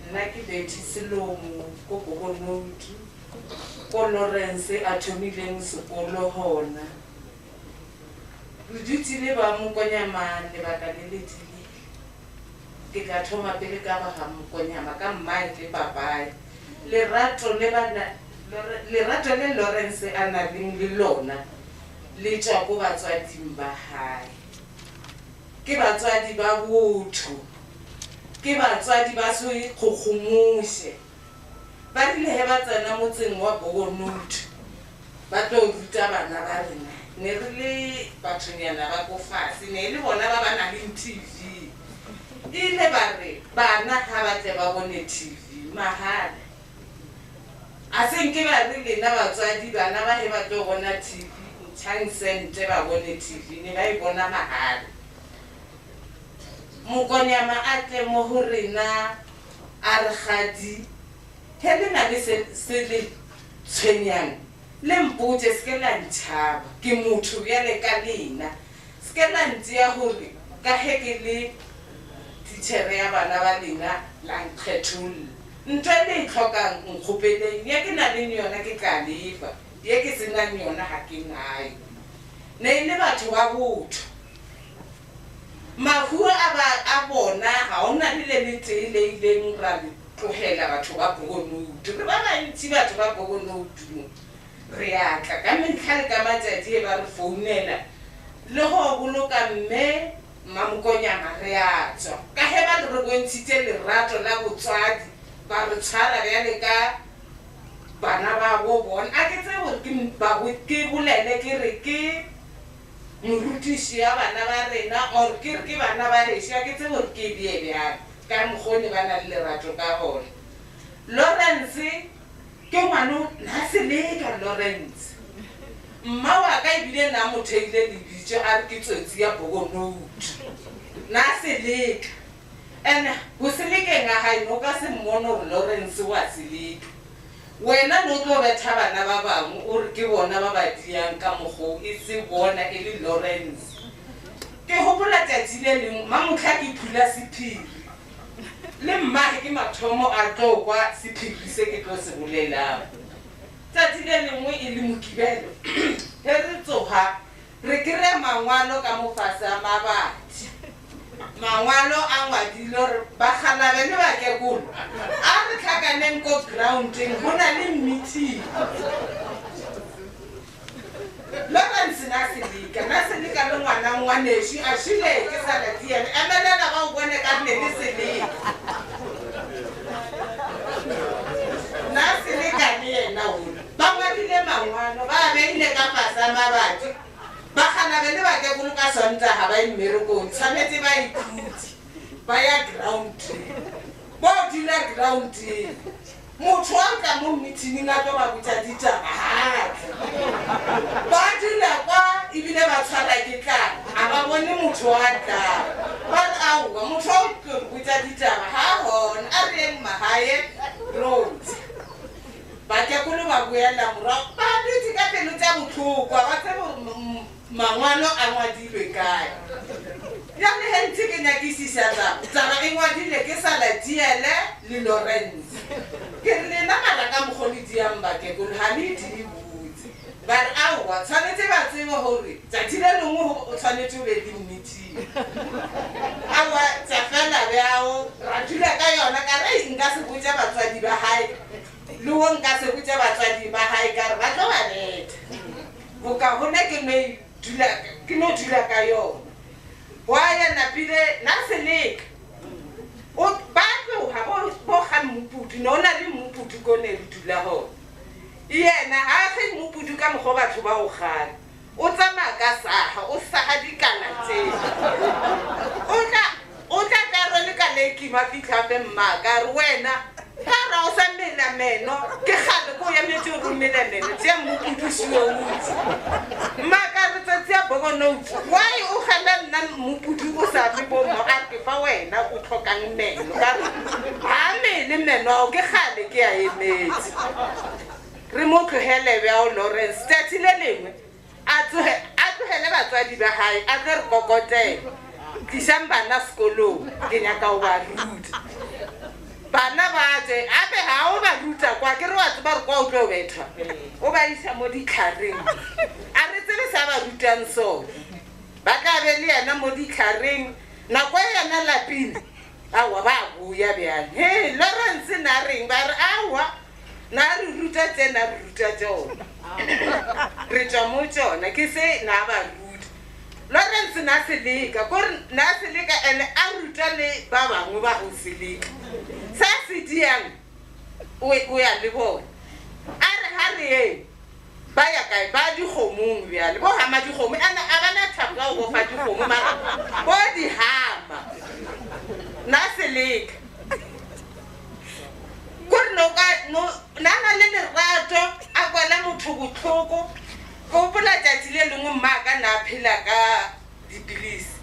Nna ke Betty Silomo ko Bokonoutu ko Lawrence a thomileng sekolo hona. Re dutse le ba Mokonyama lebaka le letile. Ke tla thoma pele ka ba ga Mokonyama ka mmae le papae. Lerato le Lawrence a na le lona le tswa go batswading ba hae. Ke batswadi ba botho. Ke batswadi ba so ikgogomoshe. Ba rile he ba tsena motseng wa Bokonoutu. Ba tlo ruta bana ba rena. Ne re le bathonyana ba go fase ne le bona ba ba na le TV. Ile ba re bana ha ba tle ba bone TV mahala. A se nke ba re le na batswadi bana ba he ba tlo bona TV chancente ba bone TV ne ba e bona mahala. Mokonyama a tle mo ho rena a re gadi hele na le se le tshwenyang le mpotse se ke la ntshaba ke motho bjale ka lena se ke la ntšea gore ka ge ke le titšhere ya bana ba lena la nkgetholla ntho e le e tlhokang nkgopeleng ye ke na leng yona ke tla lefa ye ke senang yona ga ke nayo ne e le batho ba botho mahu a bona ga o na le tee le ileng ra le tlogela batho ba Bogonoutu re ba bantši batho ba Bogonoutu re atla ka mentlha le ka matšatši e ba re founela le go boloka mme Mokonyama re a tswa ka ge ba re bontšhitše lerato la botswadi ba re tshwara bjale ka bana ba bo bona a ke tse gore ke bolele ke re ke morutiši ya bana ba rena or ke re ke bana ba rešo a ke tse gore ke bie bjang ka mokgone ba na le lerato ka gona Lawrence ke ngwano na seleka Lawrence mma wa ka ebile na mo theile lebitso a re ke tsotsi ya Bogonoutu na seleka and go selekeng a gae no ka se mmone gore Lawrence wa seleka wena no tlo betha bana ba bangwe o re ke bona ba ba diang ka mogo e se bona e le Lawrence ke gopola tšatši le lengwe mamotlha ke phula sephiri le mmage ke mathomo a tlo kwa sephiri se ke tlo se bolelago tšatši le lengwe e le Mokibelo ge re tsoga re kry-a mangwalo ka mofase a mabati mangwalo a ngwadile gore bagalabe le bakekolo a re tlhakaneng ko groundeng go na le meeting Lawrence na seleka le ngwanešo a šile ke salatiane emelela ba o bone ka nne le seleka na seleka le yena ona ba ngwadile mangwalo ba beile ka fase a mabati bagalabe le bakekolo ka Sontaga ba mmerekong tshwanetse ba ikhutse ba ya grounding bo dula grounding motho a tla mo meeting a tlo ba botsa ditaba ba dula kwa ebile ba tshwara ke tlala a ba bone motho a tla ba aowa motho a tlo botsa ditaba ha gona a re eng magae road bakekolo ba boela morago ba dutse ka pelo tsa botlhoko ba tsebe mangwalo a ngwadilwe kae yale he ntse ke nyakisisa taba e ngwadile ke Salatiele le Lawrence ke re lena mara ka mogolo diang bakekolo ha le di botse ba re aowa tshwanetse ba tsebe gore tšatši le lengwe o tshwanetse o be le meeting aowa tša fela bjao ra dula ka yona ka re nka se botša batswadi ba gae le wo nka se botša batswadi ba gae ka re ba tlo ba beta boka gona ke no dula ka yona wa ya napile na seleka o ba tloga bo ga Mmuputu no na le Mmuputu ko ne re dula gona yena ha se Mmuputu ka mogo batho ba o gana o tsamaya ka saga o saga dikala tse o tla ka re le ka leki ma fitlha fe mmaka re wena ka ra o sa mela meno ke gale ko ya metse o rumela meno tse Mmuputu sio utse mmaka re tsa Bogonoutu why o gala nna Mmuputu o sa fe bo mo a ke fa wena o tlhokang meno ka ha mele meno ke gale ke a emetse re mo tlogele bja o Lawrence tšatši le lengwe a tlogele batswadi ba gae a tlo re kokotela tlisang bana sekolong ke nyaka o ba ruta bana ba tse ape ga o ba ruta kwa ke re wa tseba re kwa o tlo betha o ba isa mo ditlhareng a re tsebe sa ba rutang sone ba tla be le yena mo ditlhareng nako e yena lapile aowa ba boya bjang he Lawrence na reng ba re aowa na re ruta tse na re ruta tsona re tšwa mo tsona ke se na ba ruta Lawrence na seleka kore na seleka ene a ruta le ba bangwe ba go seleka sa se diang o ya le bona a re ha re ba ya kae ba dikgomong bjale bo hama dikgomo a bana thapo ka go fa dikgomo mara bo di hama na seleka kore na le lerato a kwala motho botlhoko go pola tšatši le lengwe mmaka na phela ka dipilisi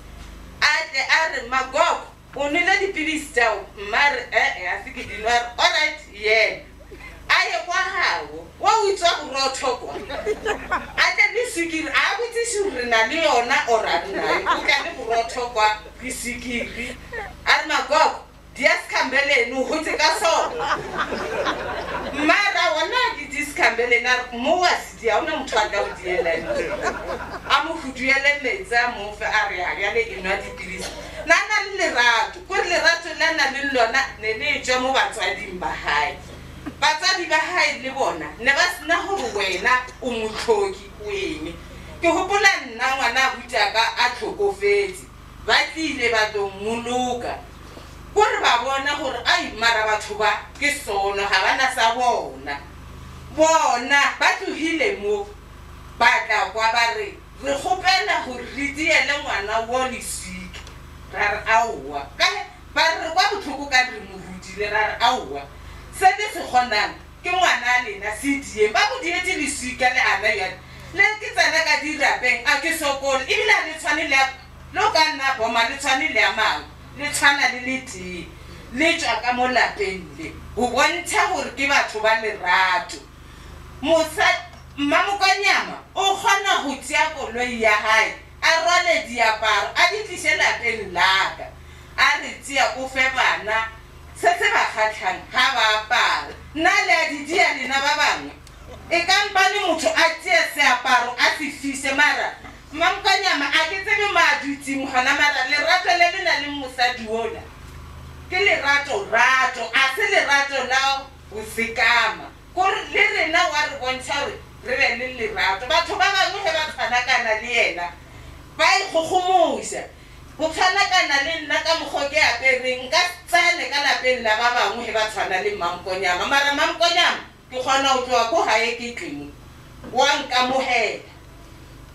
a re Magoko o nwele dipilisi tšao mmare a se ke dinwa alright yena a ye kwa gago wa o itswa borotho kwa a tla le sikiri a botsise re na le yona o ra re nayo o tla le borotho kwa ke sikiri a re magogo diasikhambeleni o hotse ka sona mara wona ke diasikhambeleni a re mo wa se dia ona motho a tla o dielane a mo huduele metsi a mofe a re a bjale e nwa dipilisi na le lerato kore lerato la na le lona ne le tswa mo batswading ba hae batswadi ba hae le bona ne ba sena gore wena o motlhoki o eme ke gopola nna ngwana butaka a tlhokofetse ba tlile ba tlo mmoloka gore ba bona gore ai mara batho ba ke sono ga bana sa bona ba tlogile mo ba tla kwa ba re gopela gore re diele ngwana wo lesika ra re aowa ba re kwa botlhoko ka re mo rutile ra re aowa se le se kgonang ke ngwana a lena se dieng ba mo dietse lesika le ana yane le ke tsena ka dirapeng a ke sokole ebile a le tshwane le o ka nna boma le tshwane le a mangwe le tshwana le le tee le tswa ka mo lapeng le go bontsha gore ke batho ba lerato Mokonyama o kgona go tšea koloi ya hae a rwale diaparo a di tliše lapeng laka a re tšea o fe bana se se ba kgatlhang ga ba apara nna le a didia lena ba bangwe e kampane motho a tšee seaparo a se fise mara Mokonyama a ke tsebe madutsimo gona mara lerato le le na le mosadi ola ke lerato a se lerato la go sekama kore le rena wa re bontšha gore re be le lerato batho ba bangwe ge ba tshwanakana le yena ba ikgogomoša go tshwanakana le nna ka mokgwa ke apereng ka tsene ka lapeng la ba bangwe ge ba tshwana le Mokonyama mara Mokonyama ke kgona go tloa ko gae ke tleng wa nkamogela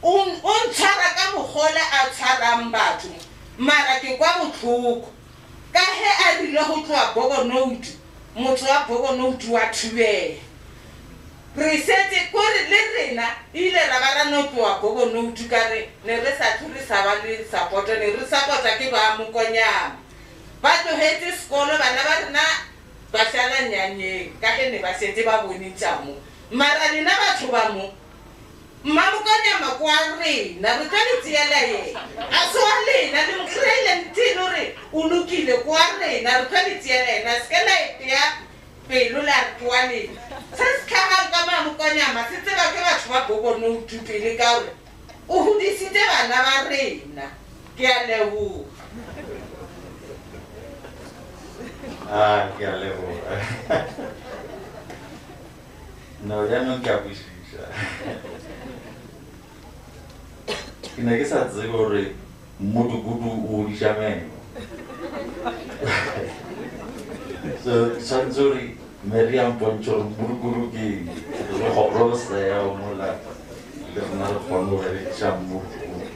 o ntshwara ka mogola a tshwarang batho mara ke kwa botlhoko ka ge a rile go tloa Bogonoutu motho wa Bogonoutu wa thubela re setse kore le rena ile ra ba ra no tloa Bogonoutu ka re ne re sa thuri sa ba le support ne re support ke ba Mokonyama ba tlogetse sekolo bana ba rena ba šala nyanyeng ka ge ne ba setse ba bone tšamo mara lena batho ba mo Mokonyama kwa rena re tla le tseela yena a se wa lena le mokreile ntino re o lokile kwa rena re tla le tseela yena se ke la etea pelo la re kwa lena se se tlhagang ka Mokonyama se tseba ke batho ba Bogonoutu pele ka gore o hodisitse bana ba rena ke a leboga ke a leboga no jaanong ke a kwešiša ke ne ke sa tsebe gore mmotukutu o diša meno so tshwanetse gore mere ya mpontšhe gore mmotukutu ke re seya mola le rona re kgone go berekiša mmotukutu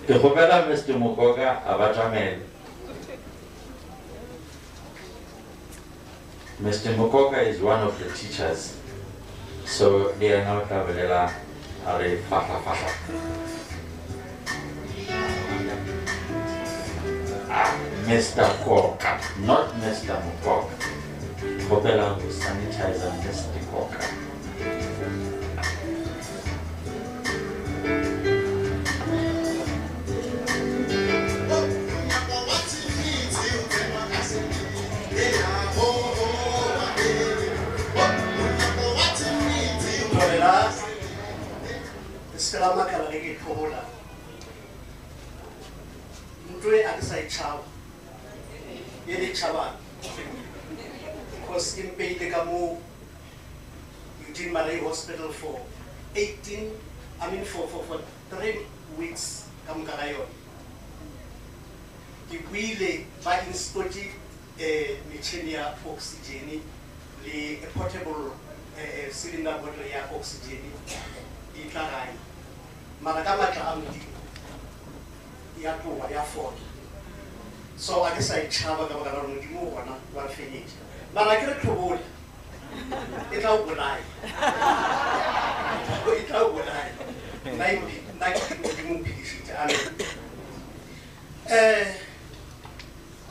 ke kgopela Mr. Mokoka a batamele Mr. Mokoka is one of the teachers so le yena o tla bolela a re fahla Mr. Koka, not Mr. Mokoka. Kgopela go sanitizer Mr. Koka. Selama kala le ke thola ntwe a ke sa itshaba ye le tshaba because in peile ka mo Eugene Marais Hospital for 3 weeks ka mo ka yona ke buile ba instoti metšhini ya oxygen le portable cylinder bottle ya oxygen di tla gae mara ka matla a modimo ya tloga ya fola so a ke sa itšhaba ka baka la gore modimo o gona wa re fenyetša mara ke re tlhobola e tla o bolaya nna ke modimo mphedišitše amen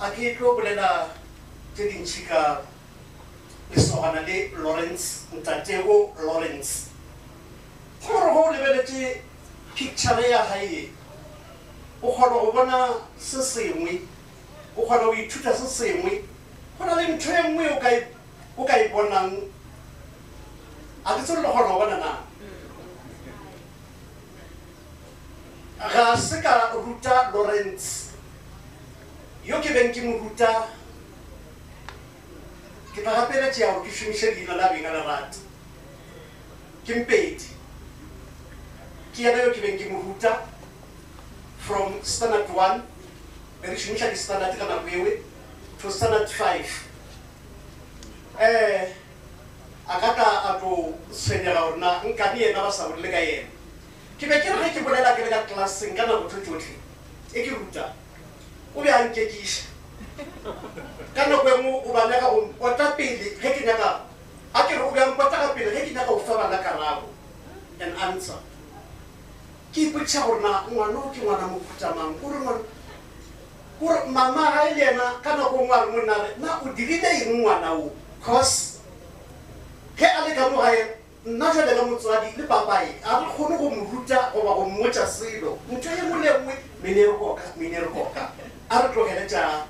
a ke tlo bolela tše dintšhi ka lesogana le Lawrence Ntatego Lawrence gore go lebeletse picture ya hae o kgona go bona se sengwe o kgona go ithuta se sengwe go na le ntho e nngwe o ka e bonang a ke tsole le kgona go bona na ga se ka ruta Lawrence yo ke beng ke mo ruta ke tla gapeletša ya gore ke šomiše leina la beng a lerata ke Mpedi ke yana yo ke beng ke mo ruta from standard 1 be re šomiša di-standard ka nako ewe to standard 5 a ka tla a tlo tshwenyega gore na nka di yena ba sa bolele ka yena ke be ke re ge ke bolela ke le ka classeng ka nako tsotlhe e ke ruta o be a nkekiša ka nako e nngwe o ba nyaka go mpota pele ge ke nyaka a ke re o be a mpota ka pele ge ke nyaka go fa bana karabo an answer ke ipotšiša gore na ngwana o ke ngwana mophutamang kore mama ga e le yena ka nako ngwe a re monna re na o dirile eng ngwana o cause ge a le ka mo gae nna jale ka motswadi le papae a re kgone go mo ruta goba go mmotša selo ntho e nngwe le nngwe mene re koka a re tlogele tša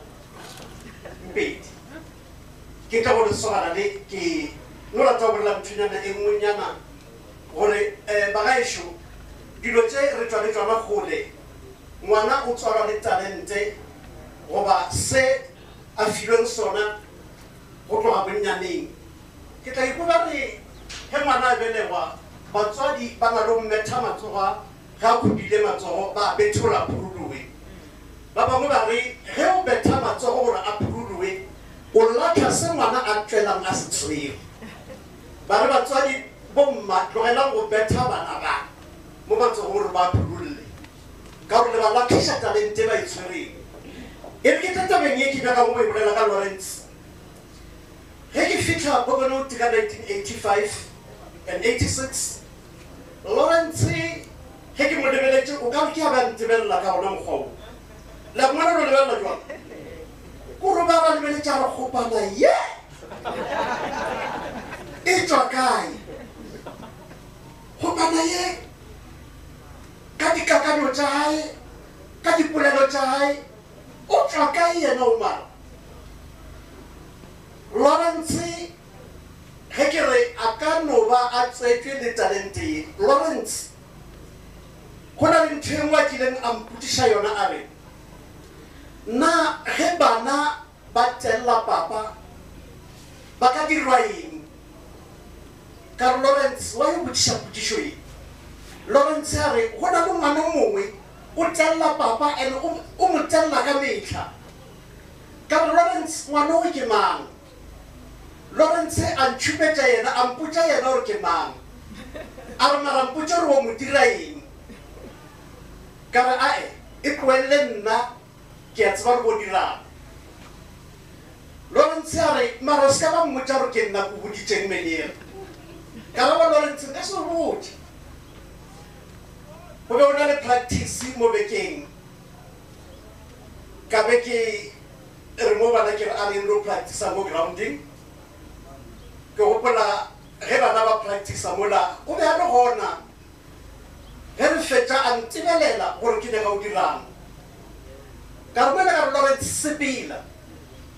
Mpedi ke tla go lesogana le ke no rata go bolela nthonyana e nngwenyana gore bagaešo dilo tše re tswa le tswana gole ngwana o tswalwa le talente goba se a filweng sona go tloga bonnyaneng ke tla ikola re ge ngwana a belegwa batswadi ba na le mmetha matsoga ga a khudile matsogo ba bethola phuruluwe ba bangwe ba re ge o betha matsogo gore a phuruluwe o latlha se ngwana a tswelang a se tshwere ba re batswadi bomma tlogelang go betha bana ba mo matsogo gore ba phurulule ka gore le ba latlhiša talente ba e tshwereng e re ke tatabeng e ke nyaka go mo e bolela ka Lawrence ge ke fitlha Bogonoti ka 1985 and 86 Lawrence ge ke mo lebeletse o ka re ke a ba ntebelela ka gona mokgwao la ngwana lo lebelela jwang kore ba ba lebeletša re kgopana ye e tswa kae kgopana ye ka dikakanyo tša gae ka dipolelo tša gae o tswa kae yena o mara Lawrence ge ke re a ka no ba a tswetswe le talente ye Lawrence go na le ntho e nngwe a kileng a mputiša yona a re na ge bana ba tella papa ba ka dirwa eng ka re Lawrence wa yo botiša potišo ye Lawrence a re go na le ngwana o mongwe o tella papa and o mo tella ka metlha ka re Lawrence ngwana o ke mang Lawrence a ntšhupetša yena a mpotša yena gore ke mang a re mara mpotša gore o mo dira eng ka re ae e tloelele nna ke a tseba re bo dirang Lawrence a re mara se ka ba mmotša gore ke nna ko boditšeng menere ka re wa Lawrence nka se botse go be o na le practice mo bekeng ka be ke re mo bana ke re a leng ro practicea mo grounding ke gopola ge bana ba practicea mola o be a le gona ge re fetša a ntebelela gore ke nyaka o dirang ka re moela ka re Lawrence sepela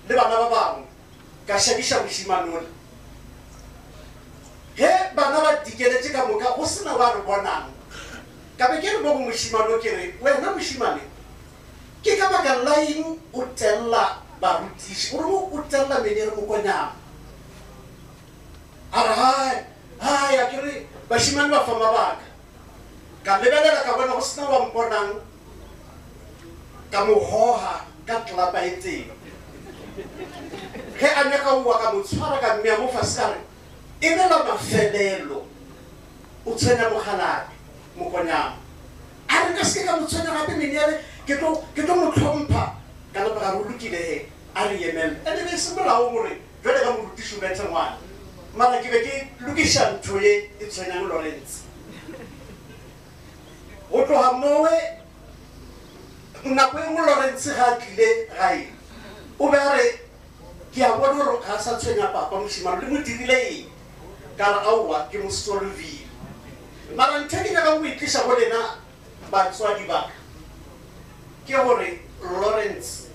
le bana ba bangwe ka šabiša mošimanola ge bana ba dikeletše ka moka go sena ba re bonang ka be ke re mo go mošimano ke re wena mošimane ke ka baka laeng o tella barutiši gore mo o tella menere Mokonyama a re hai a ke re bašimane ba fa mabaka ka lebelela ka bona go sena wa mponang ka mo hoga ka tlapa e teng ge a nyaka oa ka mo tshwara ka mmea mo fase ka re e bela mafelelo o tshwenya mogalape Mokonyama a re ka seke ka mo tshwenya gape menere ke tlo mo tlhompha ka napa ka re o lokile he a re emele ande be se molao gore jale ka morutiši o bethe ngwana mara ke be ke lokiša ntho ye e tshwenyang Lawrence go tloga mowe nako e nngwe Lawrence ga a tlile gae o be a re ke a bona gore ga sa tshwenya papa moshimane le mo dirile eng ka re aowa ke mo solvile mara ntho ke nyaka go itliša go lena batswadi baka ke gore Lawrence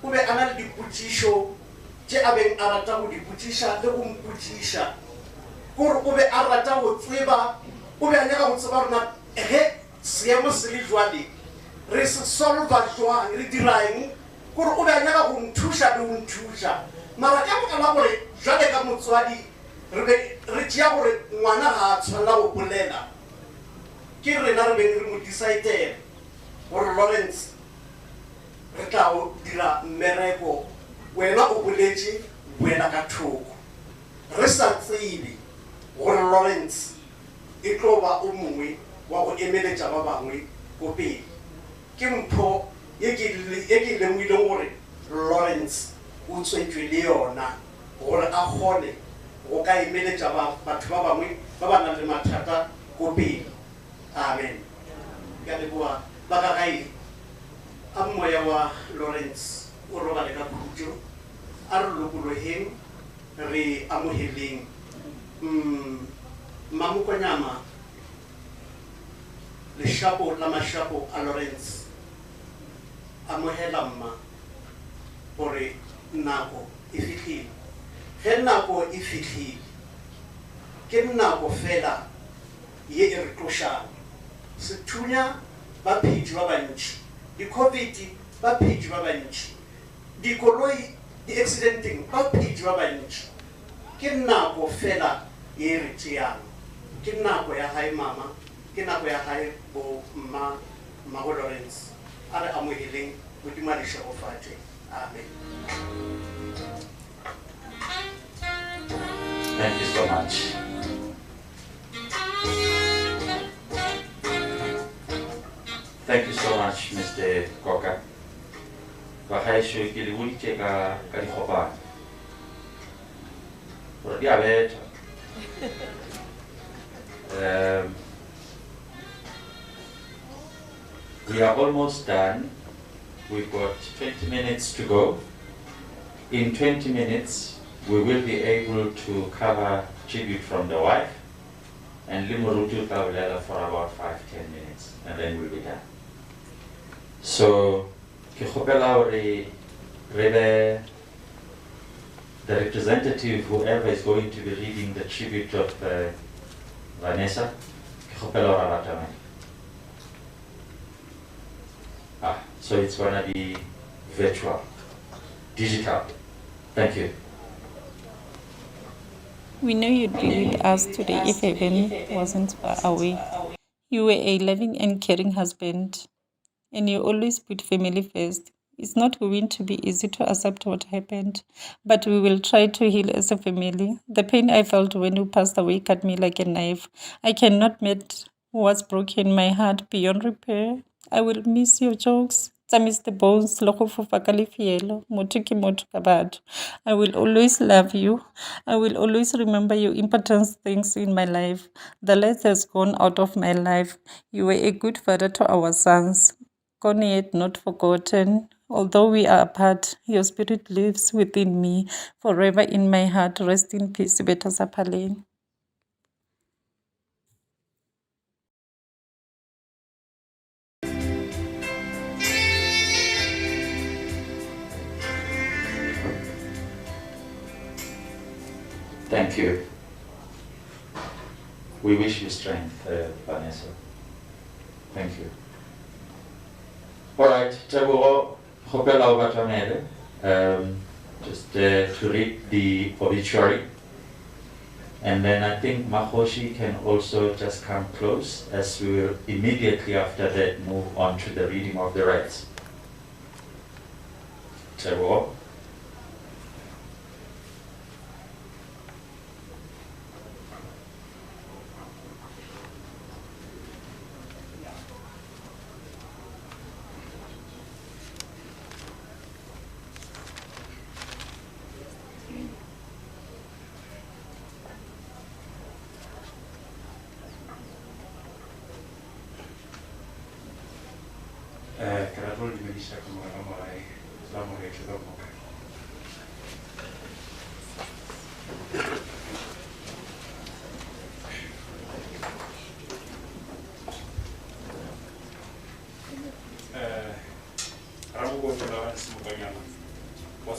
o be a na le dipotšišo tše a beng a rata go dipotšiša le go mpotšiša gore o be a rata go tseba o be a nyaka go tseba rona ge seemo se le jwale re se solva jwang re diraeng gore o be a nyaka go nthuša le go nthuša mara ka moka la gore jwale ka motswadi re tšea gore ngwana ga a tshwanela go bolela ke rena re beng re mo decidele gore Lawrence re tla o dira mmereko wena o boletše wena ka thoko re sa tsebe gore Lawrence e tlo ba o mongwe wa go emeletša ba bangwe ko pele ke mpho ye ke lemoileng gore Lawrence o tswetšwe le yona gore a kgone go ka emeletša batho ba bangwe ba ba nang le mathata ko pele amen ka leboa ba ka gae a moya wa Lawrence o robale ka khutšo a re lokoloheng re amogeleng Mokonyama leshapo la mashapo a Lawrence amohela mma gore nako e fihlile ge nako e fihlile ke nako fela ye e re tlošang sethunya ba phedi ba bantši di-COVID ba phedi ba bantši dikoloi di-accidenting ba phedi ba bantši ke nako fela ye re tšeang ke nako ya gae mama ke nako ya gae bo mmago Lawrence a re amogeleng modimo a lešagofatše amen. Thank you so much. Thank you so much, Mr. Koka. Bagaisho ke le boditše ka dikgopana. Gore di a betha. We are almost done. We've got 20 minutes to go. In 20 minutes, we will be able to cover tribute from the wife, and Limurutu Taulela for about 5-10 minutes, and then we'll be done. So, the representative, whoever is going to be reading the tribute of Vanessa, so it's going to be virtual, digital. Thank you. We know you'd be with us today if heaven wasn't far away. You were a loving and caring husband, and you always put family first. It's not going to be easy to accept what happened, but we will try to heal as a family. The pain I felt when you passed away cut me like a knife. I cannot admit what's broken my heart beyond repair. I will miss your jokes. I miss the bones. I will always love you. I will always remember your important things in my life. The light has gone out of my life. You were a good father to our sons. Gone yet not forgotten. Although we are apart, your spirit lives within me, forever in my heart. Rest in peace, Beta Sapalen. Thank you. We wish you strength, Vanessa. Thank you. All right, Taburo, just to read the obituary. And then I think Mahoshi can also just come close, as we will immediately after that move on to the reading of the rites. Taburo.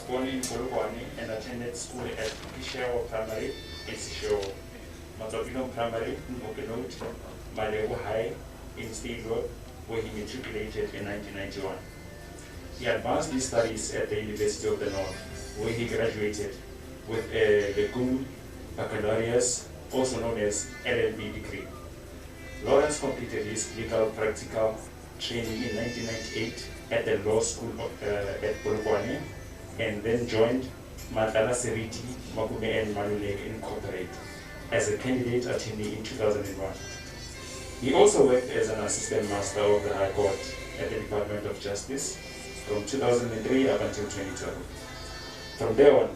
born in Mokopane and attended school at Kishewo Primary in Sishewo, Matsapino Primary in Mokenote, Malego High in State Road, where he matriculated in 1991. He advanced his studies at the University of the North, where he graduated with a Legum Baccalaureate, also known as LLB degree. Lawrence completed his legal practical training in 1998 at the law school at Polokwane, and then joined Matala Seriti, Makume and Maluleke Incorporated as a candidate attendee in 2001. He also worked as an assistant master of the High Court at the Department of Justice from 2003 up until 2012. From there on,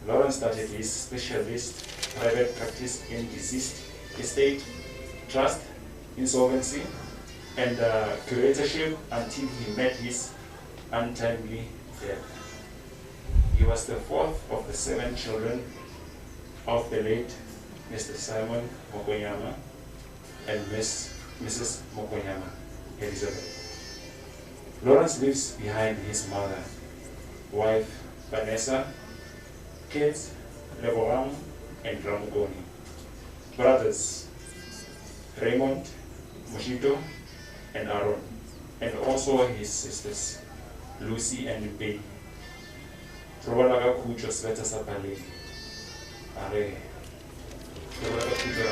Lawrence started his specialist private practice in deceased estate, trust, insolvency, and curatorship until he met his untimely death. He was the fourth of the 7 children of the late Mr. Simon Mokonyama and Mrs. Mokonyama, Elizabeth. Lawrence leaves behind his mother, wife Vanessa, kids Leborang and Ramokone, brothers Raymond, Moshito, and Aaron, and also his sisters Lucy and Bay. Robalaga Kujo Sveta Sapale. Are Robalaga Kujo.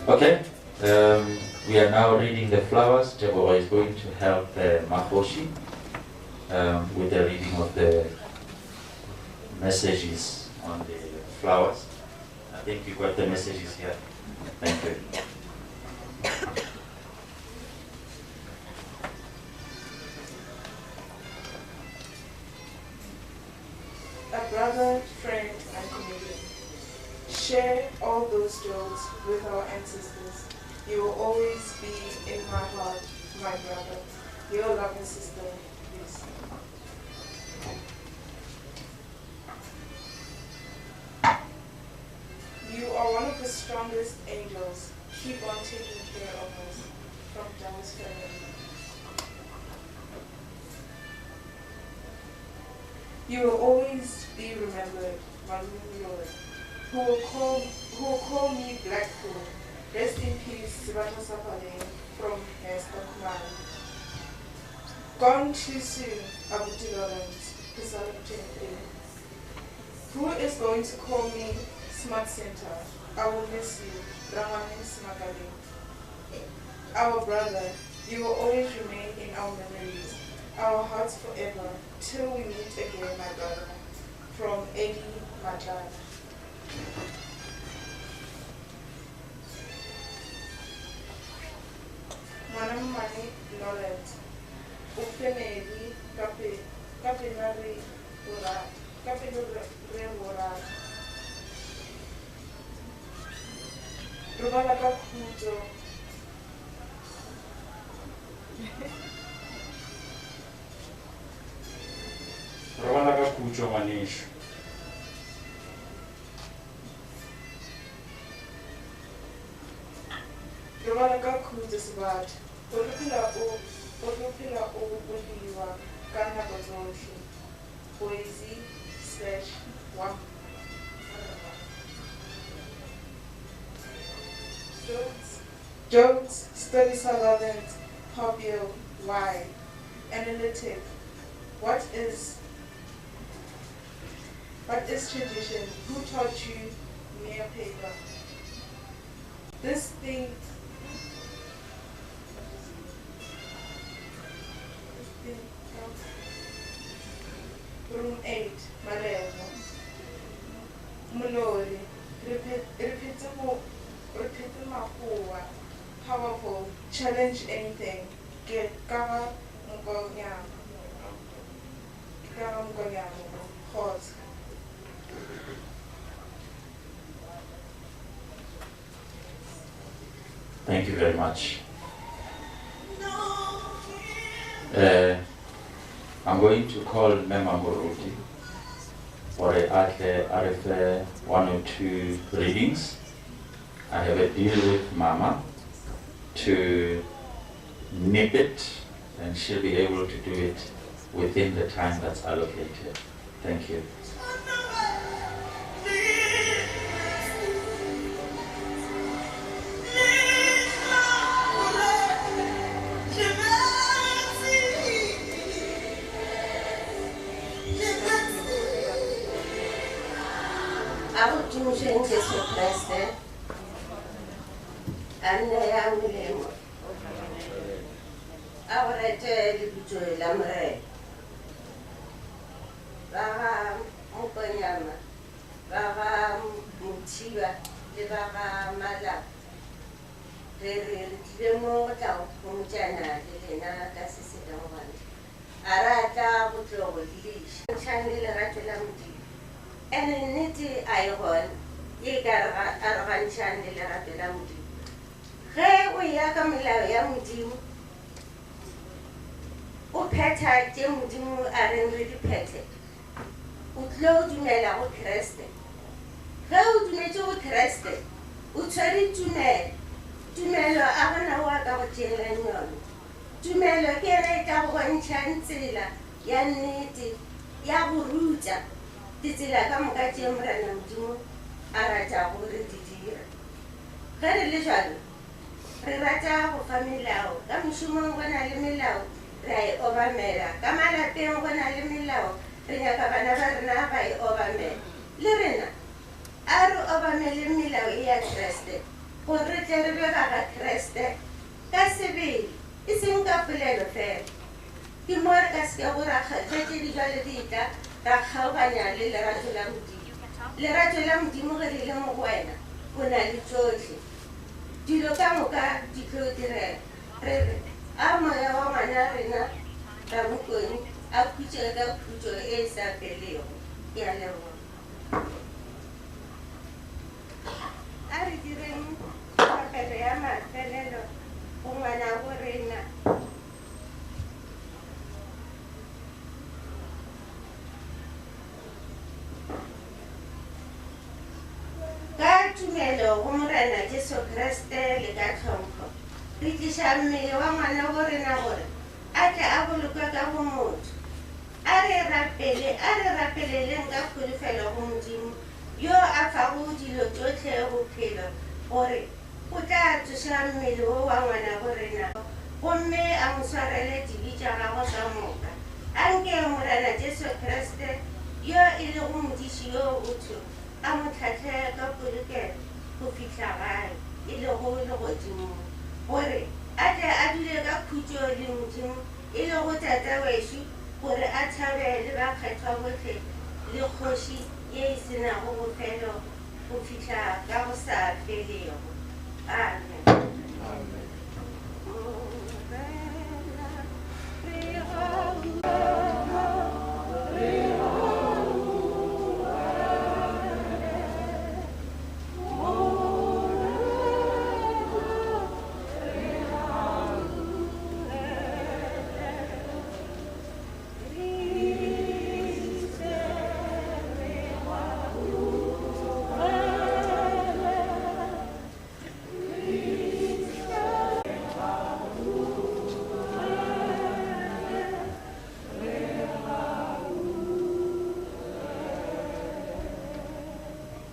Okay, we are now reading the flowers. Jabora is going to help Mahoshi with the reading of the messages on the flowers. I think you got the messages here. Thank you. A brother, friend, and comedian. Share all those jokes with our ancestors. You will always be in my heart, my brother. Your loving sister, Lucy. You are one of the strongest angels. Keep on taking care of us. From Dallas family. You will always be remembered, my Lord. Who will call me Blackpool. Rest in peace, Sibata Sapale, from Esther Kumari. Gone too soon, Abuti Lawrence, December 23. Who is going to call me Smart Center? I will miss you, Ramani Smagali. Our brother, you will always remain in our memories, our hearts forever, till we meet again, my brother. From Eddie Madad. Manam Mani Lawrence, Upenedi, Kapinari Ura, Kapinari Ura, Rubalaka Kuto, Rubalaka Kuto Manish. Rubalaka Kuto Sbat, Olupila O Boliva, Kana Bazoshi, Poesie /1. Jokes, studies relevant, popular, why, analytic. What is tradition? Who taught you mere paper? This thing. Room 8, Malemo. Mulori, repeat Mahua. Powerful, challenge anything. Get Kara Mokonyama. Kara Mokonyama. Hot. Thank you very much. I'm going to call Mema Moruti for a 1 or 2 readings. I have a deal with Mama to nip it, and she'll be able to do it within the time that's allocated. Thank you. Jesu Kriste, Anna Yamilemo, our Libituary Lamre, Rava Mokonyama, Rava Mutiba, Rava Mala, Remo Tau, Mujana, Lena, Cassisidan, Arata, Butlo, Lish, Chandler Ratulamdi, and in Niti Iron. Ye aragan chande le rapela modimo ge o ya ka melao ya modimo o phetha tse modimo a reng re di phethe o tlo dumela go Kriste ge o dumetse go Kriste o tshwere tumelo a gona wa ka go tšeeleng yone tumelo ke ere ka go bontšhang tsela ya nnete ya go ruta ditsela ka moka tše morena modimo a rata gore di dira ge re le jalo re rata go fa melao ka mošomong go na le melao re a e obamela ka malapeng go na le melao re nyaka bana ba rena ba e obamela le rena a re obamele melao e ya Kriste gore re tle re bega ga Kriste ka sebele e seng ka polelo fela ke mo re ka seke go rakgetše di jale di tla ra kgaoganya le lerato la modimo lerato la modimo ge le le mo go wena o na le tsotlhe dilo ka moka di tlo direla re re a moya wa ngwana rena Ramokone a khutše ka khutšo e e sa felego ke a leboga a re direng papelo ya mafelelo go ngwana go rena ka tumelo go morena Jesu Kriste le ka tlhompho re tliša mmele wa ngwana go rena gore a tle a bolokwe ka go motho a re rapeleleng ka kgolofelo go modimo yo a fago dilo tsotlhe bophelo gore o tla tsoša mmele wo wa ngwana go rena gomme a mo swarele dibi tša gago ka moka a nke morena Jesu Kriste yo e le go modiši yo otho a mo tlhatlhe ka polokelo go fitlha gae e le go legodimo gore a tle a dule ka khutšo le modimo e le go tata wešo gore a thabe le bakgethwa botlhe le kgoši ye e senago bofelo go fitlha ka go sa felego. Amen.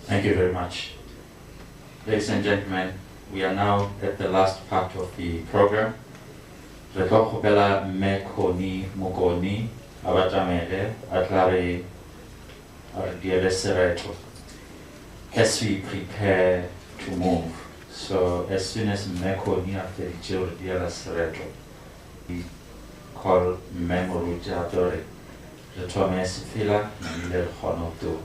Thank you very much. Ladies and gentlemen, we are now at the last part of the program. Re tlo kgopela Mokoni a batamele a tla re diele sereto as we prepare to move. So as soon as Mokoni a feditše re diele sereto, we call Moruti a tore re thome sefila mme re kgone go to.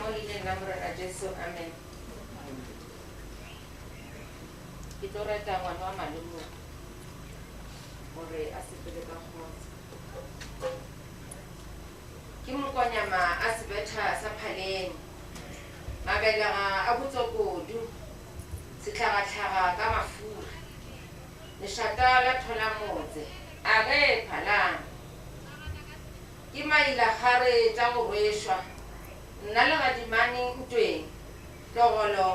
Mo leileng la morena so amen. Ke tlo rata ngwana wa malome gore a sepele ka kgotsa. Ke Mokonyama a sebetha sa Phaleng. Mabelega a botsokodu. Setlhagatlhaga ka mafura. Lešata la thola motse. A ge phalang. Ke mailagare tša go rwešwa. Nna le gadimane ntweng. Tlogolo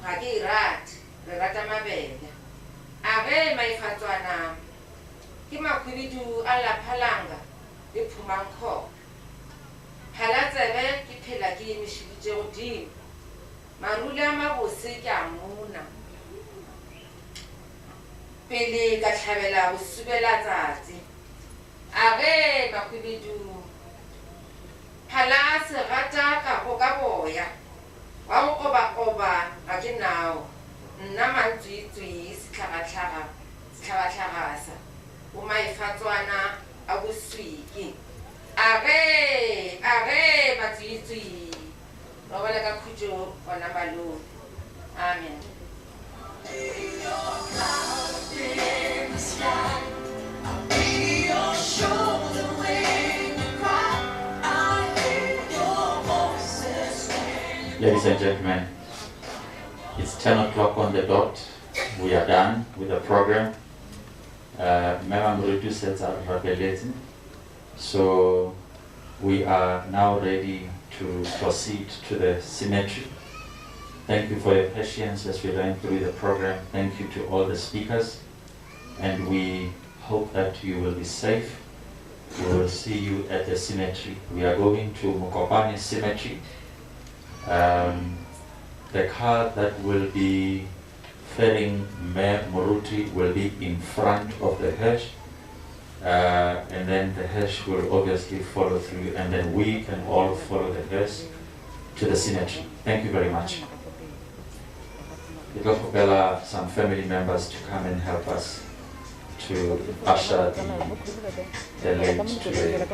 ga ke e rate. Re rata mabele. A ge maifatswana. Ke makhwibidu a laphalanga le phumankgo. Phalatsebe ke phela ke emišeditše godimo. Marule a mabose ke a mona. Pele ka tlhabela go subela tsatsi. A ge makhwibidu. Phala serata ka go ka boya. Wa go koba-koba ga ke nao. Nna mantswitswi setlhagatlhaga sa. O maifatswana a boswiki. A ge matswitswi. Ro bala ka khutšo gona malome. Amen. Ladies and gentlemen, it's 10 o'clock on the dot. We are done with the program. So we are now ready to proceed to the cemetery. Thank you for your patience as we ran through the program. Thank you to all the speakers. And we hope that you will be safe. We will see you at the cemetery. We are going to Mokopane Cemetery. The car that will be ferrying Mayor Moruti will be in front of the hearse. And then the hearse will obviously follow through, and then we can all follow the hearse to the cemetery. Thank you very much. It will propel some family members to come and help us to usher the late to the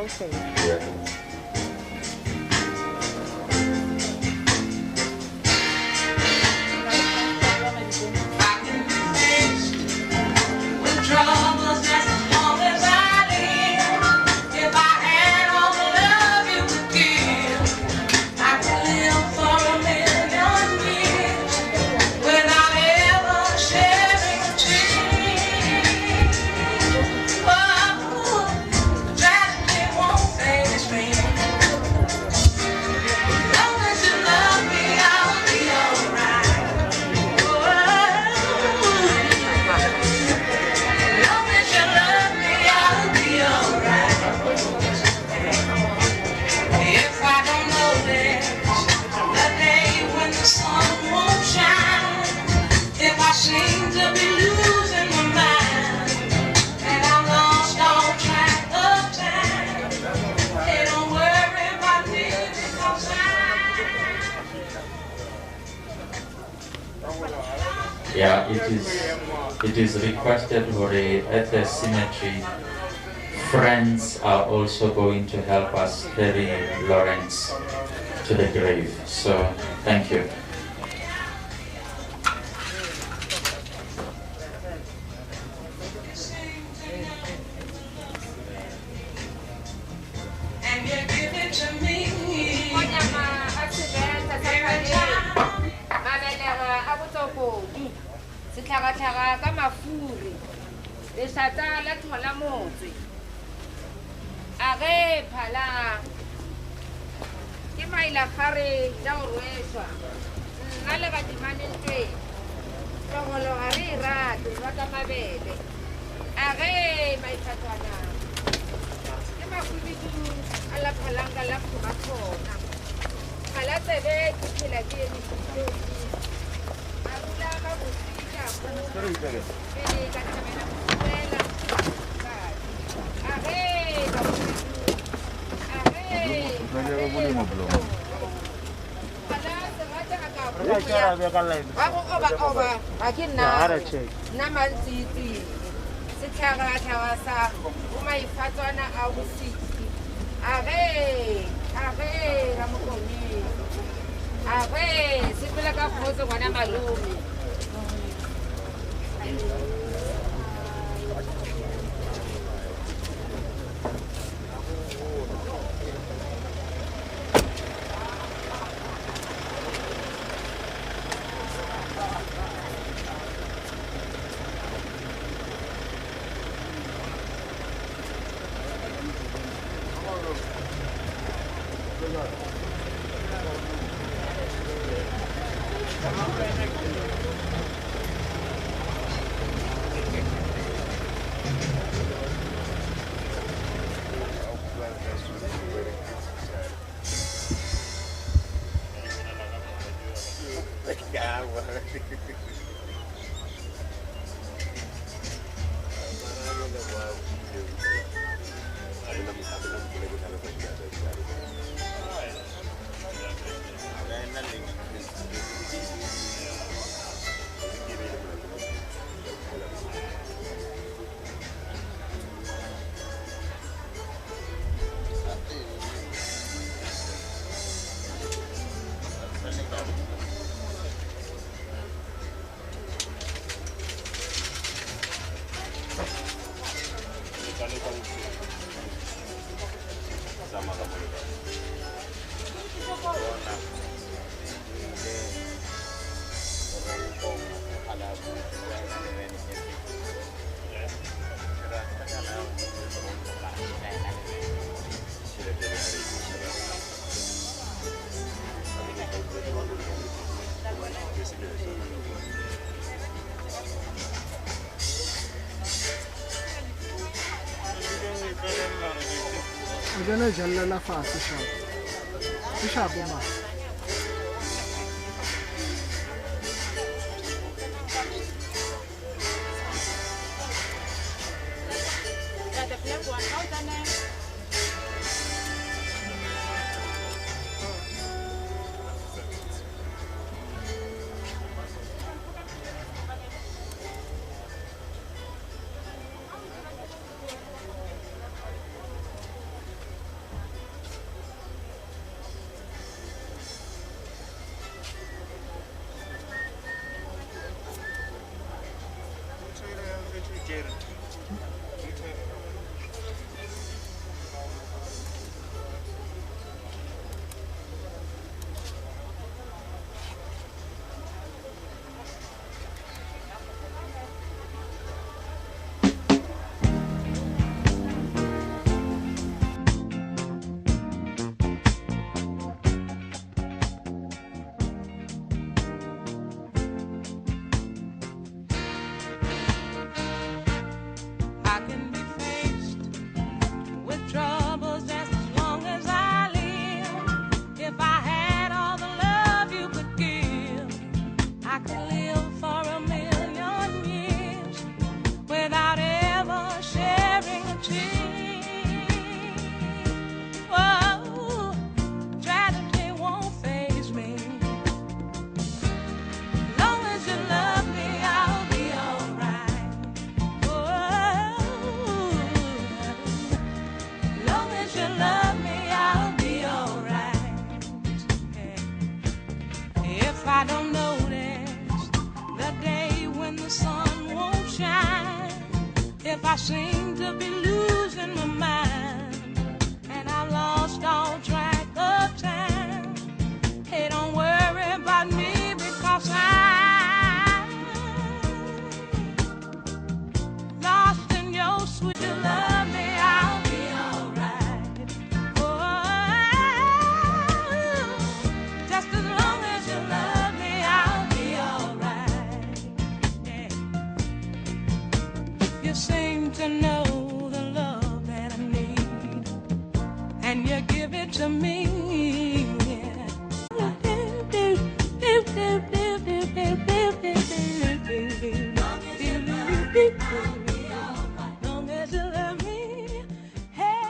Yeah, it is requested at the cemetery. Friends are also going to help us carry Lawrence to the grave. So, thank you. Setlhagatlhaga ka mafuri. Lešata la thola motse. A ge phala. Ke mailagare tša go rwešwa. Nna le gadimane ntweng. Tlogolo ga re e rate, re rata mabele. A ge maifatswana. Ke makhwibidu a la phalanga la kgoga khona. Phala tsebe ke phela ke emišitše marula ka bose. Awe, sepela ka kgotso ngwana malome. Gonna jalla fast shop. Shop ma. Seem to be losing my mind, and I lost all track of time. Hey, don't worry about me because I'm lost in your sweet love. Me, I'll be alright. Oh, just as long as you love me, I'll be alright. Yeah. You seem to know the love that I need, and you give it to me. Long as you love me, hey.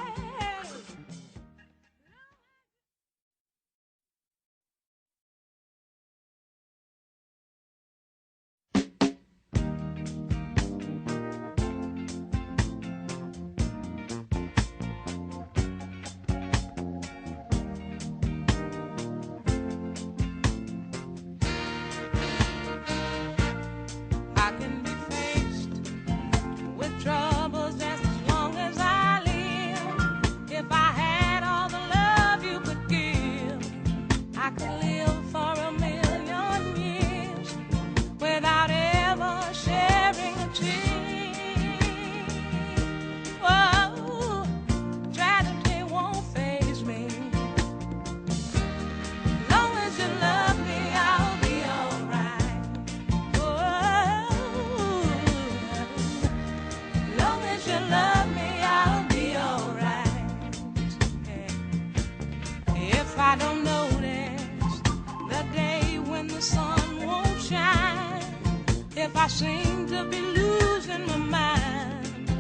I seem to be losing my mind,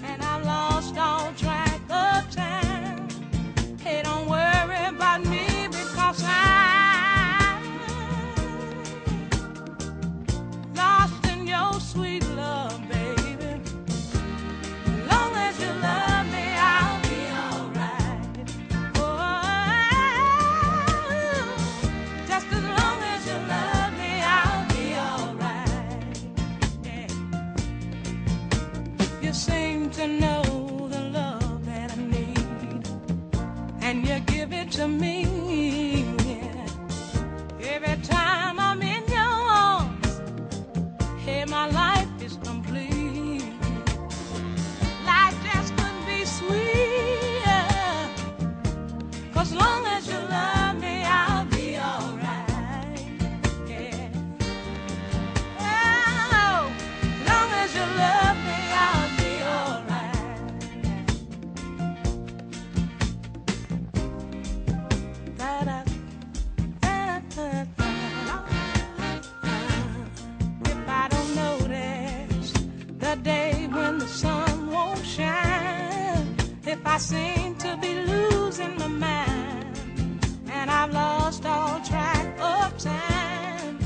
and I lost all track of time. Hey, don't worry about me because I'm lost in your sweet love, baby. As long as you love me, I'll be alright. Oh, just as long as you love me, I'll be alright. Yeah. You seem to know the love that I need, and you give it to me. Yeah. Every time I'm in your arms, hey, my life is complete. Life just couldn't be sweeter. 'Cause long as you love me, I'll be alright. Yeah. Oh, long as you love me, I'll be alright. Da-da, da-da-da. If I don't notice the day when the sun won't shine, if I seem to be losing my mind, and I've lost all track of time,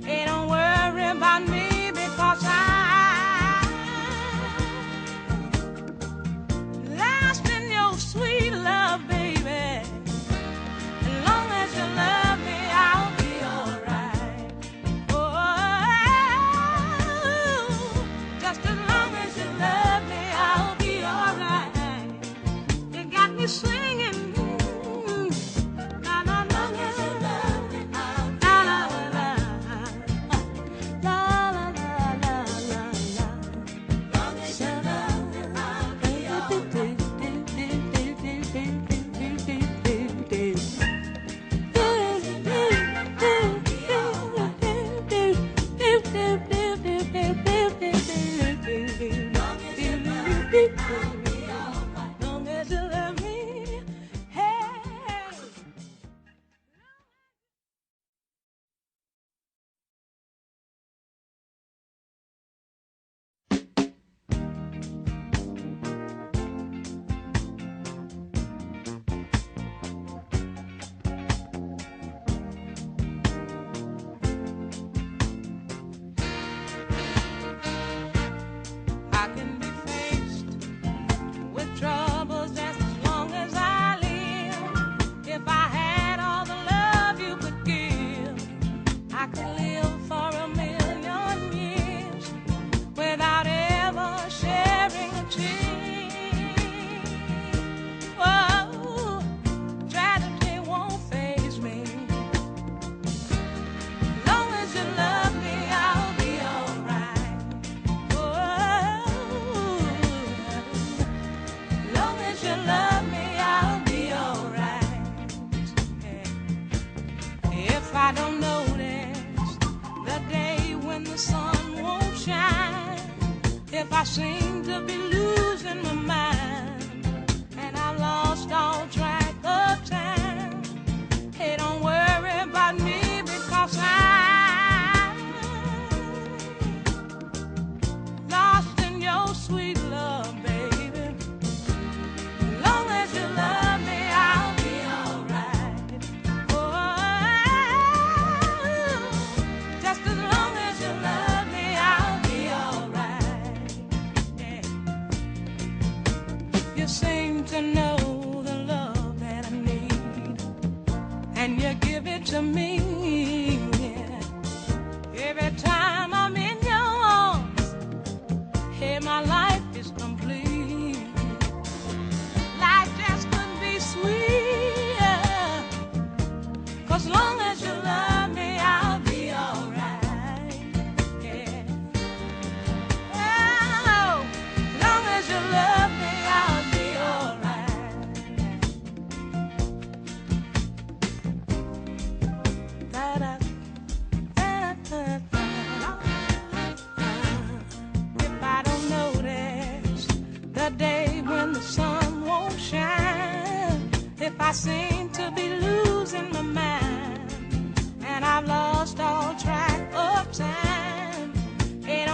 hey, don't worry about me because I'm lost in your sweet love, baby. As long as you love me, I'll be alright. Oh, just as long as you love me, I'll be alright. You got me singing. La la la la la la la la la la la la. Long as you love me, I'll be alright. Long as you love me, hey. I can be faced with troubles just as long as I live. If I had all the love you could give, I could live for 1,000,000 years without ever sharing a tear. Whoa, tragedy won't faze me. Long as you love me, I'll be alright. Long as you love me, I'll be alright. If I don't notice the day when the sun won't shine, if I seem to be losing my mind, and I've lost all track of time, hey, don't worry about me because I'm lost in your sweet love, baby. As long as you love me, I'll be alright. Oh, just as long as you love me, I'll be alright. Yeah. You seem to know the love that I need, and you give it to me. Yeah. Every time I'm in your arms, hey, my life is complete. Life just couldn't be sweeter. 'Cause long as you love me, I'll be alright. Yeah. Oh, long as you love me, I'll be alright. Da-da, da-da-da. If I don't notice the day when the sun won't shine, if I seem to be losing my mind, and I've lost all track of time, it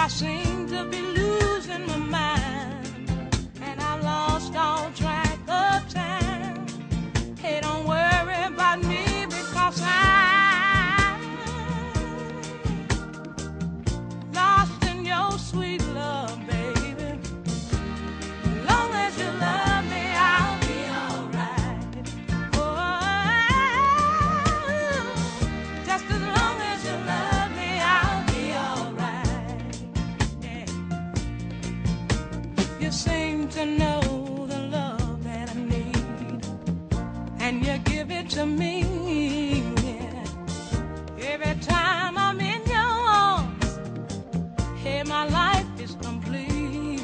I seem to be losing my mind, and I lost all track of time. Hey, don't worry about me because I'm lost in your sweet love, baby. As long as you love me, I'll be alright. Oh, just as long as you love me, I'll be alright. Yeah. You seem to know the love that I need, and you give it to me. Yeah. Every time I'm in your arms, hey, my life is complete.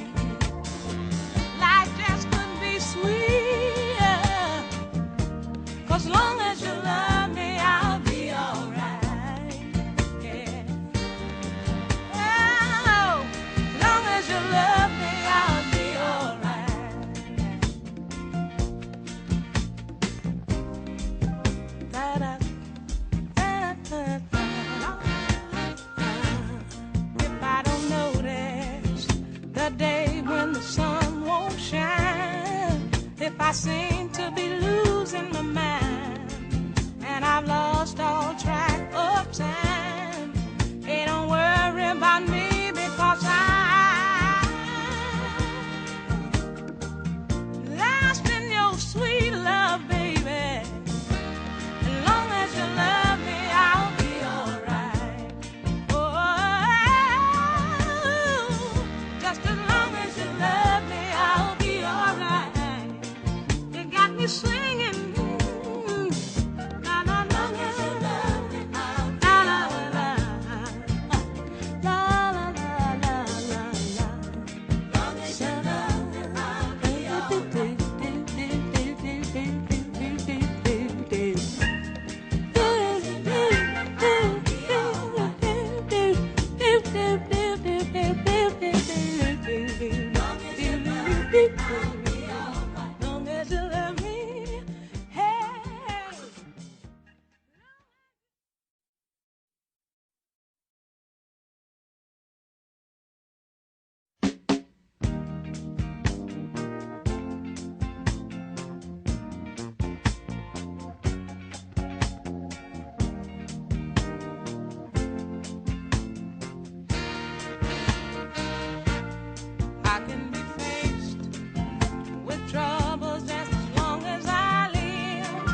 Life just couldn't be sweeter. 'Cause long as you love me, I'll be alright. Yeah. Oh, long as you love me, I'll be alright. Da-da, da-da-da-da. If I don't notice the day when the sun won't shine, if I seem to be losing my mind, and I've lost all track of time, hey, don't worry about me because I'm lost in your sweet love, baby. As long as you love me, I'll be alright. Oh, just as long as you love me, I'll be alright. You got me singing. La la la la la la la la la la la la. Long as you love me, I'll be alright. Long as you love me, hey. I can be faced with troubles just as long as I live.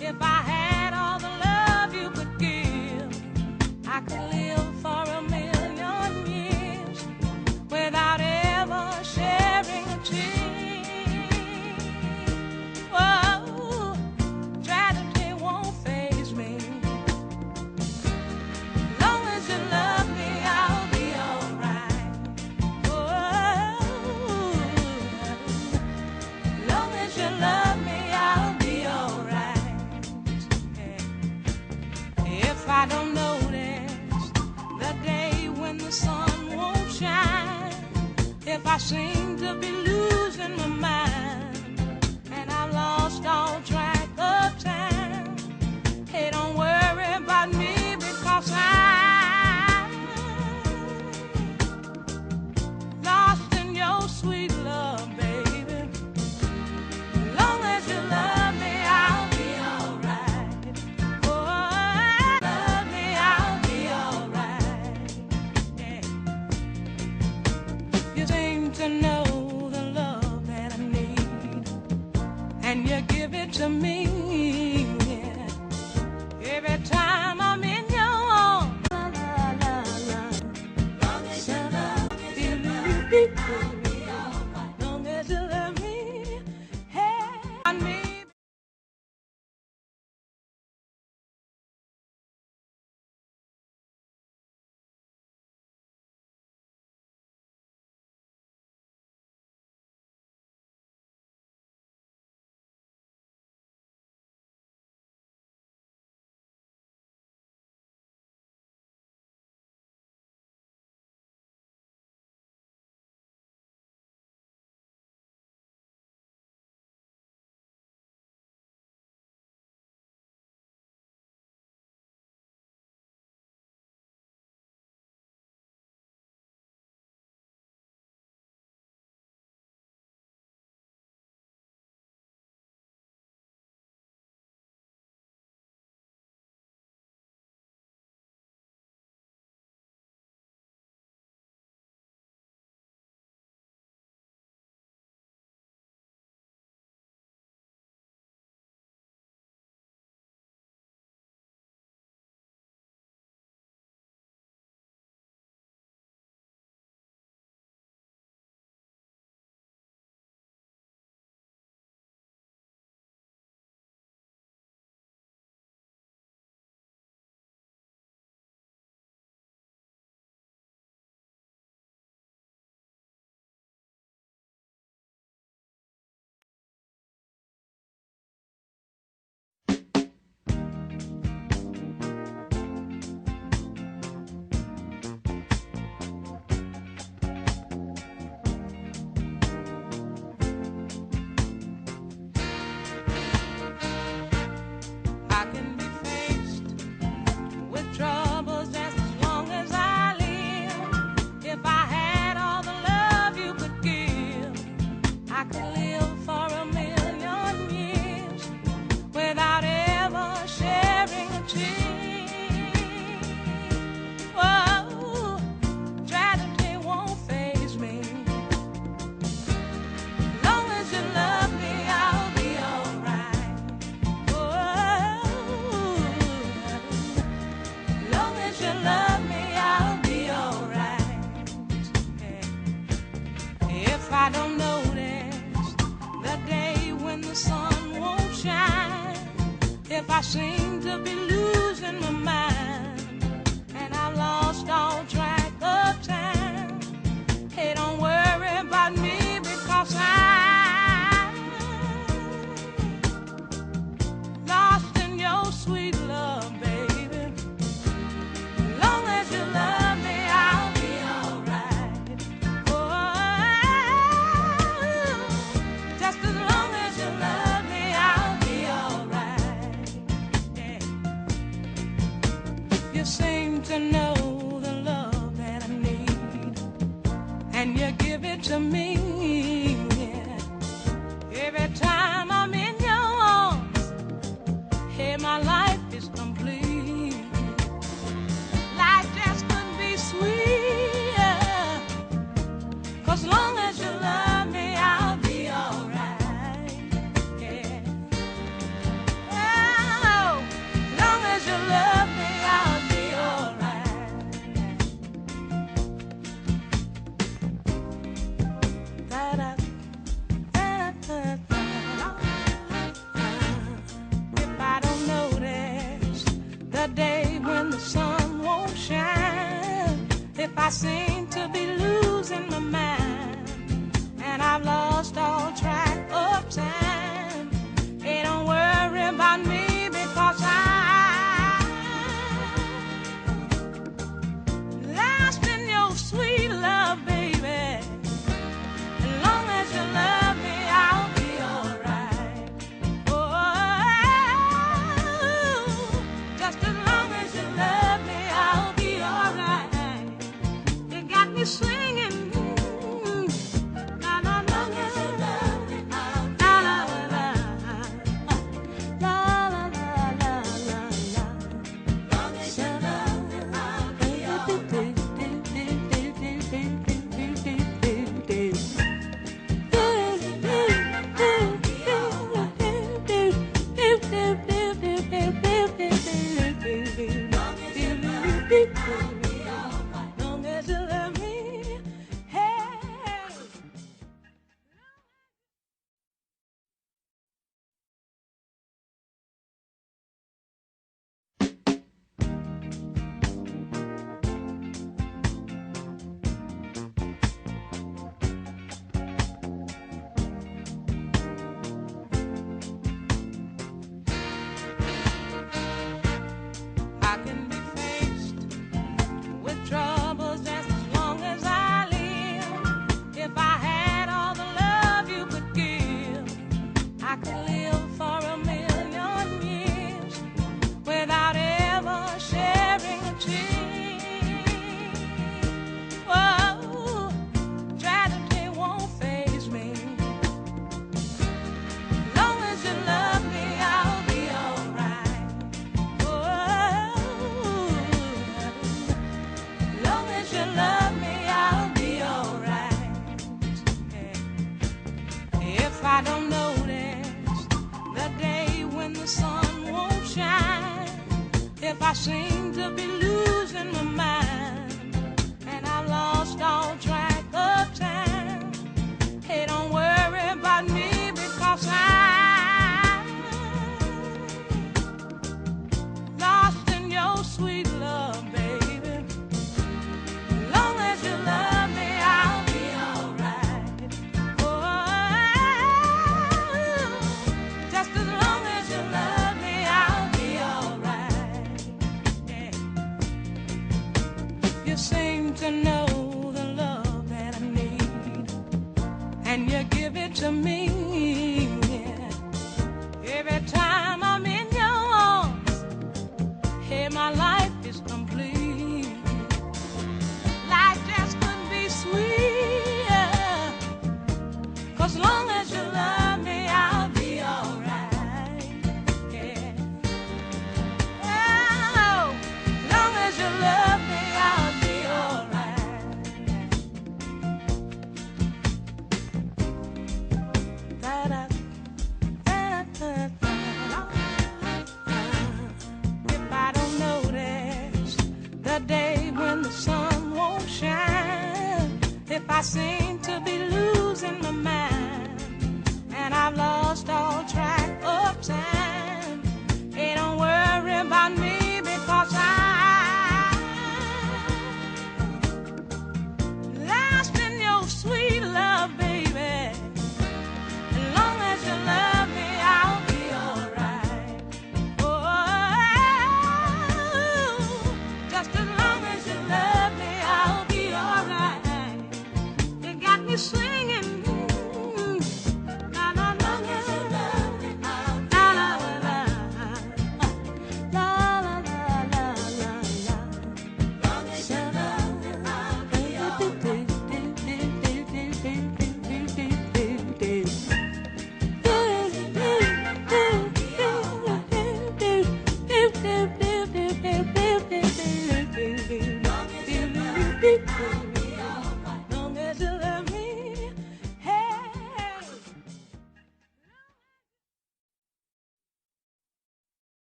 If I had all the love you could give, I could live for 1,000,000 years without ever sharing a tear. Whoa, tragedy won't faze me. Long as you love me, I'll be alright. Long as you love me, I'll be alright. If I don't notice the day when the sun won't shine, if I seem to be losing my mind, and I've lost all track of time, hey, don't worry about me because I'm lost in your sweet love, baby. As long as you love me, I'll be alright. Oh, love me, I'll be alright. Yeah. You seem to know the love that I need, and you give it to me. Yeah. Every time I'm in your arms, la la la la. Long as you love me, I don't notice the day when the sun won't shine, if I seem to be losing my mind and I lost all track of time, hey, don't worry about me because I'm lost in your sweet love, baby. As long as you love me, I'll be alright. Oh, just as long as you love me, I'll be alright. Yeah. You seem to know the love that I need, and you give it to me. Yeah. Every time I'm in your arms, hey, my life is complete. Life just couldn't be sweeter. 'Cause long as you love me, I'll be alright. Yeah. Oh, long as you love me, I'll be alright. Da-da, da-da-da. If I don't notice the day when the sun won't shine, if I seem to be losing my mind and I've lost all track of time, hey, don't worry about me because I'm lost in your sweet love, baby. As long as you love me, I'll be alright. Oh, just as long as you love me, I'll be alright. You got me singing. La la la la la la la la la la la. Long as you love me, I'll be alright. Long as you love me, hey. I can be faced with troubles just as long as I live. If I had all the love you could give, I could live for 1,000,000 years without ever sharing a tear. Whoa, tragedy won't faze me. Long as you love me, I'll be alright. Long as you love me, I'll be alright. If I don't notice the day when the sun won't shine, if I seem to be losing my mind and I've lost all track of time, hey, don't worry about me because I'm lost in your sweet love, baby. As long as you love me, I'll be alright. Oh, just as long as you love me, I'll be alright. Yeah. You seem to know the love that I need, and you give it to me. Yeah. Every time I'm in your arms, hey, my life is complete. Life just couldn't be sweeter. 'Cause long as you love me, I'll be alright. Yeah. Oh, long as you love me, I'll be alright. Da-da, da-da-da. If I don't notice the day when the sun won't shine, if I seem to be losing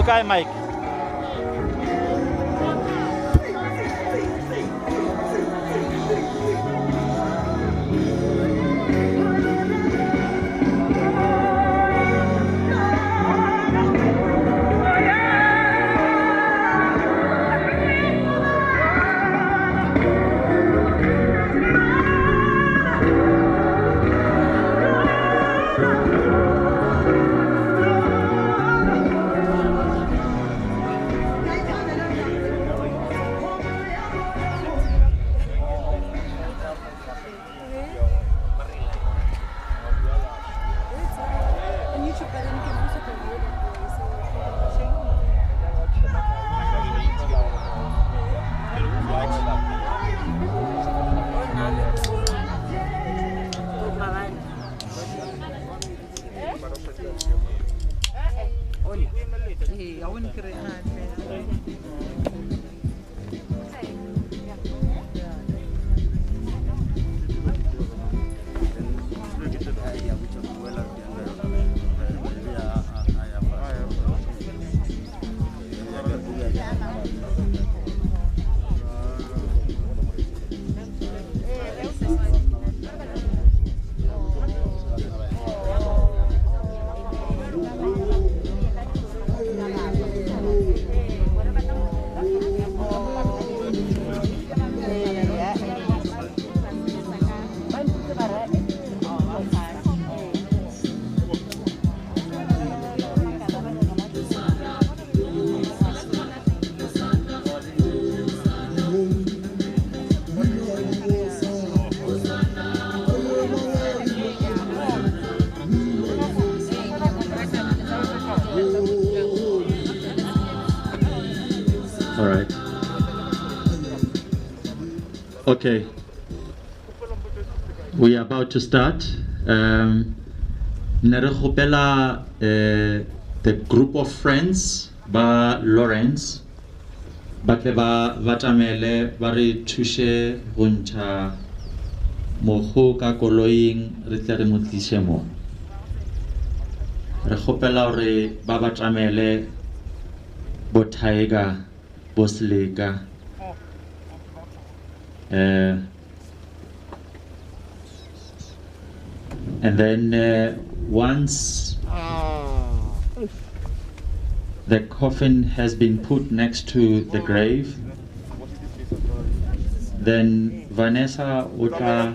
guy, Mike. All right. Okay. We are about to start. The group of friends ba Lawrence ba tle ba batamele ba re thushe go ntsha mogo ka koloing re tle re mo tlishe mo. Re gopela gore ba batamele bo Tiger bo Seleka and then once the coffin has been put next to the grave, then Vanessa utla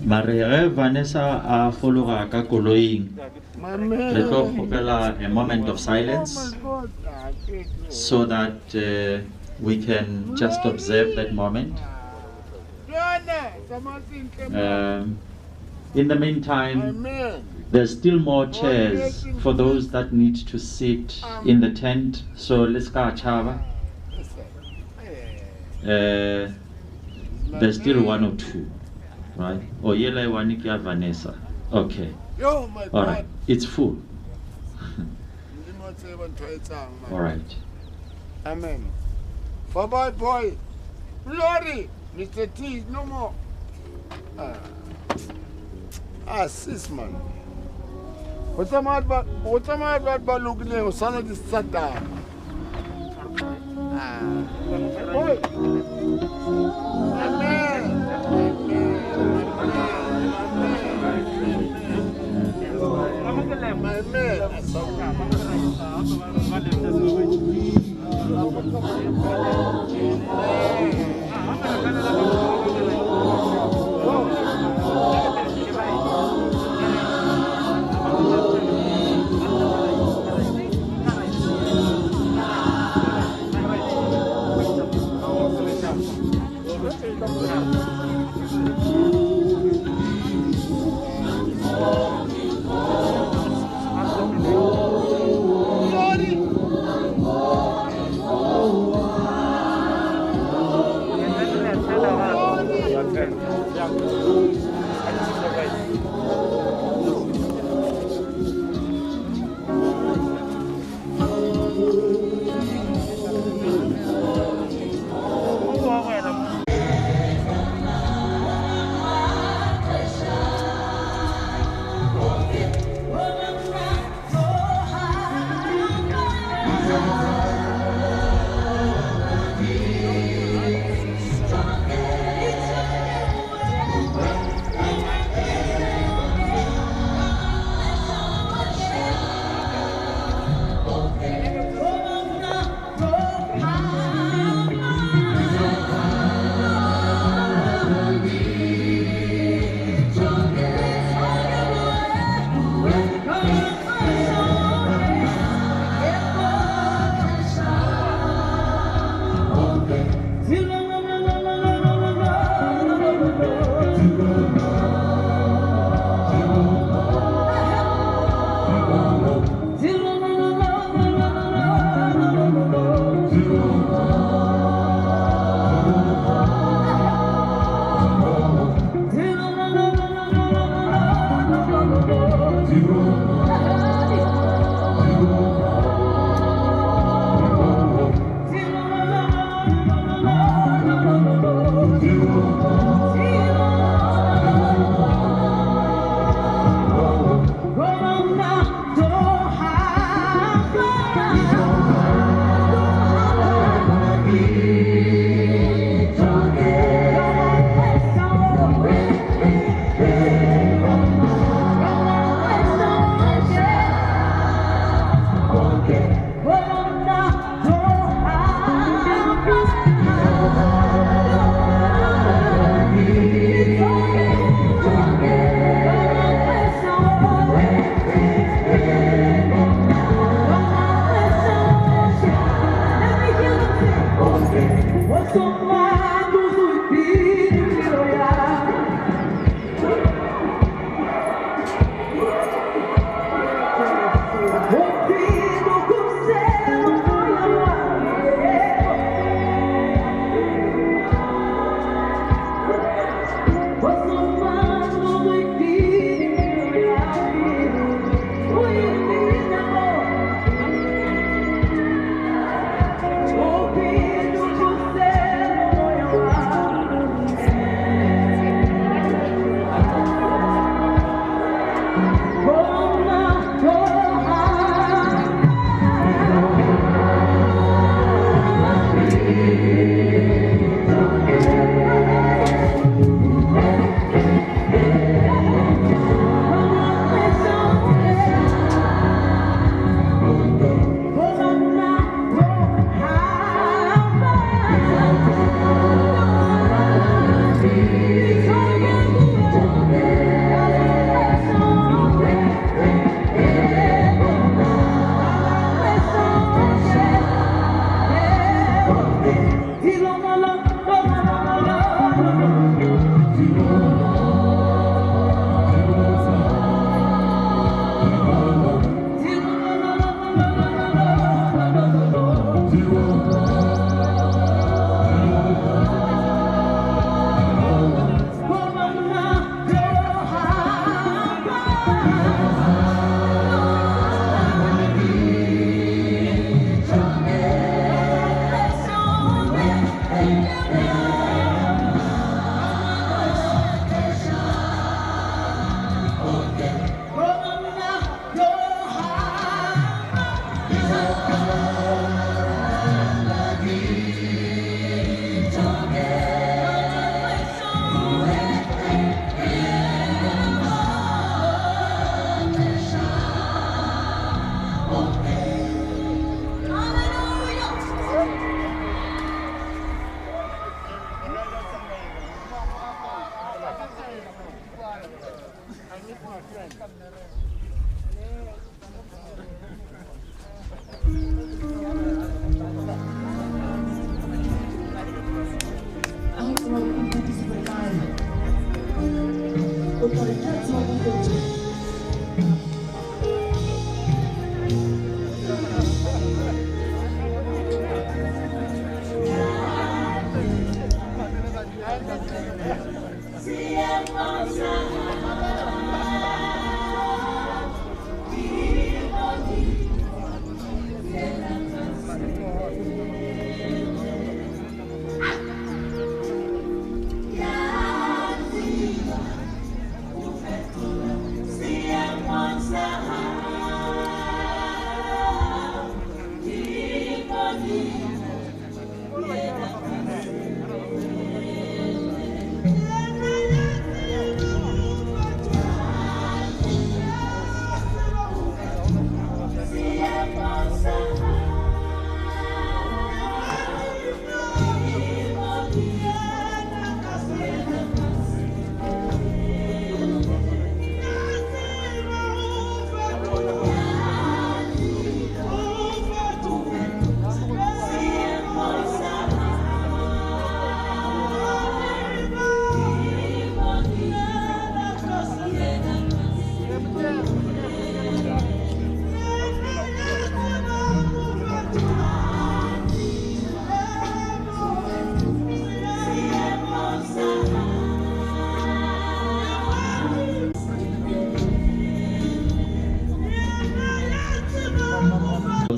Mare Vanessa a followa ka koloing. Re tlo gopela a moment of silence so that we can just observe that moment. In the meantime, there's still more chairs for those that need to sit in the tent. So let's go, Chava. There's still one or two, right? Oh, yela wanikia Vanessa. Okay. All right. It's full. All right. Amen. Bye-bye, boy. Glory. Mr. T, no more. Sis, man. What's the matter about Balugile or Sana de Sata? Boy. Amen. Glory.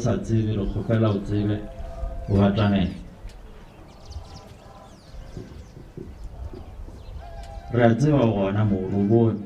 sa tsebe re kgopela o tsebe o batlaneng re a tseba gona mo re bone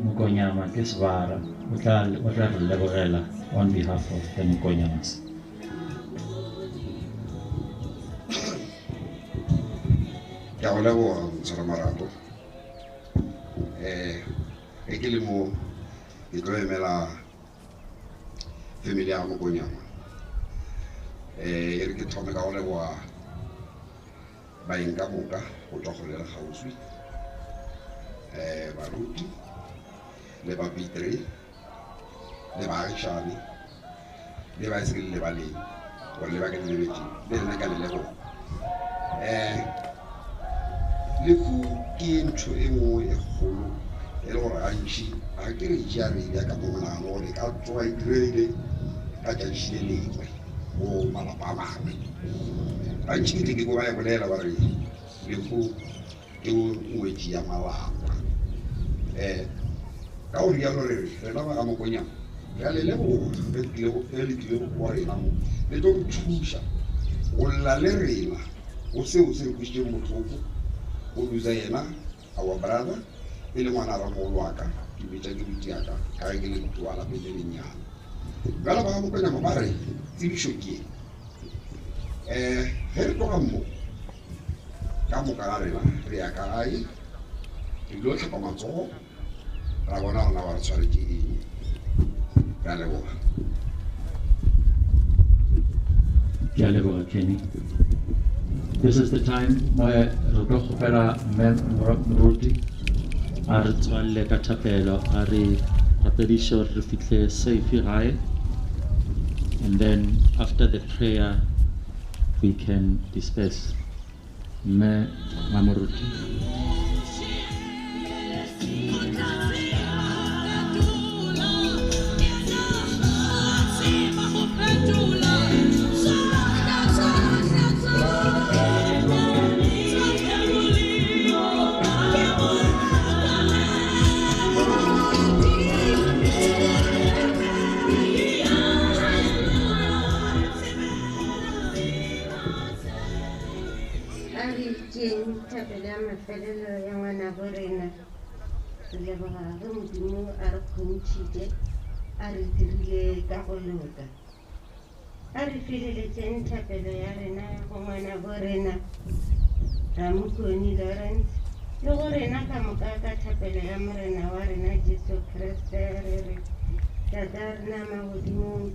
Mokonyama ke sebara o tla re lebogela on behalf of the Mokonyamas. Ya go leboga Motshwara Marapo ke le mo ke tlo emela family ya Mokonyama re ke thome ka go leboga baeng ka moka go tswa go le gauswi baruti le Obituary le baagišane le ba se le baleng gore le ba ke le lebetse le nna ka le lego lefu ke ntho e nngwe e kgolo e le gore gantši ga ke re tšea re ya ka mo monagano gore ka tsoga e direile ka tšatši le lengwe go malapa a mangwe gantši ke tle ke ko ba ya bolela ba re lefu ke ngwetši ya malapa ka o rialo re rena ba ga Mokonyama re a le leboga le tlile go rena mo le tlo go thuša go lla le rena go seo se re kwisitšeng botlhoko go lusa yena our brother e le ngwana ramogolo wa ka ke betša ke buti yaka ka ge ke le motho wa lapeng le lenyana bjala ba ga Mokonyama ba re tsebišo ke ge re tloga mmo ka moka ga rena re ya ka gae re dilo tlhapa matsogo ra bona gona ba re tshware ke eng re a leboga ke a leboga Kenny. This is the time where re tlo kgopela moruti a re tswalle ka thapelo a re rapediše gore re fihle safe gae, and then after the prayer we can disperse. Mme Mamoruti. Mafelelo ya ngwana bo rena re leboga ge Modimo a re kgontšhitše a re dirile ka go loka a re feleletseng thapelo ya rena go ngwana bo rena Ramokone Lawrence, le go rena ka moka ka thapelo ya morena wa rena Jesu Kriste re re tata rena magodimong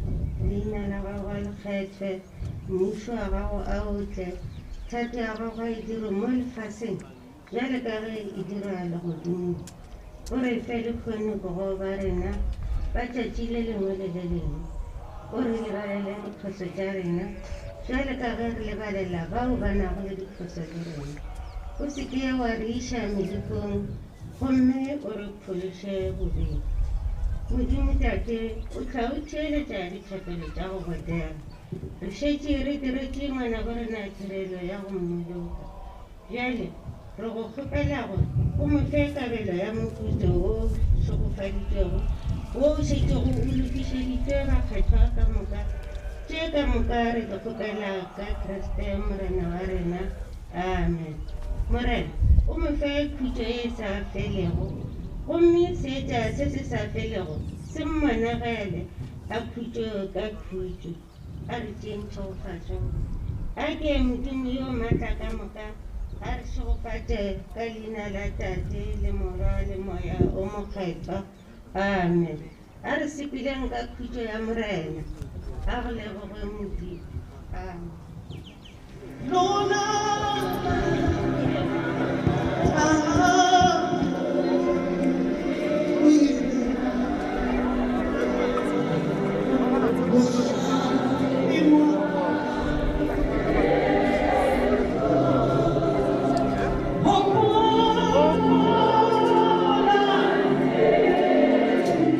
leina la gago a lekgethwe mmušo wa gago a otle thato ya gago a e dirwe mo lefaseng jale ka ge e dirwa legodimong o re fe le kgoneko go ba rena ba tšatši le lengwe le le lengwe o re lebalele diphoso tša rena jale ka ge re lebalela bao ba nago le diphoso le rena o se ke wa re iša melekong gomme o re phološe bobedi modimo tate o tla o theeletša dithapelo tša go gotega re šetše re diretse ngwana ba rena tirelo ya go mmoloka bjale re go kgopela gore o mo fe kabelo ya moputso o hlokofaditšego wo o šetšego o lokišeditšwe bakgethwa ka moka tše ka moka re tlo kgopela ka Kriste morena wa rena amen morena o mo fe khutšo e sa felego gomme seetša se se sa felego se mmonagele a khutšo ka khutšo a re tšeng tšhogofatšo a ke modimo yo maatla ka moka a re tšhogofate ka leina la tate le morwa le moya o mokgethwa amen a re sepileng ka khutšo ya morena a go leboge modimo amen Lona